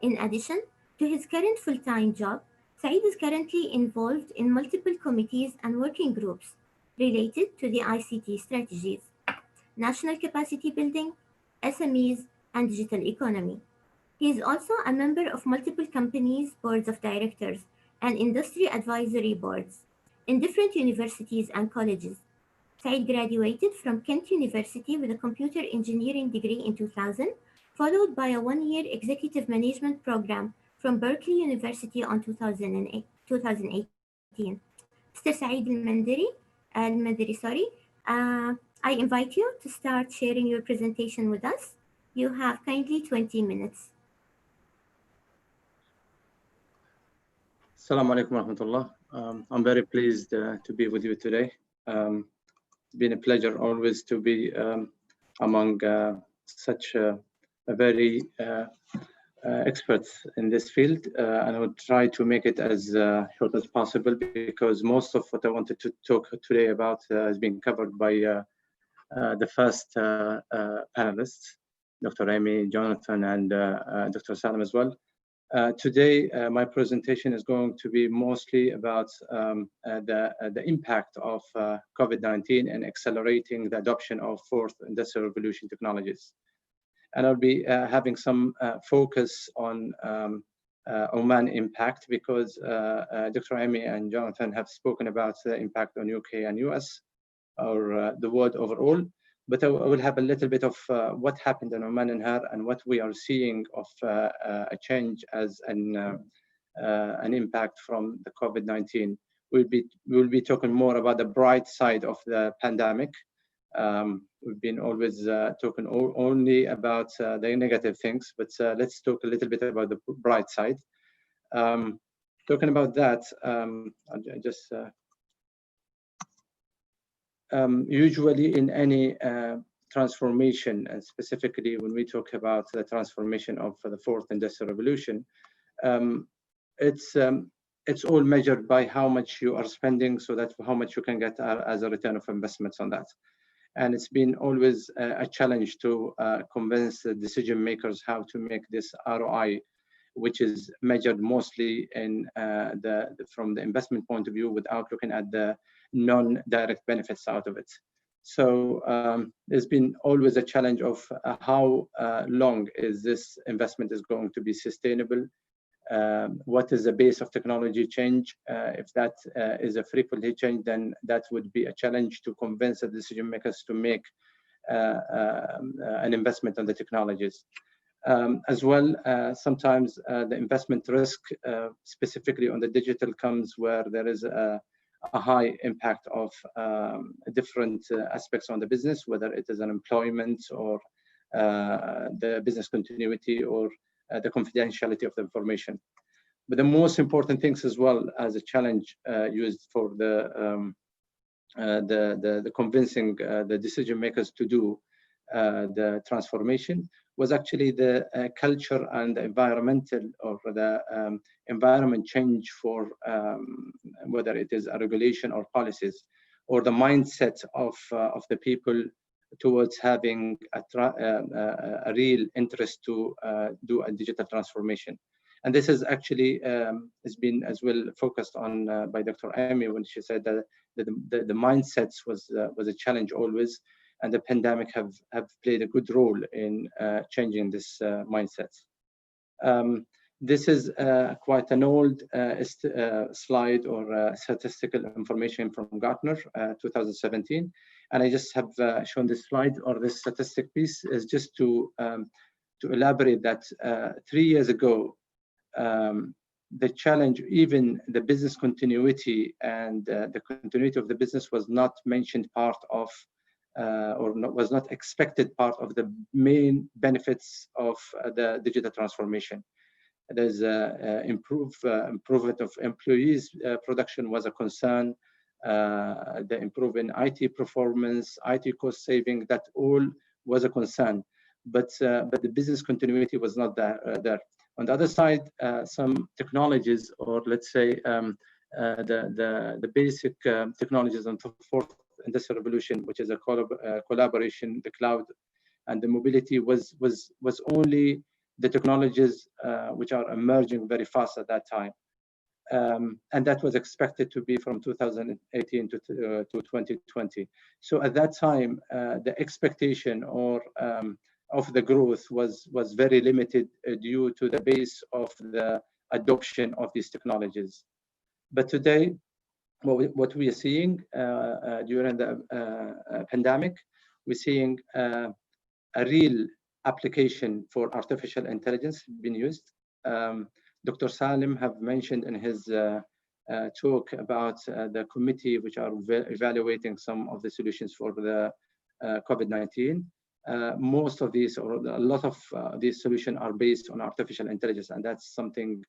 In addition to his current full-time job, Saeed is currently involved in multiple committees and working groups related to the ICT strategies, national capacity building, SMEs, and digital economy. He is also a member of multiple companies' boards of directors and industry advisory boards in different universities and colleges. Said graduated from Kent University with a computer engineering degree in 2000, followed by a one-year executive management program from Berkeley University on 2018. Mr. Saeed al-Mandari, I invite you to start sharing your presentation with us. You have kindly 20 minutes. Assalamu alaikum wa rahmatullah. I'm very pleased to be with you today. It's been a pleasure always to be among such a very experts in this field, and I will try to make it as short as possible because most of what I wanted to talk today about has been covered by the first panelists, Dr. Amy, Jonathan, and Dr. Salam as well. Today, my presentation is going to be mostly about the impact of COVID-19 and accelerating the adoption of fourth industrial revolution technologies. And I'll be having some focus on Oman impact because Dr. Amy and Jonathan have spoken about the impact on UK and US or the world overall. But I will have a little bit of what happened in Oman and her and what we are seeing of a change as an impact from the COVID-19. We'll be talking more about the bright side of the pandemic. We've been always talking only about the negative things, but let's talk a little bit about the bright side. Talking about that, usually in any transformation, and specifically when we talk about the transformation of the fourth industrial revolution, it's all measured by how much you are spending, so that's how much you can get as a return of investments on that. And it's been always a challenge to convince the decision makers how to make this ROI, which is measured mostly in from the investment point of view without looking at the non-direct benefits out of it. So there's been always a challenge of how long is this investment is going to be sustainable. What is the base of technology change? If that is a frequently change, then that would be a challenge to convince the decision makers to make an investment on the technologies. As well, sometimes the investment risk, specifically on the digital, comes where there is a high impact of different aspects on the business, whether it is unemployment or the business continuity or the confidentiality of the information. But the most important things as well as a challenge used for the convincing the decision makers to do the transformation was actually the culture and the environmental or the environment change for whether it is a regulation or policies or the mindset of the people towards having a real interest to do a digital transformation. And this is actually has been as well focused on by Dr. Amy when she said that the mindsets was a challenge always, and the pandemic have played a good role in changing this mindset. This is quite an old slide or statistical information from Gartner, 2017. And I just have shown this slide or this statistic piece is just to elaborate that 3 years ago, the challenge, even the business continuity and the continuity of the business was not mentioned part of was not expected part of the main benefits of the digital transformation. There's improvement of employees' production was a concern. The improvement in IT performance, IT cost saving, that all was a concern. But the business continuity was not there. On the other side, some technologies, or let's say the basic technologies on the fourth industrial revolution, which is a collaboration, the cloud, and the mobility was only the technologies which are emerging very fast at that time. And that was expected to be from 2018 to 2020. So at that time, the expectation or of the growth was very limited due to the base of the adoption of these technologies. But today, what we are seeing during the pandemic, we're seeing a real application for artificial intelligence being used. Dr. Salim have mentioned in his talk about the committee which are evaluating some of the solutions for the COVID-19. Most of these, or a lot of these solutions are based on artificial intelligence, and that's something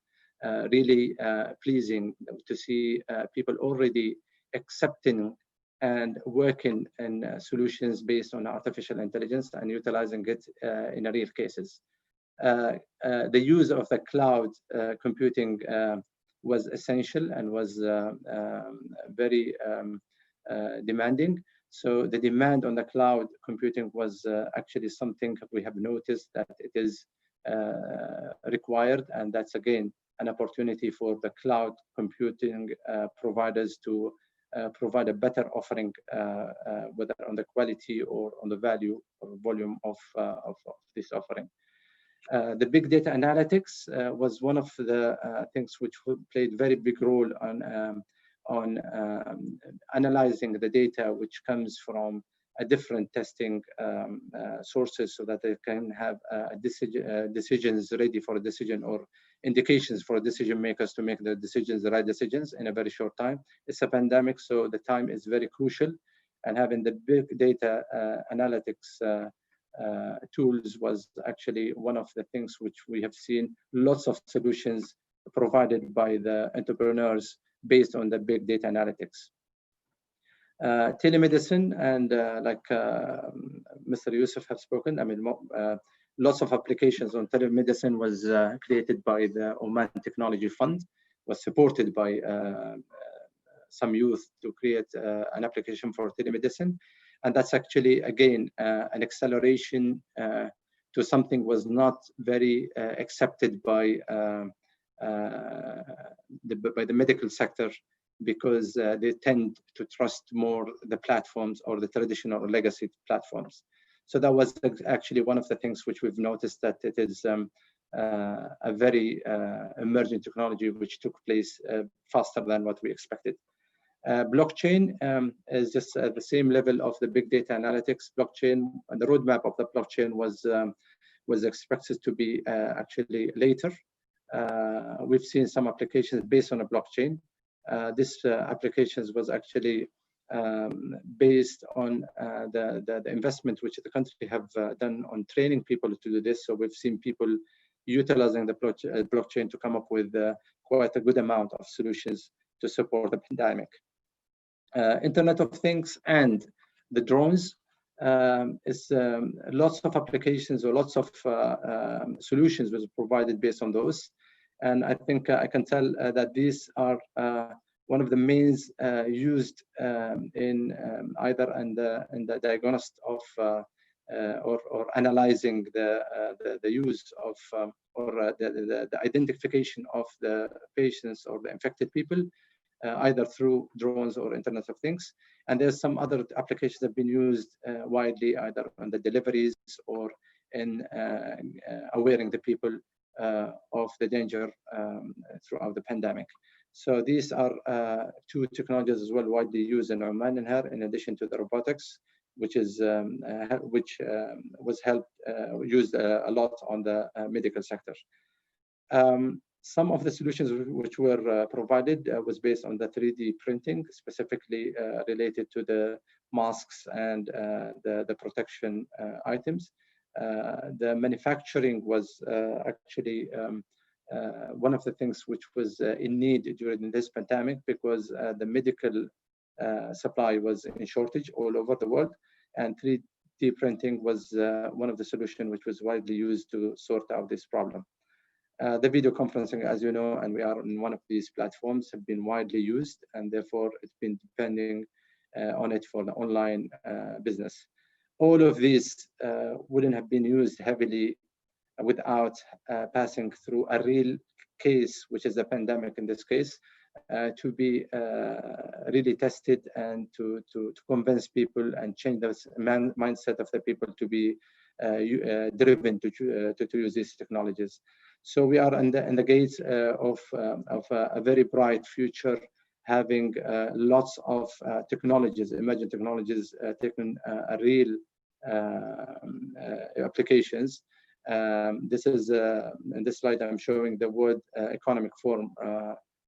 really pleasing to see people already accepting and working in solutions based on artificial intelligence and utilizing it in real cases. The use of the cloud computing was essential and was very demanding. So the demand on the cloud computing was actually something we have noticed that it is required, and that's again an opportunity for the cloud computing providers to provide a better offering, whether on the quality or on the value or volume of this offering. The big data analytics was one of the things which played very big role on analyzing the data which comes from a different testing sources, so that they can have decisions ready for a decision, or indications for decision makers to make the decisions, the right decisions in a very short time. It's a pandemic, so the time is very crucial, and having the big data analytics tools was actually one of the things which we have seen lots of solutions provided by the entrepreneurs based on the big data analytics. Telemedicine, and like Mr. Yusuf have spoken, I mean, lots of applications on telemedicine was created by the Oman Technology Fund, was supported by some youth to create an application for telemedicine. And that's actually, again, an acceleration to something was not very accepted by the medical sector, because they tend to trust more the platforms or the traditional or legacy platforms. So that was actually one of the things which we've noticed, that it is a very emerging technology which took place faster than what we expected. Blockchain is just at the same level of the big data analytics. Blockchain, the roadmap of the blockchain was expected to be actually later. We've seen some applications based on a blockchain. This applications was actually based on the investment which the country have done on training people to do this. So we've seen people utilizing the blockchain to come up with quite a good amount of solutions to support the pandemic. Internet of Things and the drones is lots of applications or lots of solutions was provided based on those. And I think I can tell that these are one of the main used in either in the diagnosis of or analyzing the use of or the identification of the patients or the infected people, either through drones or Internet of Things. And there's some other applications that have been used widely, either on the deliveries or in awareing the people of the danger throughout the pandemic. So these are two technologies as well widely used in Oman and here, in addition to the robotics, which is was used a lot on the medical sector. Some of the solutions which were provided was based on the 3D printing, specifically related to the masks and the protection items. The manufacturing was actually one of the things which was in need during this pandemic, because the medical supply was in shortage all over the world, and 3D printing was one of the solutions which was widely used to sort out this problem. The video conferencing, as you know, and we are on one of these platforms, have been widely used, and therefore it's been depending on it for the online business. All of these wouldn't have been used heavily without passing through a real case, which is a pandemic in this case, to be really tested and to convince people and change the mindset of the people to be driven to use these technologies. So we are in the gates of a very bright future, having lots of technologies, emerging technologies, taking a real applications. This is in this slide I'm showing the World Economic Forum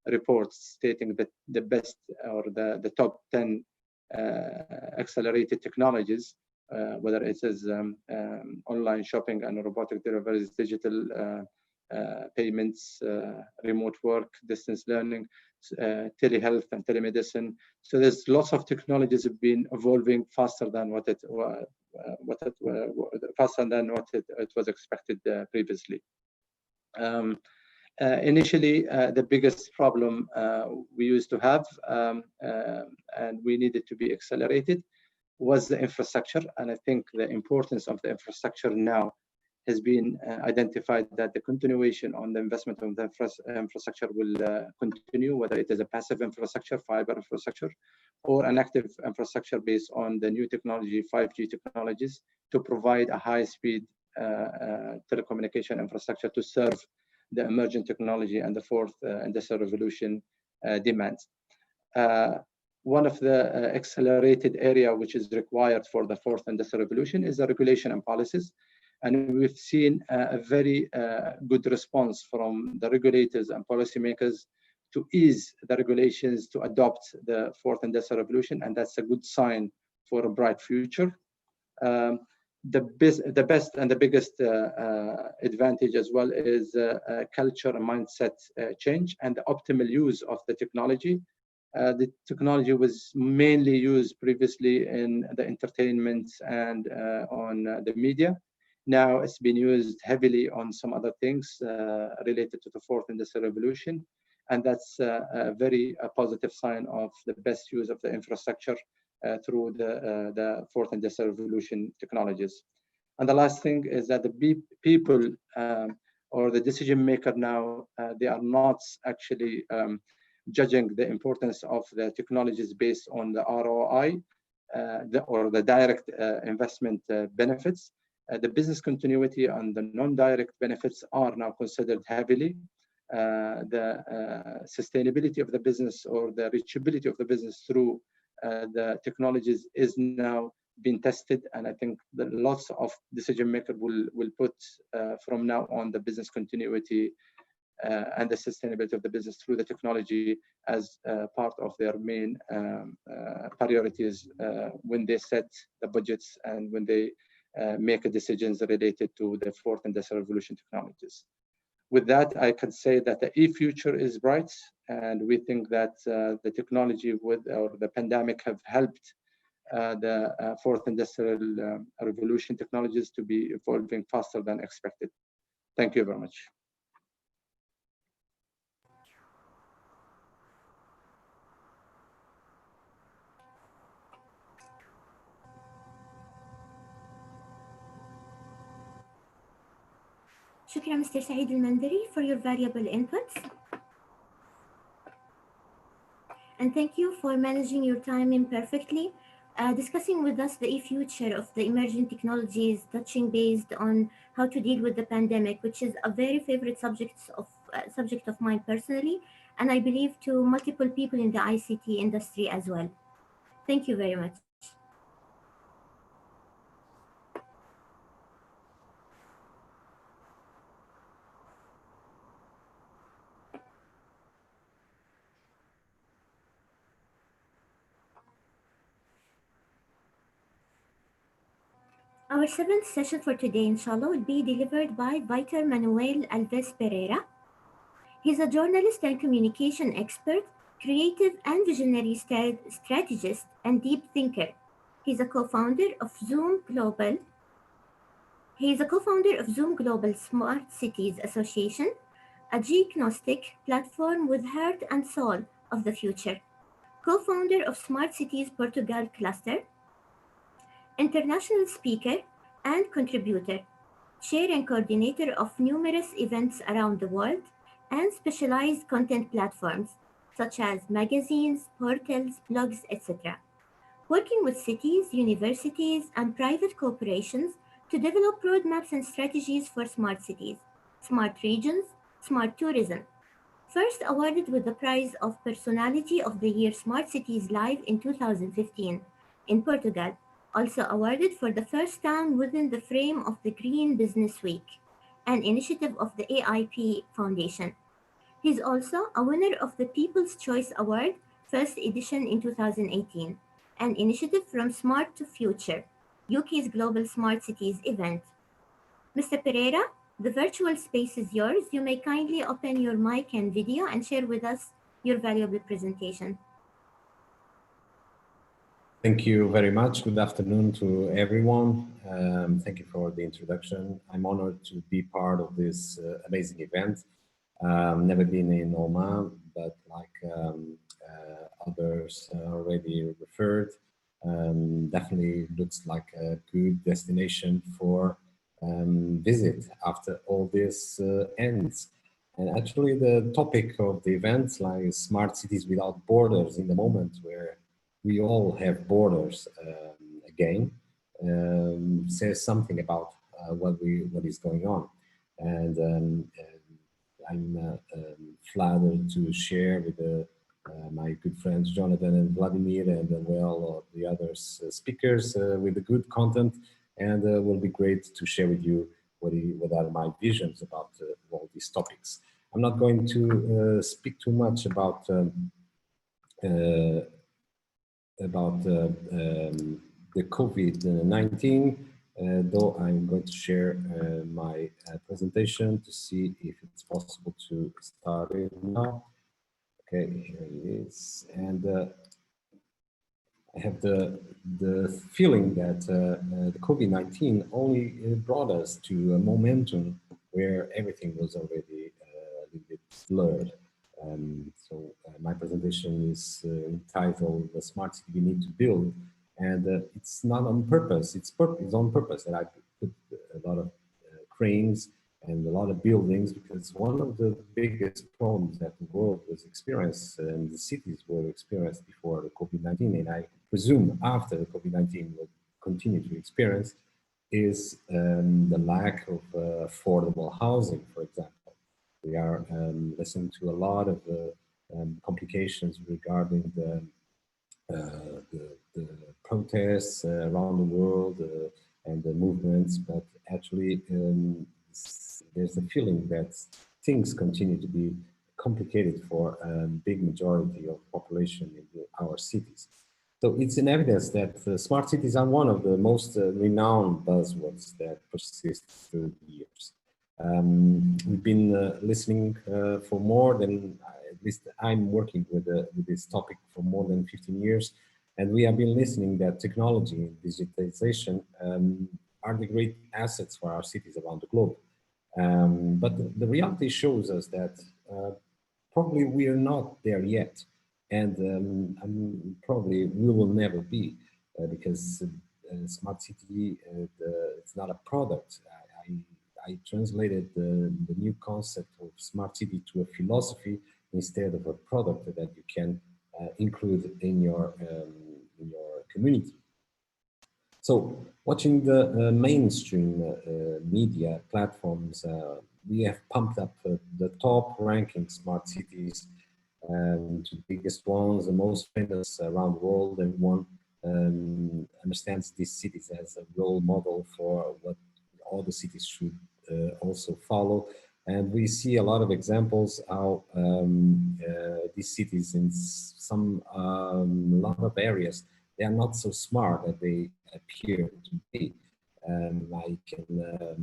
reports stating that the best or the top 10 accelerated technologies, whether it is online shopping and robotic deliveries, digital payments, remote work, distance learning, telehealth and telemedicine. So there's lots of technologies have been evolving faster than what it was expected previously. Initially, the biggest problem we used to have and we needed to be accelerated was the infrastructure. And I think the importance of the infrastructure now has been identified, that the continuation on the investment of the infrastructure will continue, whether it is a passive infrastructure, fiber infrastructure, or an active infrastructure based on the new technology, 5G technologies, to provide a high-speed telecommunication infrastructure to serve the emerging technology and the fourth industrial revolution demands. One of the accelerated area which is required for the fourth industrial revolution is the regulation and policies. And we've seen a very good response from the regulators and policymakers to ease the regulations to adopt the fourth industrial revolution, and that's a good sign for a bright future. The best and the biggest advantage as well is culture and mindset change and the optimal use of the technology. The technology was mainly used previously in the entertainment and on the media. Now it's been used heavily on some other things related to the fourth industrial revolution. And that's a very positive sign of the best use of the infrastructure through the fourth industrial revolution technologies. And the last thing is that the people or the decision maker now, they are not actually judging the importance of the technologies based on the ROI or the direct investment benefits. The business continuity and the non-direct benefits are now considered heavily. The sustainability of the business or the reachability of the business through the technologies is now being tested, and I think that lots of decision makers will put from now on the business continuity and the sustainability of the business through the technology as part of their main priorities when they set the budgets and when they make decisions related to the fourth industrial revolution technologies. With that, I can say that the e-future is bright, and we think that the technology or the pandemic have helped the fourth industrial revolution technologies to be evolving faster than expected. Thank you very much. Shukran, Mr. Saeed Al-Mandari, for your valuable inputs. And thank you for managing your time imperfectly, discussing with us the future of the emerging technologies, touching based on how to deal with the pandemic, which is a very favorite subject of mine personally, and I believe to multiple people in the ICT industry as well. Thank you very much. Our seventh session for today, inshallah, will be delivered by Vitor Manuel Alves Pereira. He's a journalist and communication expert, creative and visionary strategist, and deep thinker. He's a co-founder of Zoom Global. Smart Cities Association, a G-agnostic platform with heart and soul of the future. Co-founder of Smart Cities Portugal Cluster, international speaker and contributor, chair and coordinator of numerous events around the world, and specialized content platforms such as magazines, portals, blogs, etc. Working with cities, universities, and private corporations to develop roadmaps and strategies for smart cities, smart regions, smart tourism. First awarded with the prize of Personality of the Year Smart Cities Live in 2015 in Portugal, also awarded for the first time within the frame of the Green Business Week, an initiative of the AIP Foundation. He is also a winner of the People's Choice Award, first edition in 2018, an initiative from Smart to Future, UK's Global Smart Cities event. Mr. Pereira, the virtual space is yours. You may kindly open your mic and video and share with us your valuable presentation. Thank you very much. Good afternoon to everyone. Thank you for the introduction. I'm honored to be part of this amazing event. Never been in Oman, but like others already referred, definitely looks like a good destination for visit after all this ends. And actually the topic of the event, like smart cities without borders, in the moment where we all have borders again, says something about what is going on. And I'm flattered to share with my good friends Jonathan and Vladimir, and well the other speakers with the good content, and will be great to share with you what are my visions about all these topics. I'm not going to speak too much about the COVID-19, though I'm going to share my presentation to see if it's possible to start it now. Okay, here it is. And I have the feeling that the COVID-19 only brought us to a momentum where everything was already a little bit blurred. So my presentation is entitled "The Smart City We Need to Build," and it's not on purpose. It's on purpose that I put a lot of cranes and a lot of buildings, because one of the biggest problems that the world was experienced and the cities were experienced before the COVID-19, and I presume after the COVID-19 will continue to experience, is the lack of affordable housing, for example. We are listening to a lot of complications regarding the protests around the world and the movements, but actually there's a feeling that things continue to be complicated for a big majority of population in our cities. So it's an evidence that smart cities are one of the most renowned buzzwords that persist through the years. We've been listening for more than, at least I'm working with this topic for more than 15 years, and we have been listening that technology and digitalization are the great assets for our cities around the globe. But the reality shows us that probably we are not there yet, and probably we will never be, because smart city, it's not a product. I translated the new concept of smart city to a philosophy instead of a product that you can include in your community. So watching the mainstream media platforms, we have pumped up the top ranking smart cities to the biggest ones, the most famous around the world. Everyone understands these cities as a role model for what all the cities should also follow. And we see a lot of examples how these cities in some lot of areas, they are not so smart as they appear to be. I can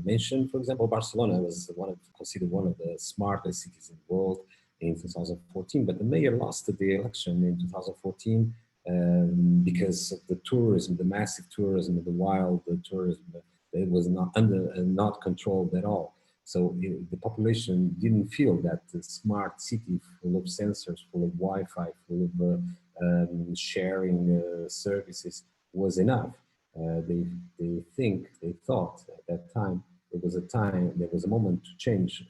mention, for example, Barcelona was considered one of the smartest cities in the world in 2014, but the mayor lost the election in 2014 because of the tourism, the massive tourism, the wild tourism. It was not controlled at all. So the population didn't feel that the smart city full of sensors, full of Wi-Fi, full of sharing services was enough. They thought at that time, there was a moment to change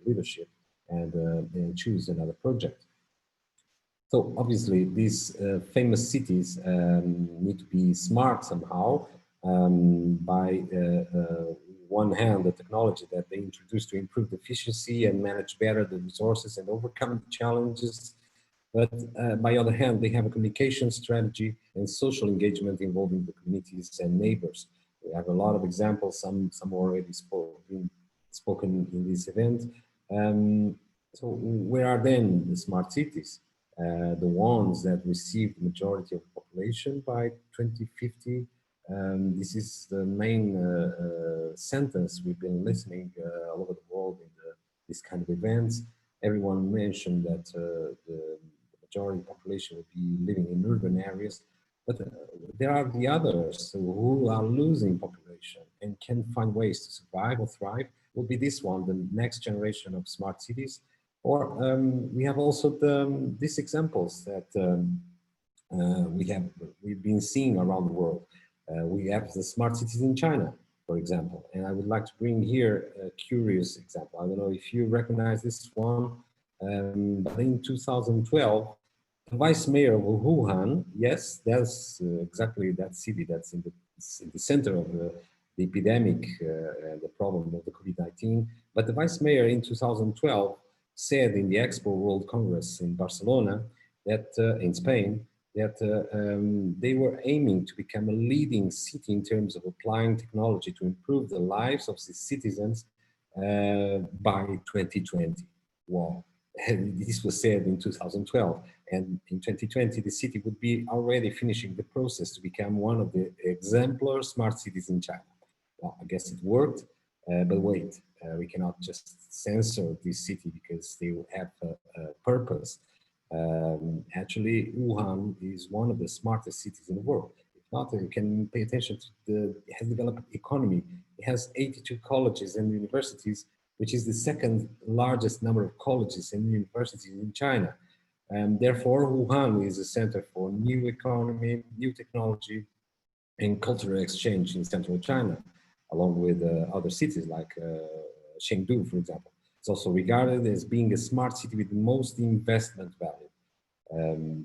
leadership and choose another project. So obviously these famous cities need to be smart somehow. by one hand, the technology that they introduced to improve the efficiency and manage better the resources and overcome the challenges. But by other hand, they have a communication strategy and social engagement involving the communities and neighbors. We have a lot of examples, some already spoken in this event. So where are then the smart cities? The ones that receive the majority of the population by 2050. This is the main sentence we've been listening all over the world in this kind of events. Everyone mentioned that the majority population will be living in urban areas, but there are the others who are losing population and can find ways to survive or thrive. Will be this one, the next generation of smart cities. Or we have also these examples that we've been seeing around the world. We have the smart cities in China, for example, and I would like to bring here a curious example. I don't know if you recognize this one, but in 2012, the vice mayor of Wuhan, yes, that's exactly that city that's in the center of the epidemic and the problem of the COVID-19. But the vice mayor in 2012 said in the Expo World Congress in Barcelona that in Spain, that they were aiming to become a leading city in terms of applying technology to improve the lives of the citizens by 2020. Wow. And this was said in 2012. And in 2020, the city would be already finishing the process to become one of the exemplar smart cities in China. Well, I guess it worked, but wait, we cannot just censor this city because they will have a purpose. Actually, Wuhan is one of the smartest cities in the world. If not, you can pay attention to it has developed economy. It has 82 colleges and universities, which is the second largest number of colleges and universities in China. And therefore, Wuhan is a center for new economy, new technology, and cultural exchange in central China, along with other cities like Chengdu, for example. It's also regarded as being a smart city with the most investment value.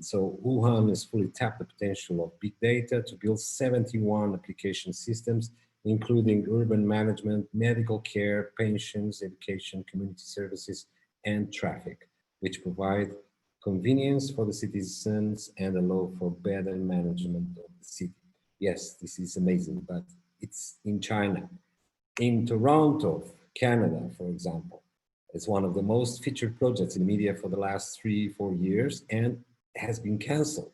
So Wuhan has fully tapped the potential of big data to build 71 application systems, including urban management, medical care, pensions, education, community services, and traffic, which provide convenience for the citizens and allow for better management of the city. Yes, this is amazing, but it's in China. In Toronto, Canada, for example, it's one of the most featured projects in the media for the last 3-4 years and has been cancelled.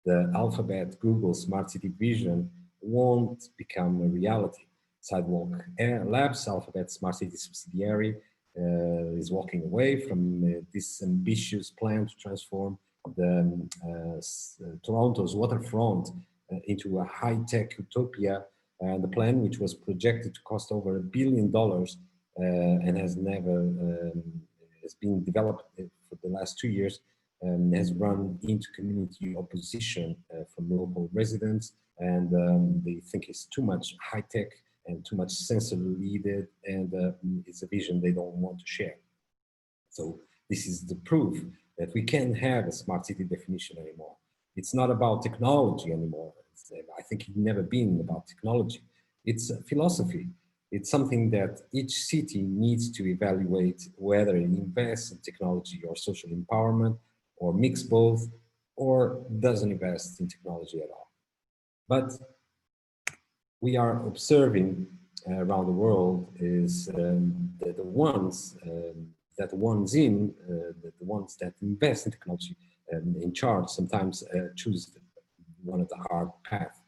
The Alphabet Google Smart City vision won't become a reality. Sidewalk Labs, Alphabet Smart City subsidiary, is walking away from this ambitious plan to transform Toronto's waterfront into a high-tech utopia. The plan, which was projected to cost over $1 billion and has been developed for the last 2 years, has run into community opposition from local residents, and they think it's too much high-tech and too much sensor-leaded, and it's a vision they don't want to share. So this is the proof that we can't have a smart city definition anymore. It's not about technology anymore. I think it's never been about technology. It's a philosophy. It's something that each city needs to evaluate whether it invests in technology or social empowerment, or mix both, or doesn't invest in technology at all. But we are observing around the world is that the ones that invest in technology in charge sometimes choose one of the hard path.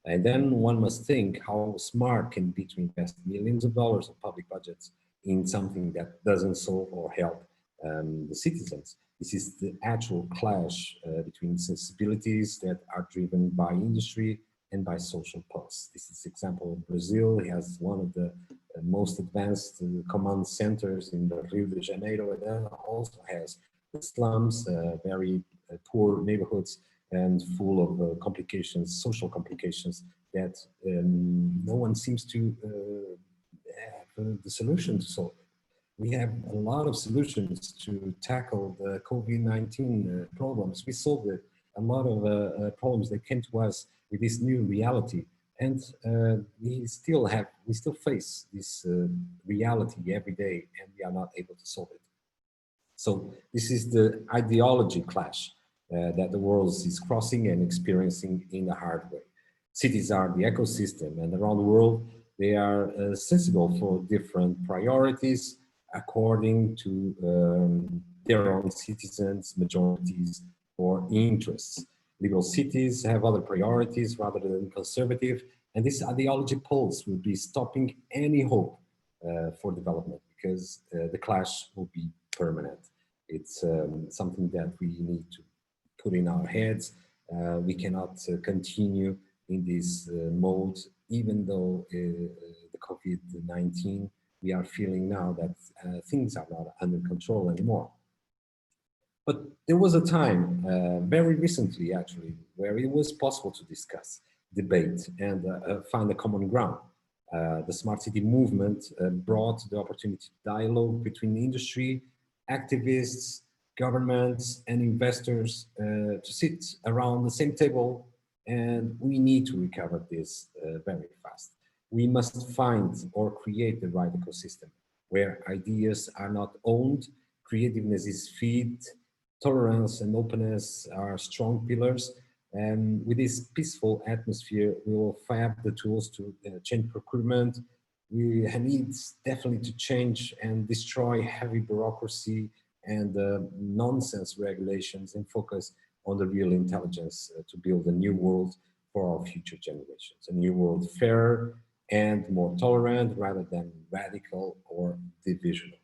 And then one must think how smart can it be to invest millions of dollars of public budgets in something that doesn't solve or help the citizens. This is the actual clash between sensibilities that are driven by industry and by social pulse. This is example of Brazil. It has one of the most advanced command centers in the Rio de Janeiro, and then also has the slums, very poor neighborhoods, and full of complications, social complications that no one seems to have the solution to solve. We have a lot of solutions to tackle the COVID-19 problems. We solved it. A lot of problems that came to us with this new reality. And we still face this reality every day, and we are not able to solve it. So this is the ideology clash that the world is crossing and experiencing in a hard way. Cities are the ecosystem, and around the world, they are sensible for different priorities according to their own citizens, majorities, or interests. Liberal cities have other priorities rather than conservative, and this ideology pulse will be stopping any hope for development, because the clash will be permanent. It's something that we need to put in our heads. We cannot continue in this mode, even though the COVID-19, we are feeling now that things are not under control anymore. But there was a time, very recently actually, where it was possible to discuss, debate, and find a common ground. The smart city movement brought the opportunity to dialogue between industry, activists, governments, and investors to sit around the same table, and we need to recover this very fast. We must find or create the right ecosystem where ideas are not owned, creativeness is fed, tolerance and openness are strong pillars. And with this peaceful atmosphere, we will have the tools to change procurement. We need definitely to change and destroy heavy bureaucracy and nonsense regulations and focus on the real intelligence to build a new world for our future generations. A new world fairer and more tolerant rather than radical or divisional.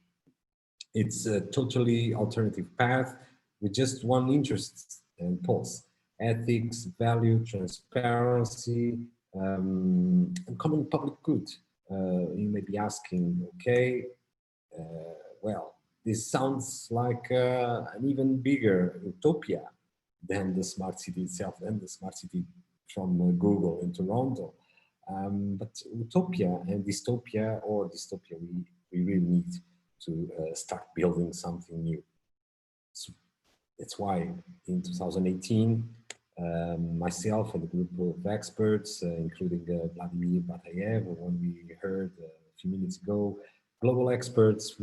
It's a totally alternative path with just one interest and pulse: ethics, value, transparency, and common public good. You may be asking, okay, well, this sounds like an even bigger utopia than the smart city itself, than the smart city from Google in Toronto. But utopia and dystopia, we really need to start building something new. So that's why in 2018, myself and a group of experts, including Vladimir Batayev, one we heard a few minutes ago, global experts,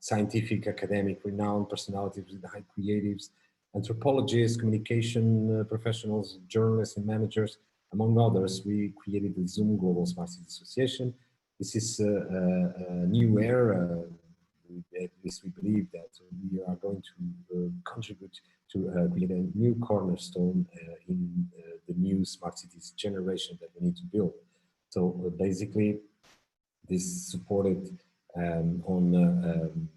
scientific, academic, renowned personalities with high creatives, anthropologists, communication professionals, journalists, and managers, among others, we created the Zoom Global Smart City Association. This is a new era. At least we believe that we are going to contribute to create a new cornerstone in the new smart cities generation that we need to build. So basically, this supported on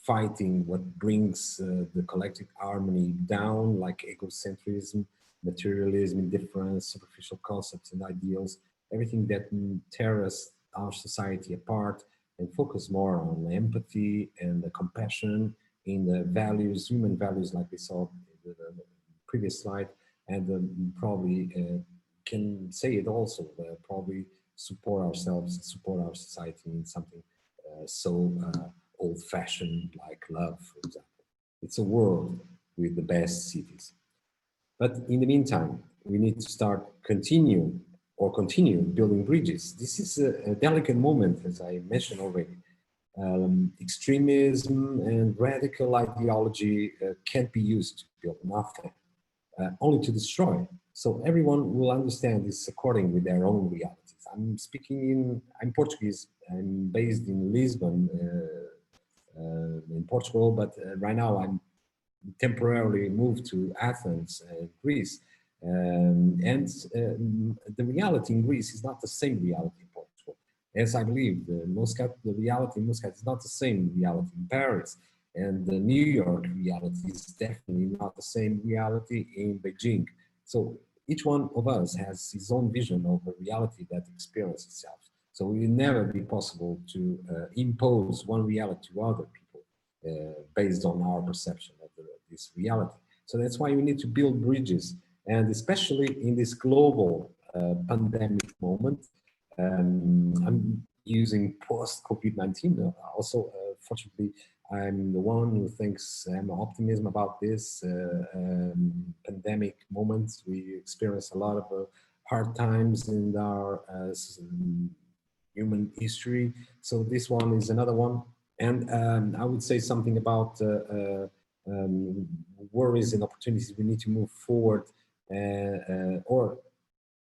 fighting what brings the collective harmony down, like egocentrism, materialism, indifference, superficial concepts and ideals, everything that tears our society apart, and focus more on empathy and the compassion in the values, human values, like we saw in the previous slide, and probably can say it also, probably support ourselves, support our society in something so old-fashioned like love, for example. It's a world with the best cities. But in the meantime, we need to continue building bridges. This is a delicate moment, as I mentioned already. Extremism and radical ideology can't be used to build nothing, only to destroy. So everyone will understand this according with their own realities. I'm Portuguese, I'm based in Lisbon, in Portugal, but right now I'm temporarily moved to Athens, Greece. The reality in Greece is not the same reality in Portugal. As I believe, the reality in Muscat is not the same reality in Paris. And the New York reality is definitely not the same reality in Beijing. So each one of us has his own vision of a reality that experiences itself. So it will never be possible to impose one reality to other people based on our perception of this reality. So that's why we need to build bridges. And especially in this global pandemic moment, I'm using post-COVID-19 also, fortunately, I'm the one who thinks I'm optimism about this pandemic moment. We experience a lot of hard times in our human history. So this one is another one. And I would say something about worries and opportunities. We need to move forward, or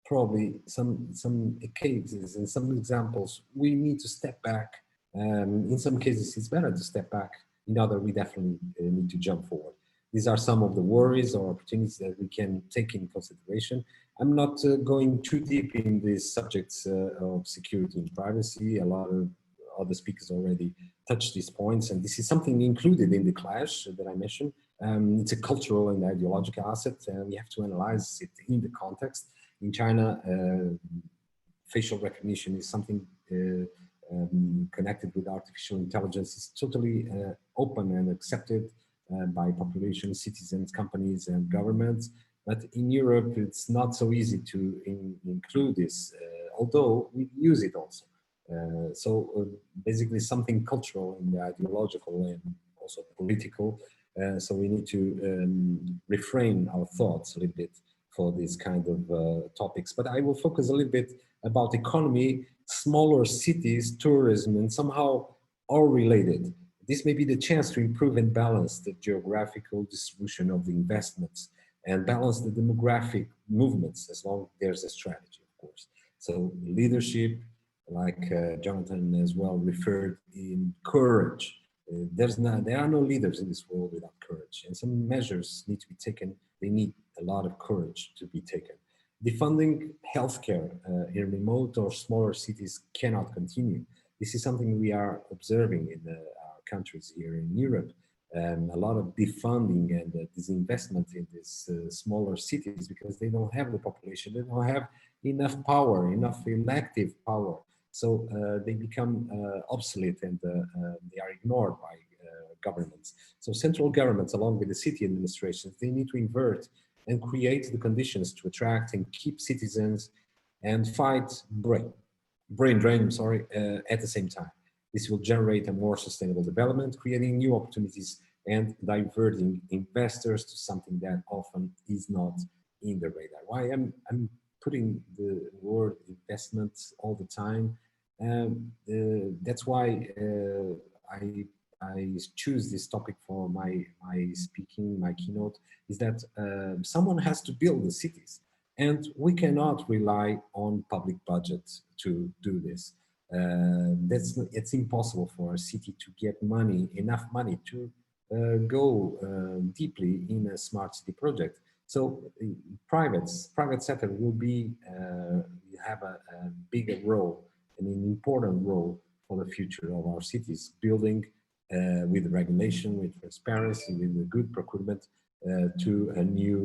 probably some cases and some examples, we need to step back. In some cases, it's better to step back. In other, we definitely need to jump forward. These are some of the worries or opportunities that we can take in consideration. I'm not going too deep in these subjects of security and privacy. A lot of other speakers already touched these points, and this is something included in the clash that I mentioned. It's a cultural and ideological asset, and we have to analyze it in the context. In China, facial recognition is something connected with artificial intelligence. It's totally open and accepted by population, citizens, companies, and governments. But in Europe, it's not so easy to include this, although we use it also. So basically something cultural and ideological and also political. So we need to refrain our thoughts a little bit for these kind of topics. But I will focus a little bit about economy, smaller cities, tourism, and somehow all related. This may be the chance to improve and balance the geographical distribution of the investments and balance the demographic movements as long as there's a strategy, of course. So leadership, like Jonathan as well referred, in courage. There are no leaders in this world without courage, and some measures need to be taken. They need a lot of courage to be taken. Defunding healthcare in remote or smaller cities cannot continue. This is something we are observing in our countries here in Europe. A lot of defunding and disinvestment in these smaller cities because they don't have the population, they don't have enough power, enough elective power. So they become obsolete and they are ignored by governments. So central governments, along with the city administrations, they need to invert and create the conditions to attract and keep citizens and fight brain drain, at the same time. This will generate a more sustainable development, creating new opportunities and diverting investors to something that often is not in the radar. Why I'm putting the word investment all the time. That's why I choose this topic for my speaking, my keynote, is that someone has to build the cities, and we cannot rely on public budget to do this. It's impossible for a city to get enough money to go deeply in a smart city project. So private sector will have a bigger role and an important role for the future of our cities, building with regulation, with transparency, with a good procurement to a new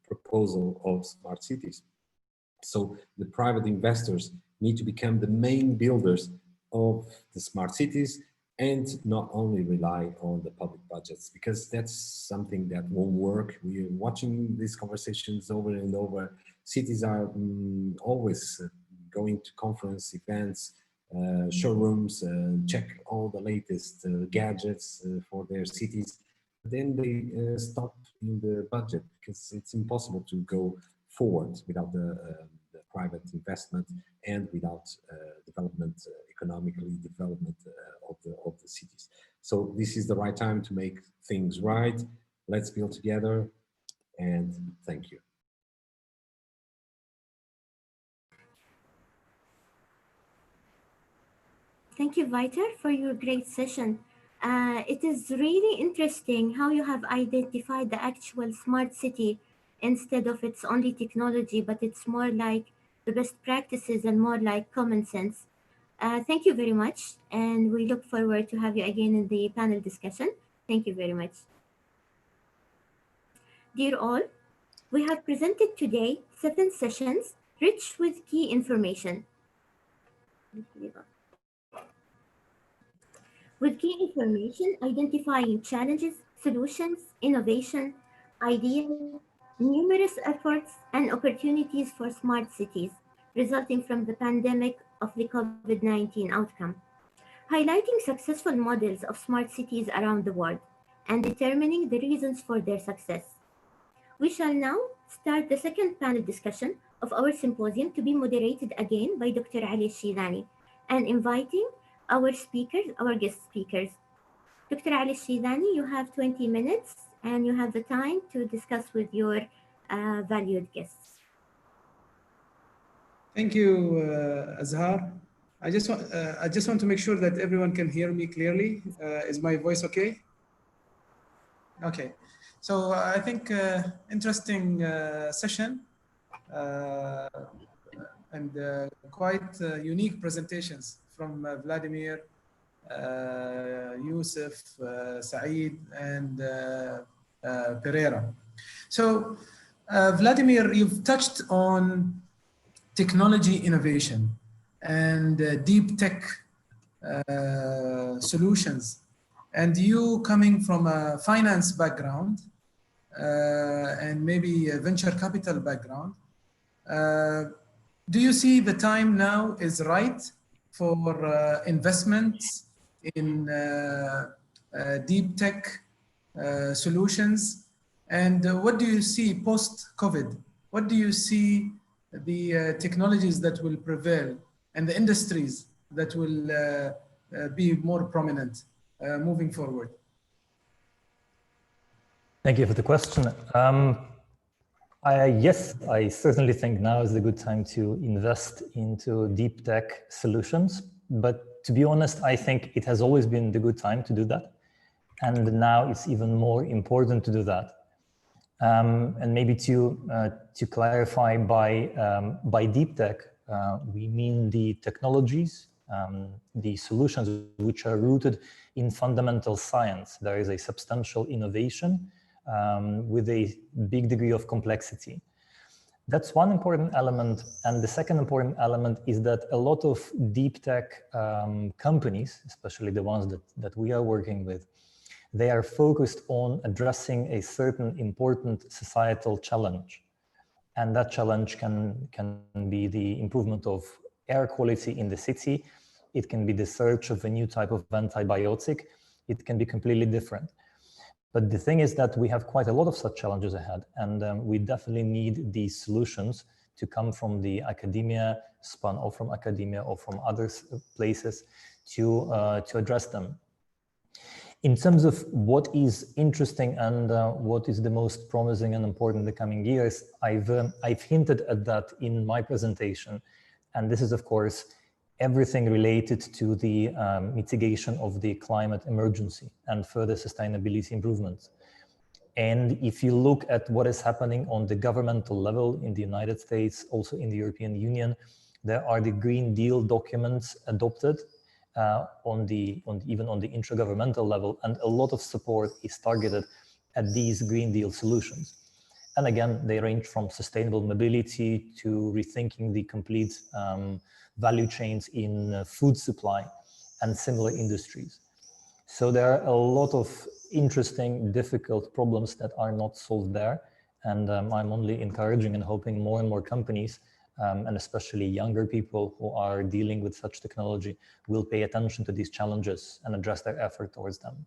proposal of smart cities. So the private investors need to become the main builders of the smart cities and not only rely on the public budgets, because that's something that won't work. We are watching these conversations over and over. Cities are always going to conference events, showrooms, check all the latest gadgets for their cities. Then they stop in the budget because it's impossible to go forward without the private investment and without economically development of the cities. So this is the right time to make things right. Let's build together, and thank you. Thank you, Viter, for your great session. It is really interesting how you have identified the actual smart city instead of its only technology, but it's more like the best practices and more like common sense. Thank you very much, and we look forward to have you again in the panel discussion. Thank you very much. Dear all, we have presented today 7 sessions rich with key information. With key information identifying challenges, solutions, innovation, ideas, numerous efforts, and opportunities for smart cities resulting from the pandemic of the COVID-19 outcome, highlighting successful models of smart cities around the world and determining the reasons for their success. We shall now start the second panel discussion of our symposium to be moderated again by Dr. Ali Shidani, and inviting our speakers, our guest speakers. Dr. Ali Shidani, you have 20 minutes and you have the time to discuss with your valued guests. Thank you, Azhar. I just want to make sure that everyone can hear me clearly. Is my voice okay? Okay. So I think interesting session and quite unique presentations from Vladimir, Yusuf, Saeed, and Pereira. So Vladimir, you've touched on technology innovation and deep tech solutions. And you coming from a finance background and maybe a venture capital background, do you see the time now is right for investments in deep tech solutions? And what do you see post-COVID? What do you see the technologies that will prevail and the industries that will be more prominent moving forward? Thank you for the question. Yes, I certainly think now is a good time to invest into deep tech solutions. But to be honest, I think it has always been the good time to do that. And now it's even more important to do that. And maybe to clarify, by deep tech, we mean the technologies, the solutions which are rooted in fundamental science. There is a substantial innovation with a big degree of complexity. That's one important element. And the second important element is that a lot of deep tech companies, especially the ones that we are working with, they are focused on addressing a certain important societal challenge. And that challenge can be the improvement of air quality in the city. It can be the search of a new type of antibiotic. It can be completely different. But the thing is that we have quite a lot of such challenges ahead, and we definitely need these solutions to come from the academia, spun off from academia or from other places to address them. In terms of what is interesting and what is the most promising and important in the coming years, I've hinted at that in my presentation, and this is of course everything related to the mitigation of the climate emergency and further sustainability improvements. And if you look at what is happening on the governmental level in the United States, also in the European Union, there are the Green Deal documents adopted even on the intragovernmental level, and a lot of support is targeted at these Green Deal solutions. And again, they range from sustainable mobility to rethinking the complete value chains in food supply and similar industries. So there are a lot of interesting, difficult problems that are not solved there. And I'm only encouraging and hoping more and more companies, and especially younger people who are dealing with such technology, will pay attention to these challenges and address their effort towards them.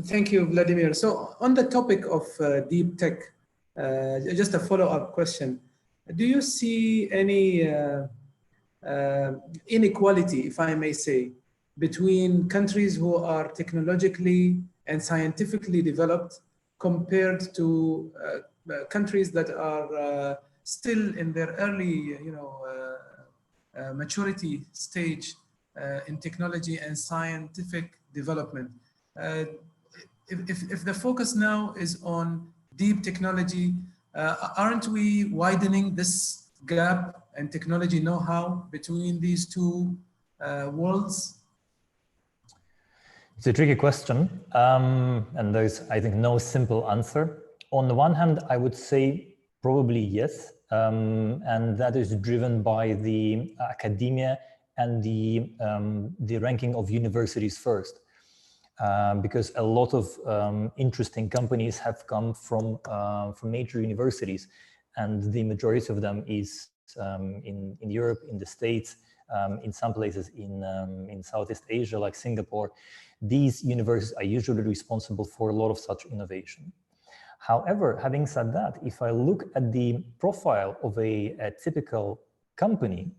Thank you, Vladimir. So on the topic of deep tech, just a follow-up question. Do you see any inequality, if I may say, between countries who are technologically and scientifically developed compared to countries that are still in their early, maturity stage in technology and scientific development? If the focus now is on deep technology, aren't we widening this gap and technology know-how between these two worlds? It's a tricky question, and there's, I think, no simple answer. On the one hand, I would say probably yes, and that is driven by the academia and the ranking of universities first, because a lot of interesting companies have come from major universities, and the majority of them is in Europe, in the States, in some places in Southeast Asia, like Singapore. These universities are usually responsible for a lot of such innovation. However, having said that, if I look at the profile of a typical company,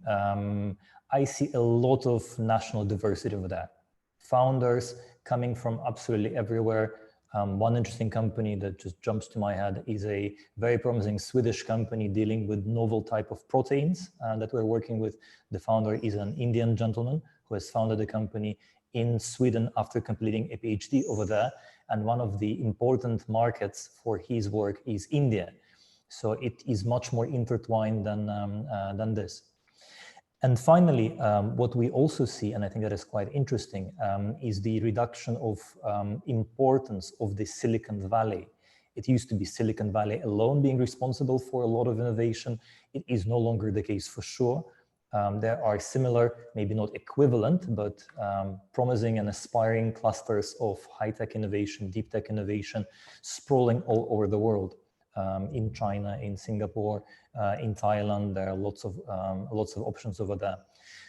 I see a lot of national diversity over there. Founders coming from absolutely everywhere. One interesting company that just jumps to my head is a very promising Swedish company dealing with novel type of proteins that we're working with. The founder is an Indian gentleman who has founded a company in Sweden after completing a PhD over there. And one of the important markets for his work is India. So it is much more intertwined than this. And finally, what we also see, and I think that is quite interesting, is the reduction of importance of the Silicon Valley. It used to be Silicon Valley alone being responsible for a lot of innovation. It is no longer the case for sure. There are similar, maybe not equivalent, but promising and aspiring clusters of high-tech innovation, deep tech innovation, sprawling all over the world. In China, in Singapore, in Thailand, there are lots of options over there.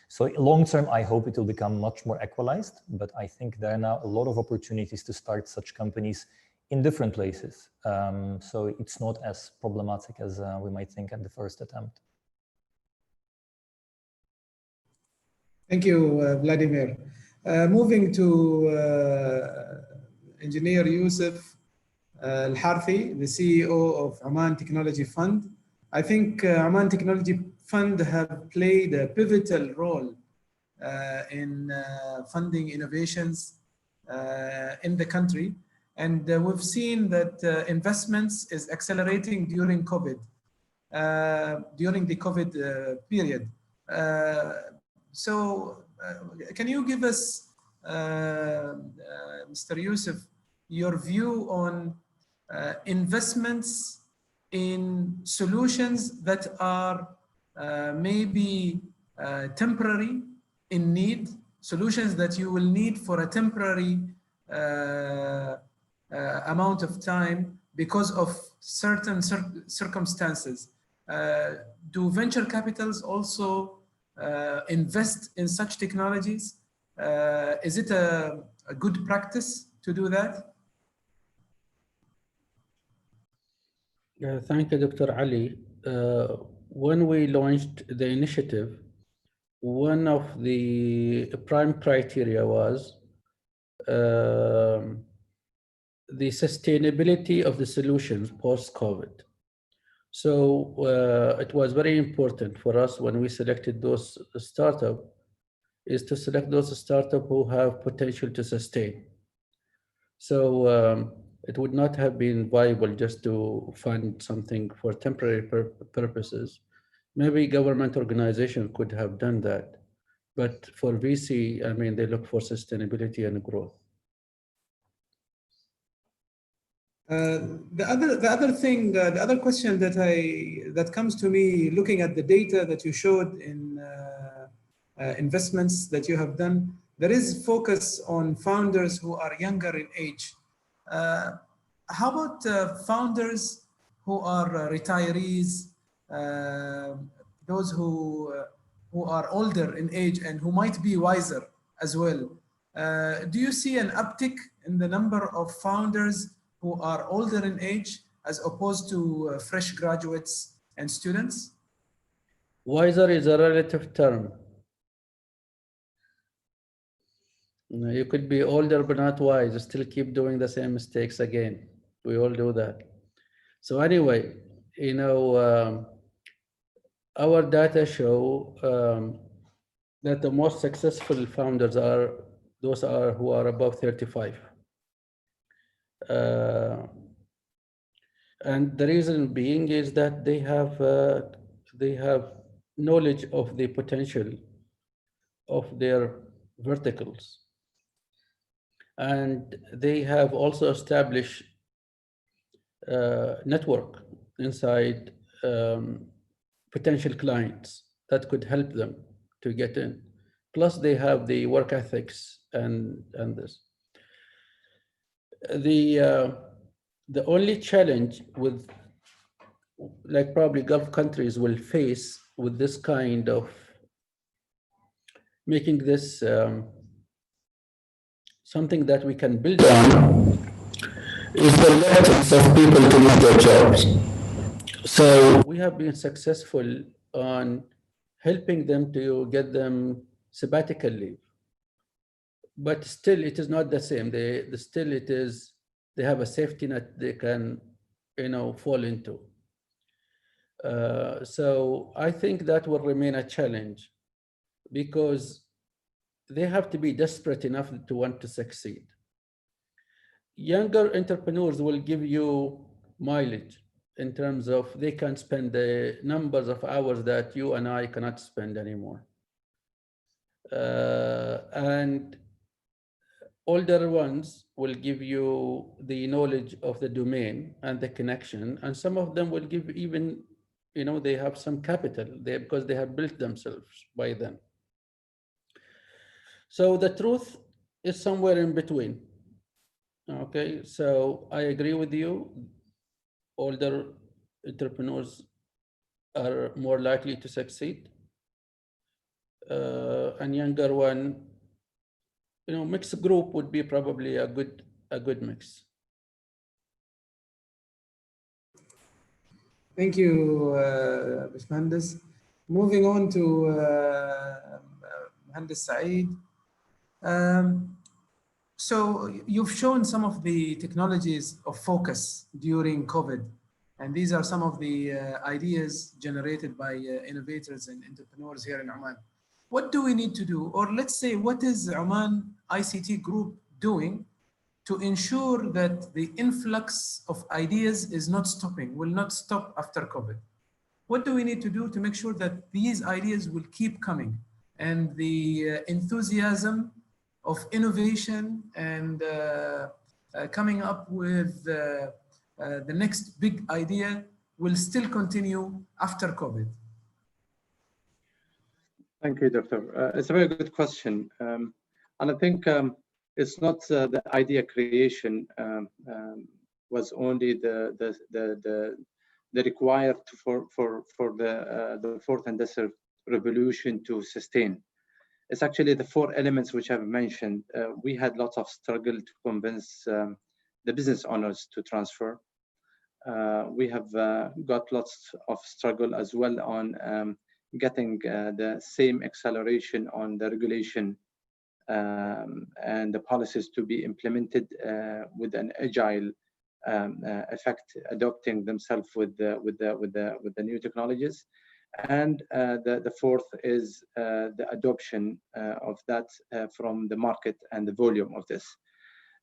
So long term, I hope it will become much more equalized, but I think there are now a lot of opportunities to start such companies in different places. So it's not as problematic as we might think at the first attempt. Thank you, Vladimir. Moving to Engineer Yusuf Al-Harthi, the CEO of Oman Technology Fund. I think Oman Technology Fund have played a pivotal role in funding innovations in the country. And we've seen that investments is accelerating during COVID, during the COVID period. So can you give us, Mr. Yusuf, your view on investments in solutions that are maybe temporary in need, solutions that you will need for a temporary amount of time because of certain circumstances. Do venture capitals also invest in such technologies? Is it a good practice to do that? Thank you, Dr. Ali. When we launched the initiative, one of the prime criteria was the sustainability of the solutions post-COVID. So it was very important for us when we selected those startups is to select those startups who have potential to sustain. So it would not have been viable just to fund something for temporary purposes. Maybe government organization could have done that. But for VC, I mean, they look for sustainability and growth. The other question that comes to me, looking at the data that you showed in investments that you have done, there is focus on founders who are younger in age. How about founders who are retirees, those who are older in age and who might be wiser as well? Do you see an uptick in the number of founders who are older in age as opposed to fresh graduates and students? Wiser is a relative term. You could be older but not wise, still keep doing the same mistakes again. We all do that. So anyway, you know, our data show that the most successful founders are those who are above 35. And the reason being is that they have knowledge of the potential of their verticals. And they have also established network inside potential clients that could help them to get in. Plus they have the work ethics and this. The only challenge with, like probably Gulf countries will face with this kind of making this something that we can build on is the reluctance of people to lose their jobs. So we have been successful on helping them to get them sabbatical leave. But still, it is not the same. Still, it is, they have a safety net they can, fall into. So I think that will remain a challenge because they have to be desperate enough to want to succeed. Younger entrepreneurs will give you mileage in terms of they can spend the numbers of hours that you and I cannot spend anymore. And older ones will give you the knowledge of the domain and the connection, and some of them will give even, they have some capital there because they have built themselves by then. So the truth is somewhere in between. Okay, so I agree with you. Older entrepreneurs are more likely to succeed. And younger one, mixed group would be probably a good mix. Thank you, Bashmandas. Moving on to Mohandas Saeed. So you've shown some of the technologies of focus during COVID, and these are some of the ideas generated by innovators and entrepreneurs here in Oman. What do we need to do? Or let's say, what is Oman ICT Group doing to ensure that the influx of ideas is not stopping, will not stop after COVID? What do we need to do to make sure that these ideas will keep coming and the enthusiasm of innovation and coming up with the next big idea will still continue after COVID? Thank you, Doctor. It's a very good question. And I think it's not the idea creation was only the required for the fourth industrial revolution to sustain. It's actually the four elements which I've mentioned. We had lots of struggle to convince the business owners to transfer. We have got lots of struggle as well on getting the same acceleration on the regulation and the policies to be implemented with an agile effect, adopting themselves with the new technologies. And the fourth is the adoption of that from the market and the volume of this.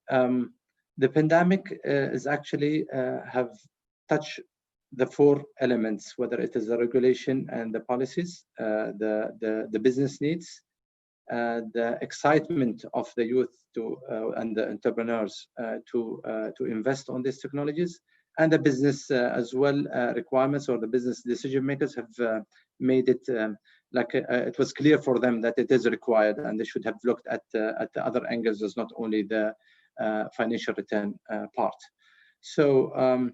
The pandemic is actually have touched the four elements, whether it is the regulation and the policies, the business needs, the excitement of the youth to and the entrepreneurs to invest on these technologies, and the business as well requirements, or the business decision makers have made it it was clear for them that it is required, and they should have looked at the other angles as not only the financial return part. So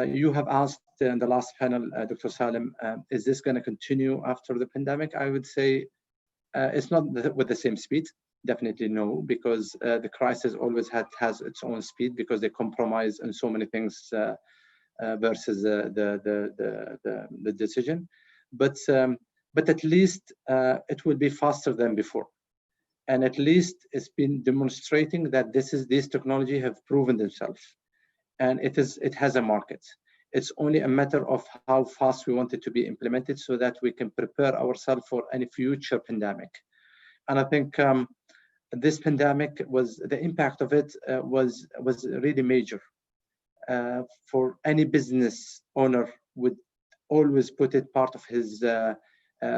you have asked in the last panel, Dr. Salim, is this going to continue after the pandemic? I would say it's not with the same speed. Definitely no, because the crisis always has its own speed, because they compromise on so many things versus the decision. But at least it will be faster than before, and at least it's been demonstrating that these technology have proven themselves, and it has a market. It's only a matter of how fast we want it to be implemented, so that we can prepare ourselves for any future pandemic. And I think this pandemic the impact of it was really major. For any business owner would always put it part of his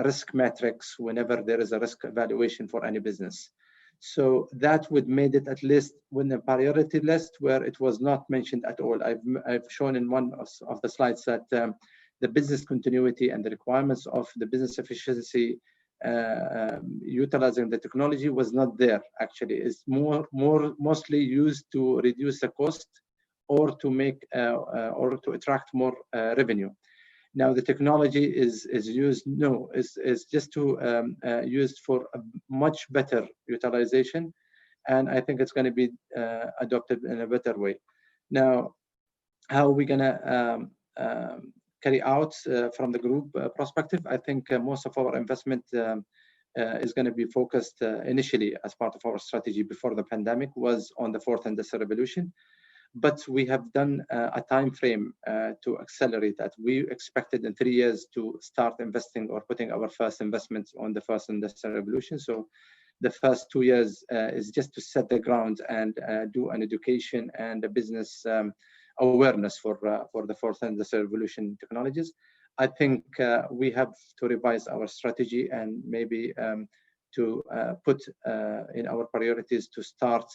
risk matrix whenever there is a risk evaluation for any business. So that would made it at least win a priority list where it was not mentioned at all. I've shown in one of the slides that the business continuity and the requirements of the business efficiency utilizing the technology was not there. Actually, it's mostly used to reduce the cost or to make or to attract more revenue. Now the technology is used, is just to used for a much better utilization, and I think it's going to be adopted in a better way. Now, how are we gonna carry out from the group perspective? I think most of our investment is going to be focused initially as part of our strategy before the pandemic was on the fourth industrial revolution. But we have done a time frame to accelerate that. We expected in 3 years to start investing or putting our first investments on the first industrial revolution. So the first 2 years is just to set the ground and do an education and a business awareness for the fourth industrial revolution technologies. I think we have to revise our strategy and maybe to put in our priorities to start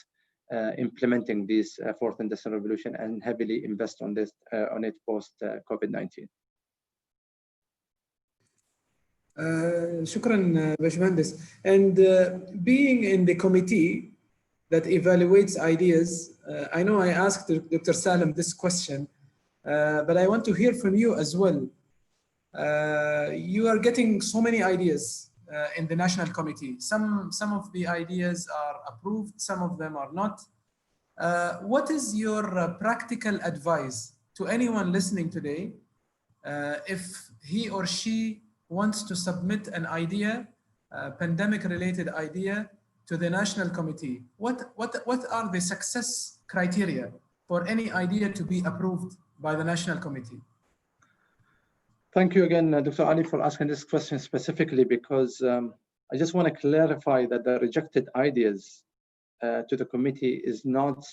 implementing this fourth industrial revolution and heavily invest on this on it post COVID-19. Shukran, Bashmandis. And being in the committee that evaluates ideas, I know I asked Dr. Salim this question, but I want to hear from you as well. You are getting so many ideas in the National Committee. Some of the ideas are approved, some of them are not. What is your practical advice to anyone listening today if he or she wants to submit an idea, a pandemic-related idea, to the National Committee? What are the success criteria for any idea to be approved by the National Committee? Thank you again, Dr. Ali, for asking this question specifically, because I just want to clarify that the rejected ideas to the committee is not,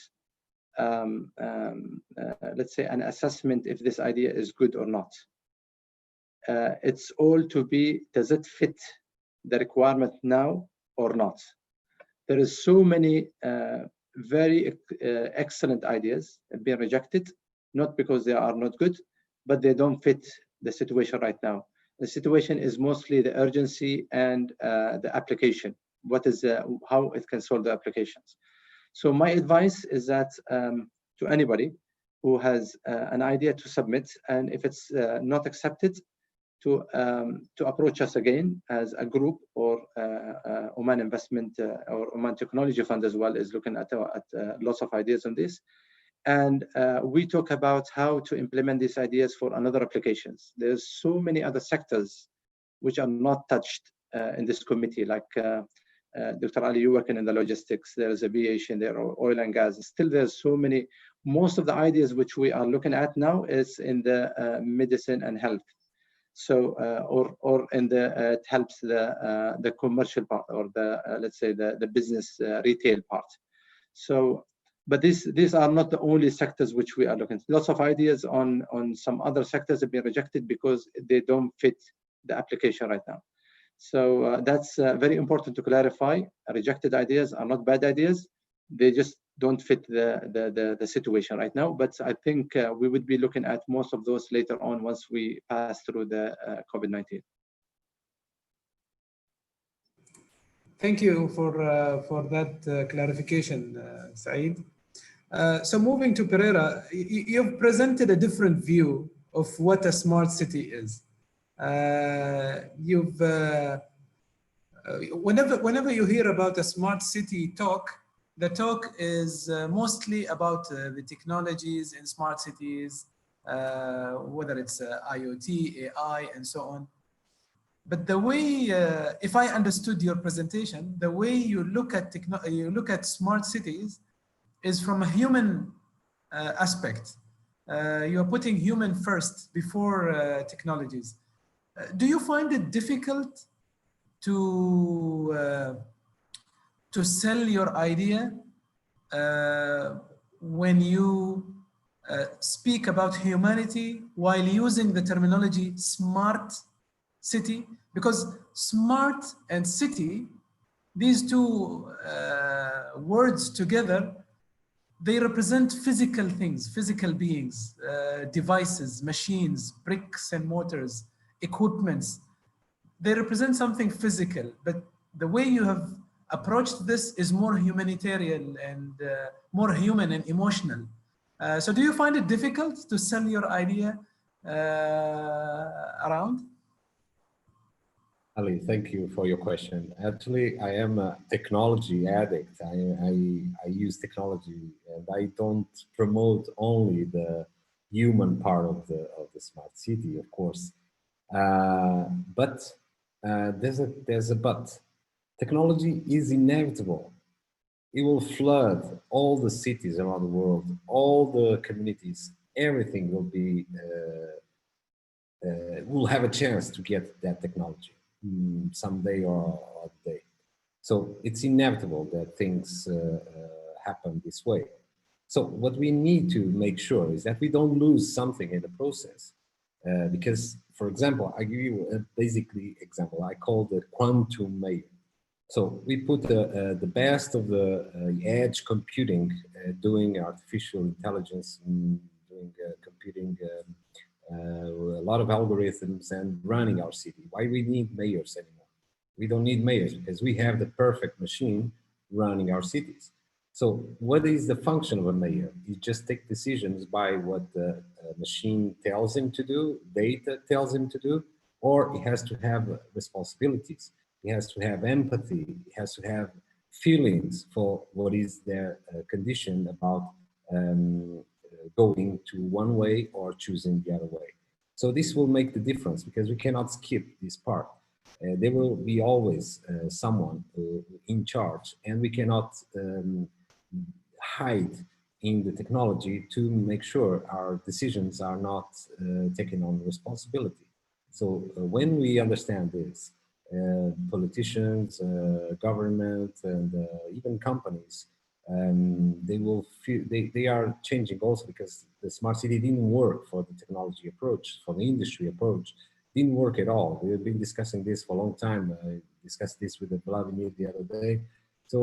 let's say, an assessment if this idea is good or not. It's all to be, does it fit the requirement now or not? There is so many very excellent ideas being rejected, not because they are not good, but they don't fit the situation right now. The situation is mostly the urgency and the application. What is how it can solve the applications. So my advice is that to anybody who has an idea to submit, and if it's not accepted, to approach us again as a group, or Oman Investment or Oman Technology Fund as well is looking at lots of ideas on this. And we talk about how to implement these ideas for another applications. There's so many other sectors which are not touched in this committee, like Dr. Ali, you working in the logistics, there's aviation, there are oil and gas. Still, there's so many. Most of the ideas which we are looking at now is in the medicine and health. So, or in the it helps the commercial part, or the let's say the business retail part. So, but these are not the only sectors which we are looking at. Lots of ideas on some other sectors have been rejected because they don't fit the application right now. So that's very important to clarify. Rejected ideas are not bad ideas. They just don't fit the situation right now. But I think we would be looking at most of those later on once we pass through the COVID-19. Thank you for that clarification, Saeed. So moving to Pereira, you've presented a different view of what a smart city is. Whenever you hear about a smart city talk, the talk is mostly about the technologies in smart cities, whether it's IoT, AI, and so on. But the way, if I understood your presentation, the way you look at smart cities is from a human aspect. You are putting human first before technologies. Do you find it difficult to sell your idea when you speak about humanity while using the terminology smart city? Because smart and city, these two words together, they represent physical things, physical beings, devices, machines, bricks and mortars, equipments. They represent something physical, but the way you have approached this is more humanitarian and more human and emotional. So do you find it difficult to sell your idea around? Ali, thank you for your question. Actually, I am a technology addict. I use technology, and I don't promote only the human part of the smart city, of course. But there's a but. Technology is inevitable. It will flood all the cities around the world, all the communities. Everything will be will have a chance to get that technology someday or other day. So it's inevitable that things happen this way. So what we need to make sure is that we don't lose something in the process. Because, for example, I give you a basically example. I call it quantum mayor. So we put the best of the edge computing, doing artificial intelligence, doing computing, a lot of algorithms and running our city. Why we need mayors anymore? We don't need mayors because we have the perfect machine running our cities. So what is the function of a mayor? He just take decisions by what the machine tells him to do, data tells him to do, or he has to have responsibilities. He has to have empathy. He has to have feelings for what is their condition about going to one way or choosing the other way. So this will make the difference because we cannot skip this part. There will be always someone in charge, and we cannot hide in the technology to make sure our decisions are not taken on responsibility. So when we understand this, politicians, government, and even companies, they will feel they are changing also because the smart city didn't work for the technology approach, for the industry approach, didn't work at all. We've been discussing this for a long time. I discussed this with Vladimir the other day. So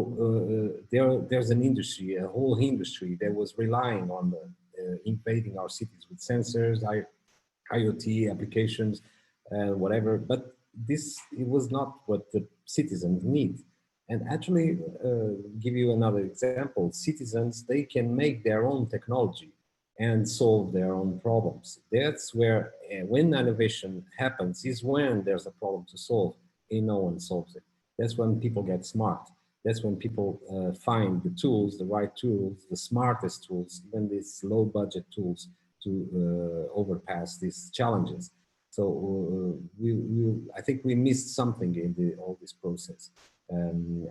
there's an industry, a whole industry that was relying on invading our cities with sensors, IoT applications, whatever. But it was not what the citizens need. And actually, give you another example, citizens, they can make their own technology and solve their own problems. That's where, when innovation happens, is when there's a problem to solve and no one solves it. That's when people get smart. That's when people find the tools, the right tools, the smartest tools, even these low budget tools to overpass these challenges. So I think we missed something in all this process.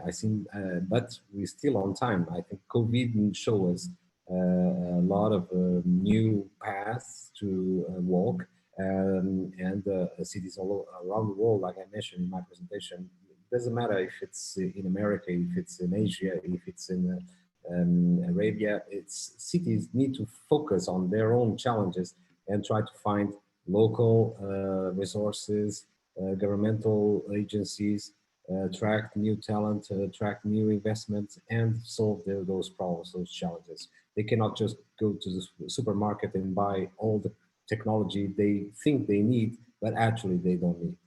I think, but we're still on time. I think COVID showed us a lot of new paths to walk, and cities all around the world, like I mentioned in my presentation. It doesn't matter if it's in America, if it's in Asia, if it's in Arabia. Cities need to focus on their own challenges and try to find local resources, governmental agencies, attract new talent, attract new investments, and solve those problems, those challenges. They cannot just go to the supermarket and buy all the technology they think they need, but actually they don't need.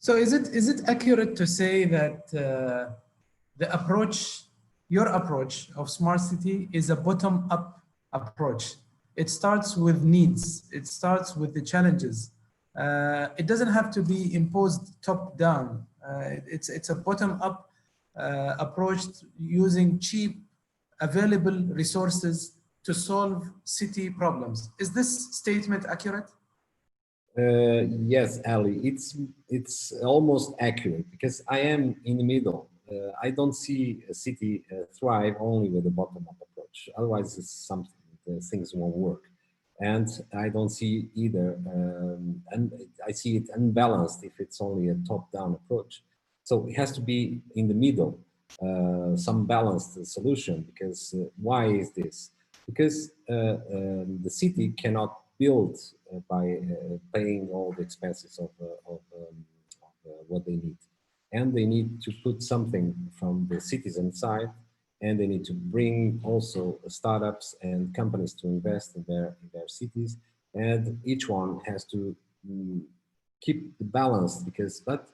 So is it accurate to say that the approach, your approach of smart city is a bottom-up approach? It starts with needs. It starts with the challenges. It doesn't have to be imposed top-down. It's a bottom-up approach using cheap, available resources to solve city problems. Is this statement accurate? Yes, Ali, it's almost accurate because I am in the middle. I don't see a city thrive only with a bottom-up approach. Otherwise, it's something things won't work. And I don't see either, and I see it unbalanced if it's only a top-down approach. So it has to be in the middle, some balanced solution. Because why is this? Because the city cannot build by paying all the expenses of what they need. And they need to put something from the citizen side, and they need to bring also startups and companies to invest in their cities. And each one has to keep the balance, but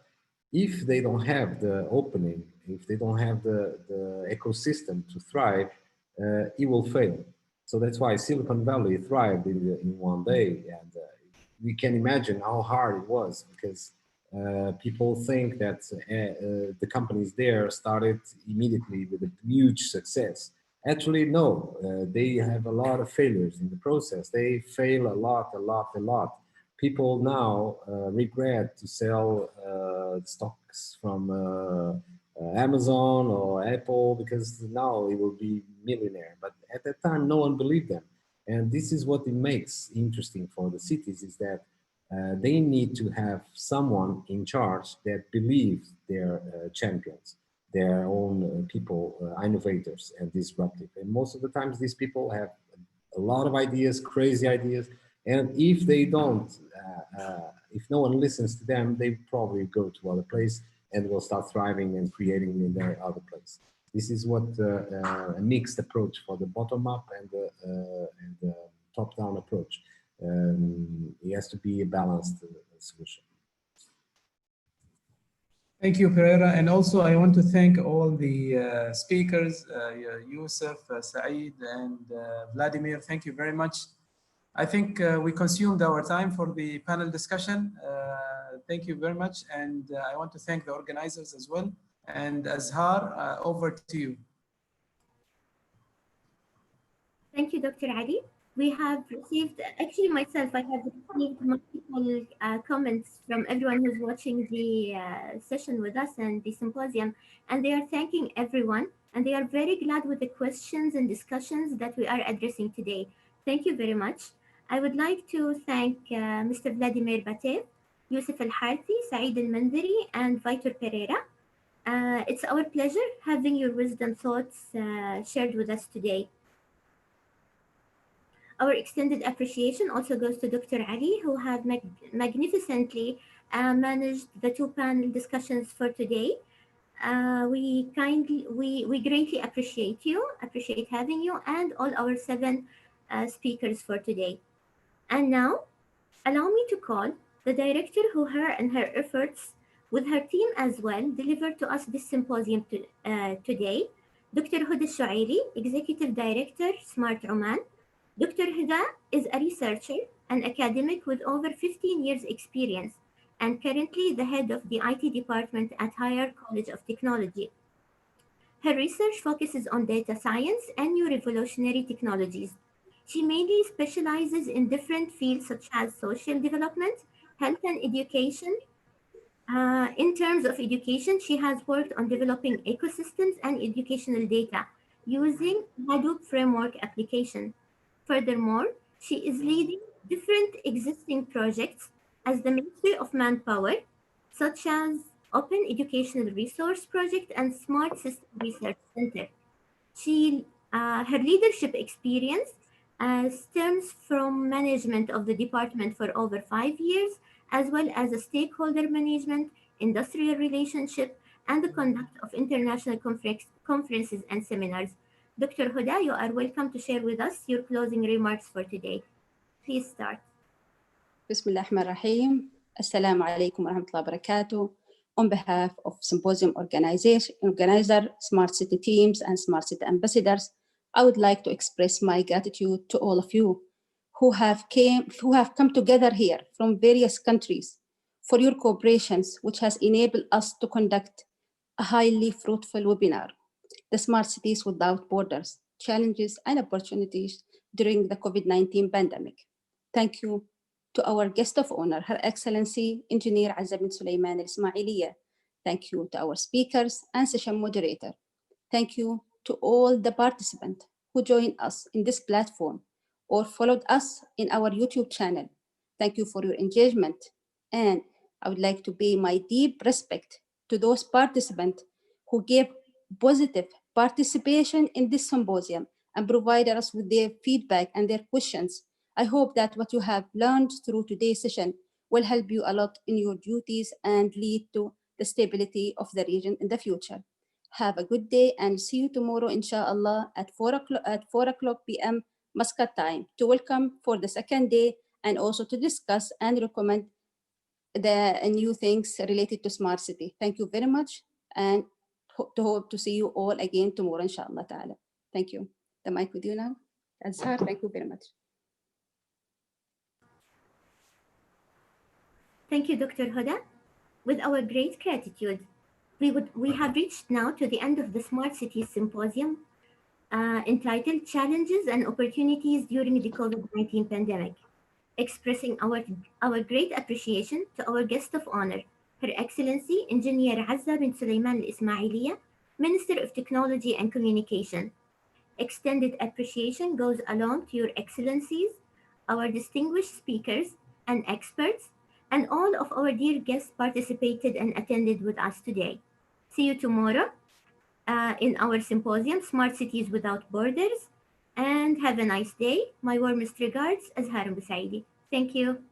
if they don't have the opening, if they don't have the ecosystem to thrive, it will fail. So that's why Silicon Valley thrived in one day, and we can imagine how hard it was, because people think that the companies there started immediately with a huge success. Actually, no, they have a lot of failures in the process. They fail a lot. People now regret to sell stocks from Amazon or Apple, because now it will be millionaire. But at that time, no one believed them. And this is what it makes interesting for the cities, is that they need to have someone in charge that believes their champions, their own people, innovators and disruptive. And most of the times these people have a lot of ideas, crazy ideas. And if they don't, if no one listens to them, they probably go to other place and will start thriving and creating in their other place. This is what a mixed approach for the bottom up and the top down approach. It has to be a balanced solution. Thank you, Pereira. And also I want to thank all the speakers, Yusuf, Saeed, and Vladimir. Thank you very much. I think we consumed our time for the panel discussion. Thank you very much. And I want to thank the organizers as well. And Azhar, over to you. Thank you, Dr. Ali. We have received, actually myself, I have received multiple comments from everyone who's watching the session with us and the symposium, and they are thanking everyone, and they are very glad with the questions and discussions that we are addressing today. Thank you very much. I would like to thank Mr. Vladimir Batev, Yusuf Al-Harthi, Saeed Al-Mandari, and Vitor Pereira. It's our pleasure having your wisdom thoughts shared with us today. Our extended appreciation also goes to Dr. Ali, who have magnificently managed the two panel discussions for today. We greatly appreciate having you, and all our 7 speakers for today. And now, allow me to call the director who her efforts with her team as well delivered to us this symposium today, Dr. Huda Shuairi, Executive Director, Smart Oman. Dr. Huda is a researcher and academic with over 15 years experience and currently the head of the IT department at Higher College of Technology. Her research focuses on data science and new revolutionary technologies. She mainly specializes in different fields such as social development, health and education. In terms of education, she has worked on developing ecosystems and educational data using Hadoop framework application. Furthermore, she is leading different existing projects as the Ministry of Manpower, such as Open Educational Resource Project and Smart System Research Center. Her leadership experience stems from management of the department for over 5 years, as well as a stakeholder management, industrial relationship, and the conduct of international conferences and seminars. Dr. Huda, you are welcome to share with us your closing remarks for today. Please start. بسم الله الرحمن الرحيم. السلام عليكم ورحمة الله وبركاته. On behalf of Symposium organizer, Smart City teams, and Smart City ambassadors, I would like to express my gratitude to all of you who have come together here from various countries for your cooperations, which has enabled us to conduct a highly fruitful webinar, The Smart Cities Without Borders, Challenges and Opportunities during the COVID-19 pandemic. Thank you to our guest of honor, Her Excellency Engineer Azza bin Sulaiman Al-Ismailiyya. Thank you to our speakers and session moderator. Thank you to all the participants who joined us in this platform or followed us in our YouTube channel. Thank you for your engagement. And I would like to pay my deep respect to those participants who gave positive participation in this symposium and provided us with their feedback and their questions. I hope that what you have learned through today's session will help you a lot in your duties and lead to the stability of the region in the future. Have a good day and see you tomorrow, inshallah, at 4 o'clock p.m. Muscat time to welcome for the second day and also to discuss and recommend the new things related to Smart City. Thank you very much and hope to see you all again tomorrow, inshallah ta'ala. Thank you. The mic with you now. Azhar, thank you very much. Thank you, Dr. Huda. With our great gratitude, we have reached now to the end of the Smart Cities Symposium entitled Challenges and Opportunities During the COVID-19 Pandemic, expressing our great appreciation to our guest of honor, Her Excellency Engineer Azza bin Sulaiman Al-Ismailiya, Minister of Technology and Communication. Extended appreciation goes along to Your Excellencies, our distinguished speakers and experts, and all of our dear guests participated and attended with us today. See you tomorrow in our symposium, Smart Cities Without Borders, and have a nice day. My warmest regards, Azhar Busaidi. Thank you.